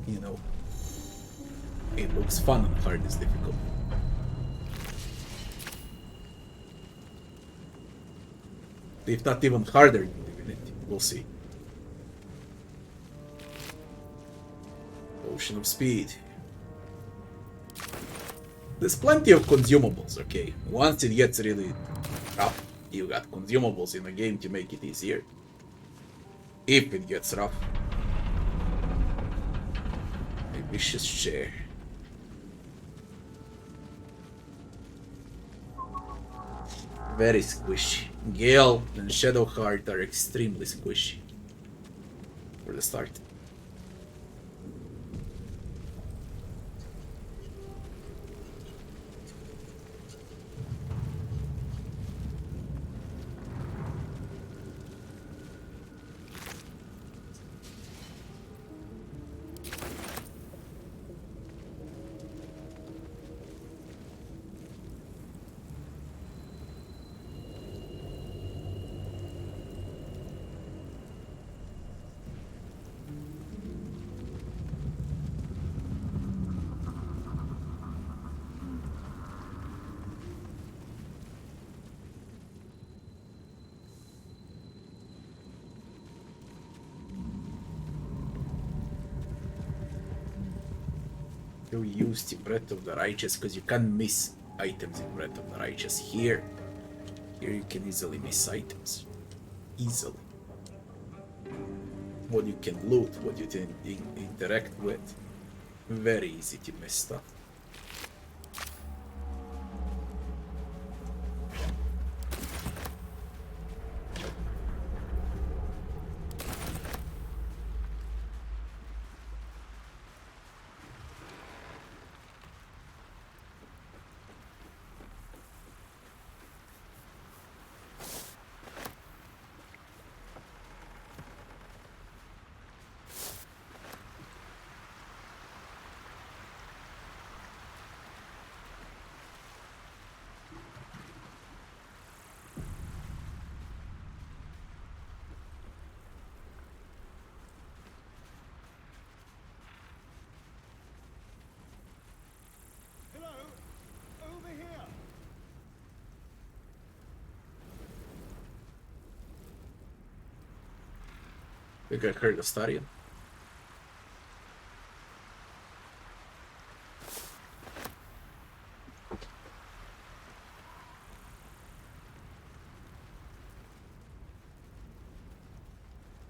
You know. It looks fun and hard is difficult. If not even harder than Divinity. We'll see. Ocean of Speed. There's plenty of consumables, okay? Once it gets really rough, you got consumables in the game to make it easier. If it gets rough. A vicious chair. Very squishy. Gale and Shadowheart are extremely squishy. For the start. You use the Breath of the Righteous because you can't miss items in Breath of the Righteous. Here you can easily miss items. Easily. What you can loot, what you can interact with. Very easy to miss stuff. think I heard a Starion.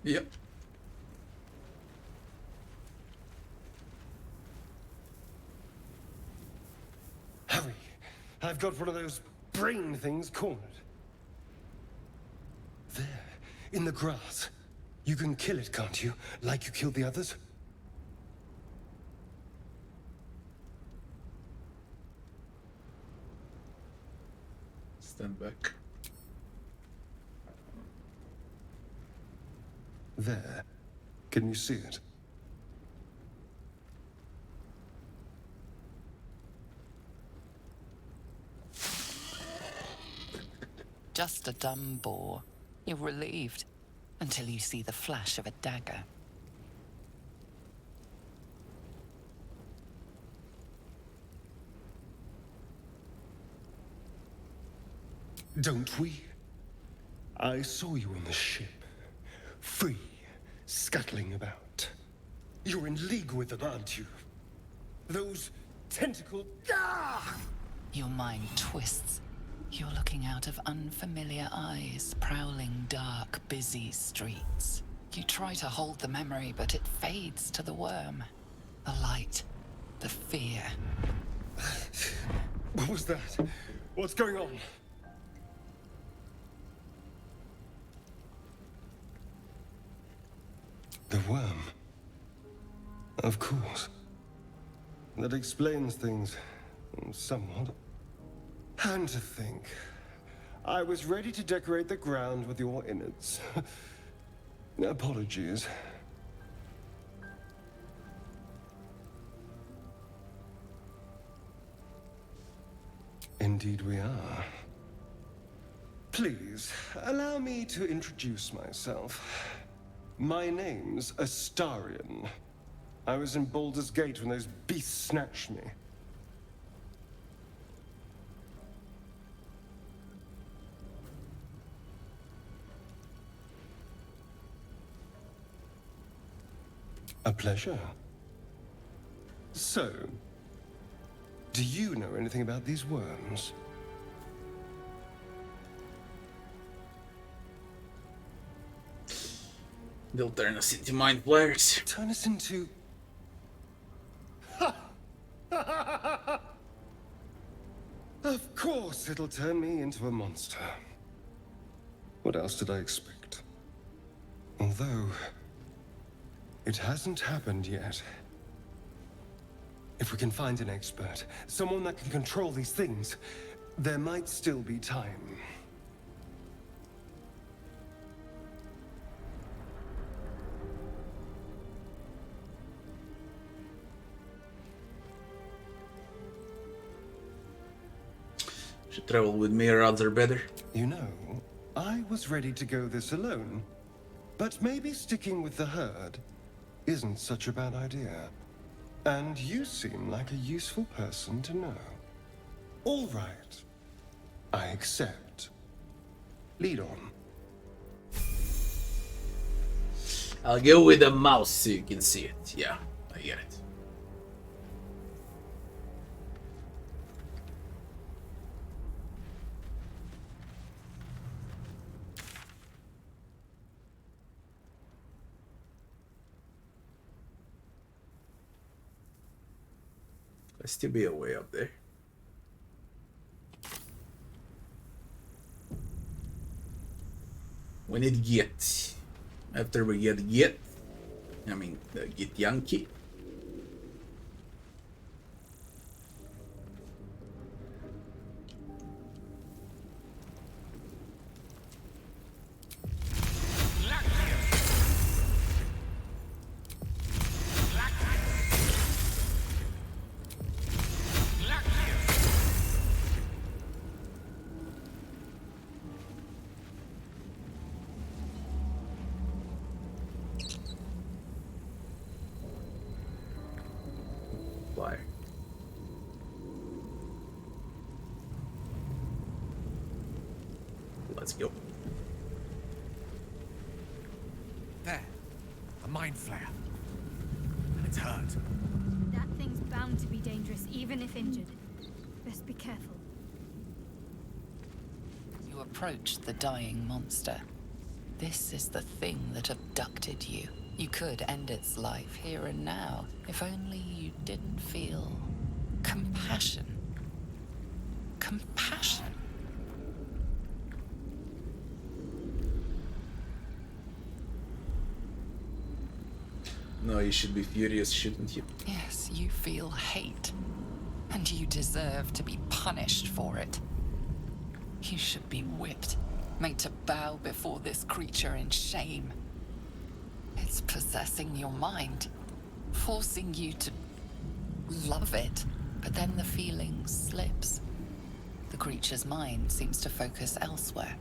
Yep. Hurry! I've got one of those brain things cornered. There, in the grass. You can kill it, can't you? Like you killed the others? Stand back. There. Can you see it? Just a dumb boar. You're relieved until you see the flash of a dagger. Don't we? I saw you on the ship. Free, scuttling about. You're in league with them, aren't you? Those tentacle... Ah! Your mind twists. You're looking out of unfamiliar eyes, prowling dark, busy streets. You try to hold the memory, but it fades to the worm. The light, the fear. What was that? What's going on? The worm. Of course. That explains things somewhat. And to think, I was ready to decorate the ground with your innards. Apologies. Indeed we are. Please, allow me to introduce myself. My name's Astarion. I was in Baldur's Gate when those beasts snatched me. A pleasure. So, do you know anything about these worms? They'll turn us into mind players. Turn us into... Of course it'll turn me into a monster. What else did I expect? Although... it hasn't happened yet. If we can find an expert, someone that can control these things, there might still be time. Should travel with me, or odds are better. You know, I was ready to go this alone, but maybe sticking with the herd isn't such a bad idea. And you seem like a useful person to know. All right. I accept. Lead on. I'll go with the mouse so you can see it. Yeah, I get it. There's still be a way up there. We need get. After we get, get Yankee. Let's go. There. mind flare. And it's hurt. That thing's bound to be dangerous, even if injured. Best be careful. You approach the dying monster. This is the thing that abducted you. You could end its life here and now, if only you didn't feel compassion. Compassion. No, you should be furious, shouldn't you? Yes, you feel hate. And you deserve to be punished for it. You should be whipped, made to bow before this creature in shame. It's possessing your mind, forcing you to love it, but then the feeling slips. The creature's mind seems to focus elsewhere.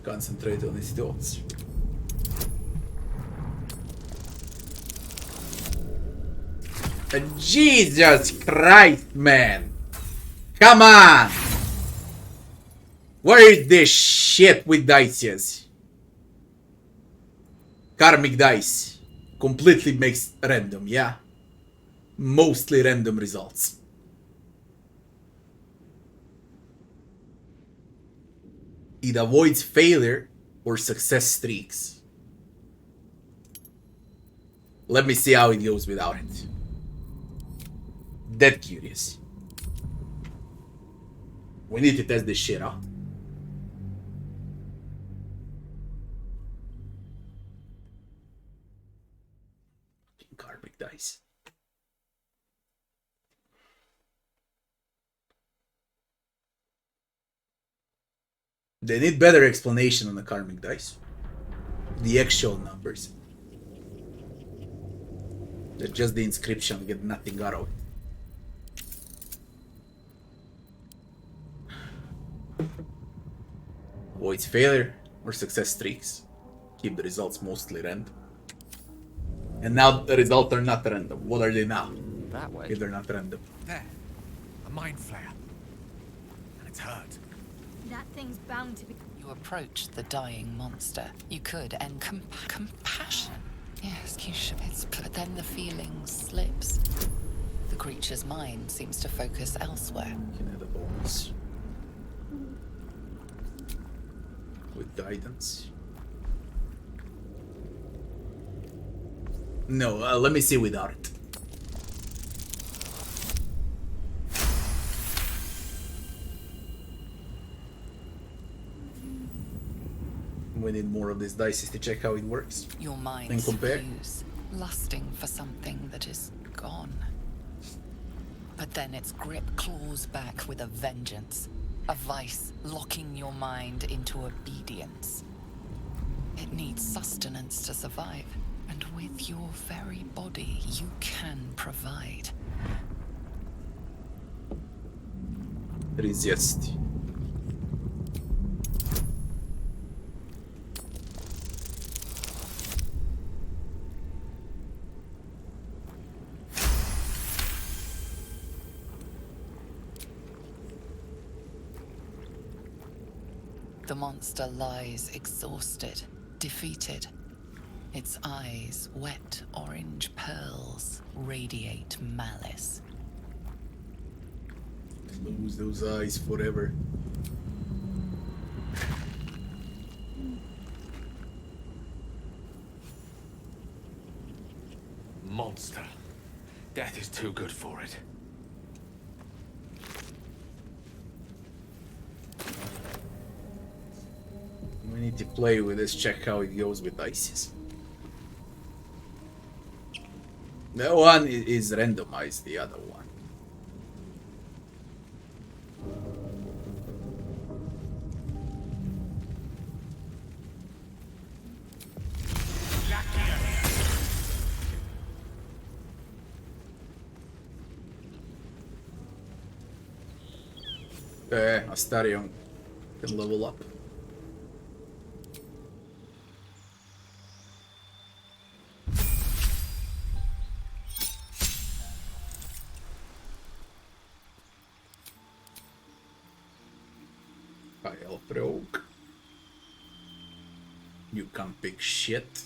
Concentrate on his thoughts. Jesus Christ, man! Come on! Where is this shit with dices? Karmic dice. Completely makes random, yeah? Mostly random results. It avoids failure or success streaks. Let me see how it goes without it. Dead curious. We need to test this shit out. Karmic dice. They need better explanation on the karmic dice. The actual numbers. They're just the inscription, we get nothing out of it. Avoids failure or success streaks. Keep the results mostly random. And now the results are not random. What are they now? That way. If they're not random. There. A mind flare. And it's hurt. That thing's bound to be... You approach the dying monster. You could end compassion. Yes, you should. But then the feeling slips. The creature's mind seems to focus elsewhere. Can add a bonus. With guidance. No, let me see without it. We need more of these dice to check how it works. Your mind and compare. suffuse, lusting for something that is gone. But then its grip claws back with a vengeance. A vice locking your mind into obedience. It needs sustenance to survive. And with your very body, you can provide. Resist. The monster lies exhausted, defeated. Its eyes, wet orange pearls, radiate malice. Close those eyes forever. Monster. Death is too good for it. We need to play with this, check how it goes with dices. The one is randomized, the other one. Astarion can level up. Kyle broke. You can't pick shit.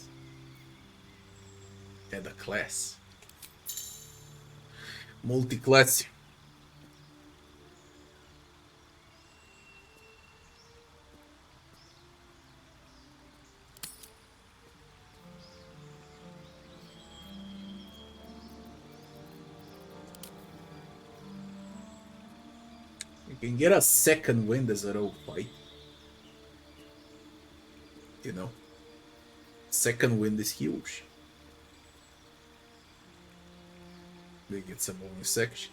Add a class. Multi-class. You can get a second wind as a rogue fight. You know, second wind is huge. They get some bonus section.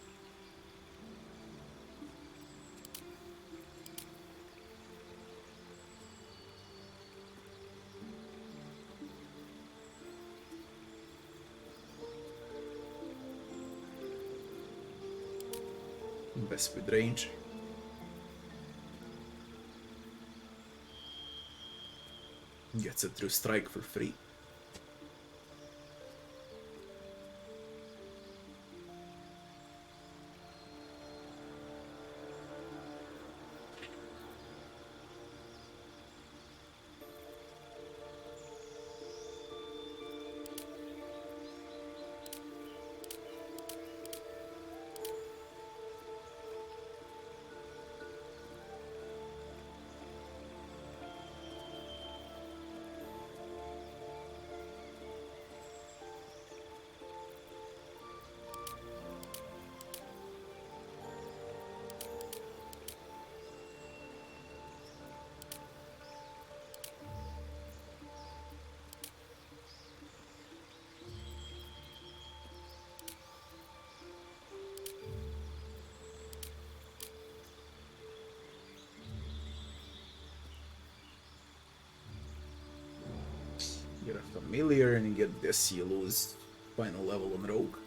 Best with range. Gets a true strike for free. Get a familiar and you get this, you lose final level on rogue.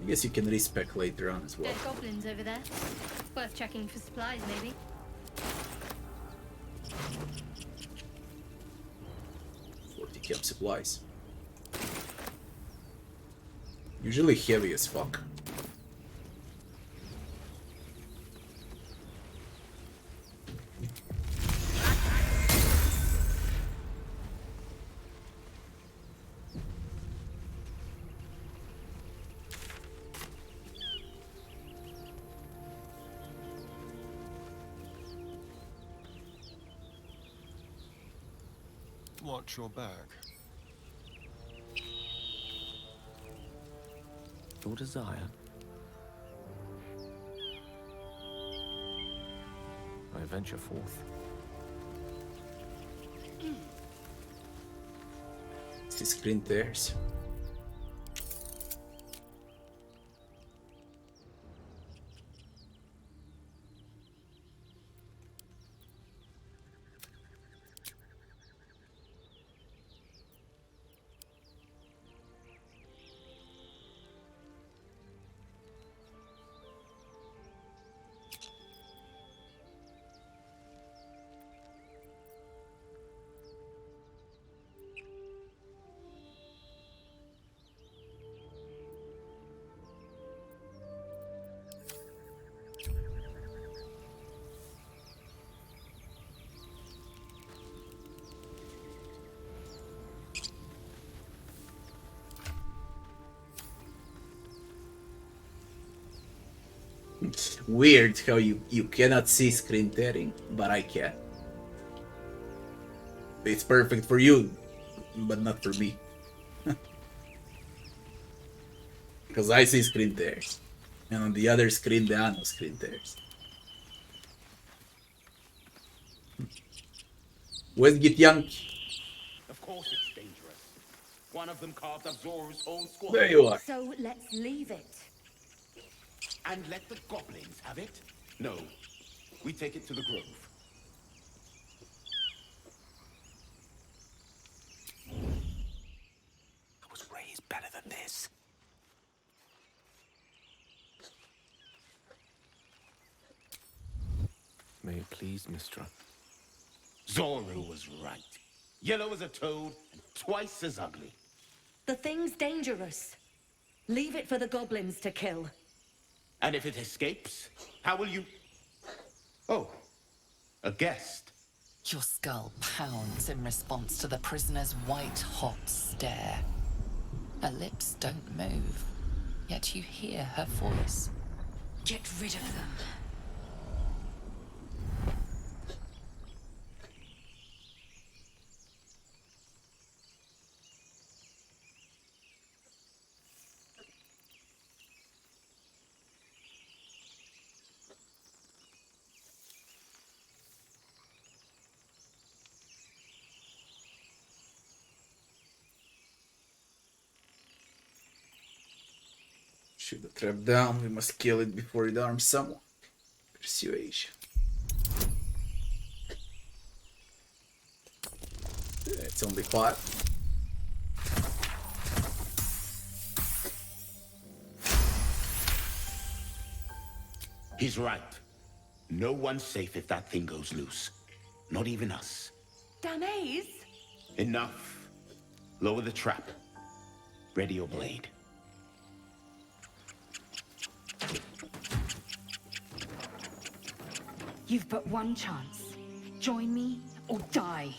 I guess you can respec later on as well. Dead goblins over there. Worth checking for supplies, maybe. 40 camp supplies. Usually heavy as fuck. Watch your back. Your desire. I venture forth. The screen tears. Weird how you cannot see screen tearing, but I can. It's perfect for you, but not for me. Because I see screen tears. And on the other screen, there are no screen tears. Where's Git Young? Of course it's dangerous. One of them carved up Zoru's own squad. There you are. So let's leave it. And let the goblins have it? No. We take it to the grove. I was raised better than this. May it please, Mistra. Zoru was right. Yellow as a toad and twice as ugly. The thing's dangerous. Leave it for the goblins to kill. And if it escapes, how will you... Oh, a guest. Your skull pounds in response to the prisoner's white-hot stare. Her lips don't move, yet you hear her voice. Get rid of them. Shoot the trap down. We must kill it before it harms someone. Persuasion. It's only 5. He's right. No one's safe if that thing goes loose. Not even us. Danais? Enough. Lower the trap. Ready your blade. You've but one chance. Join me or die.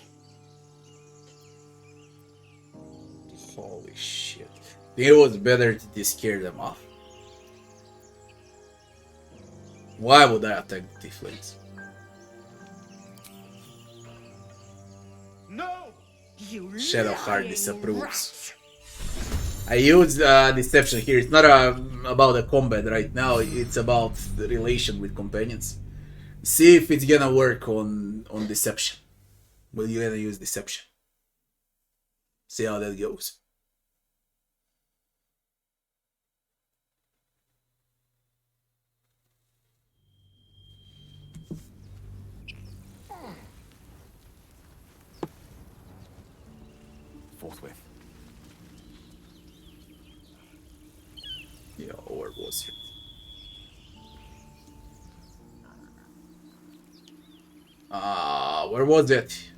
Holy shit. It was better to scare them off. Why would I attack the tieflings? No! You Shadowheart lying disapproves. I use deception here. It's not about the combat right now. It's about the relation with companions. See if it's gonna work on deception. Will you gonna use deception? See how that goes. Forthwith. Yeah, where was it? Where was it?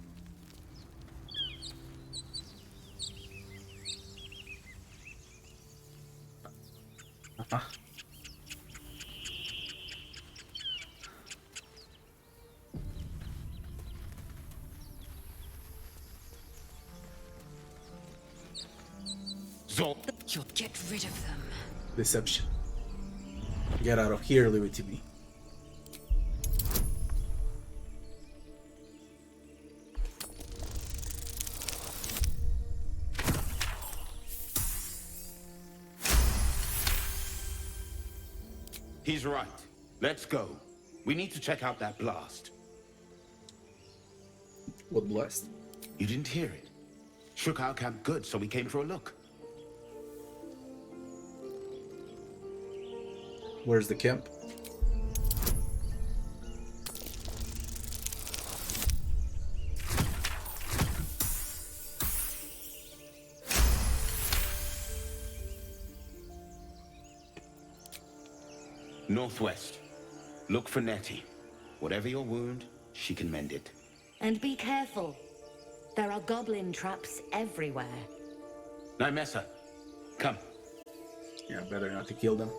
You'll get rid of them. Deception. Get out of here, leave it to me. He's right. Let's go. We need to check out that blast. What blast? You didn't hear it. Shook our camp good, so we came for a look. Where's the camp? Northwest. Look for Nettie. Whatever your wound, she can mend it. And be careful. There are goblin traps everywhere. Nymessa, come. Yeah, better not to kill them.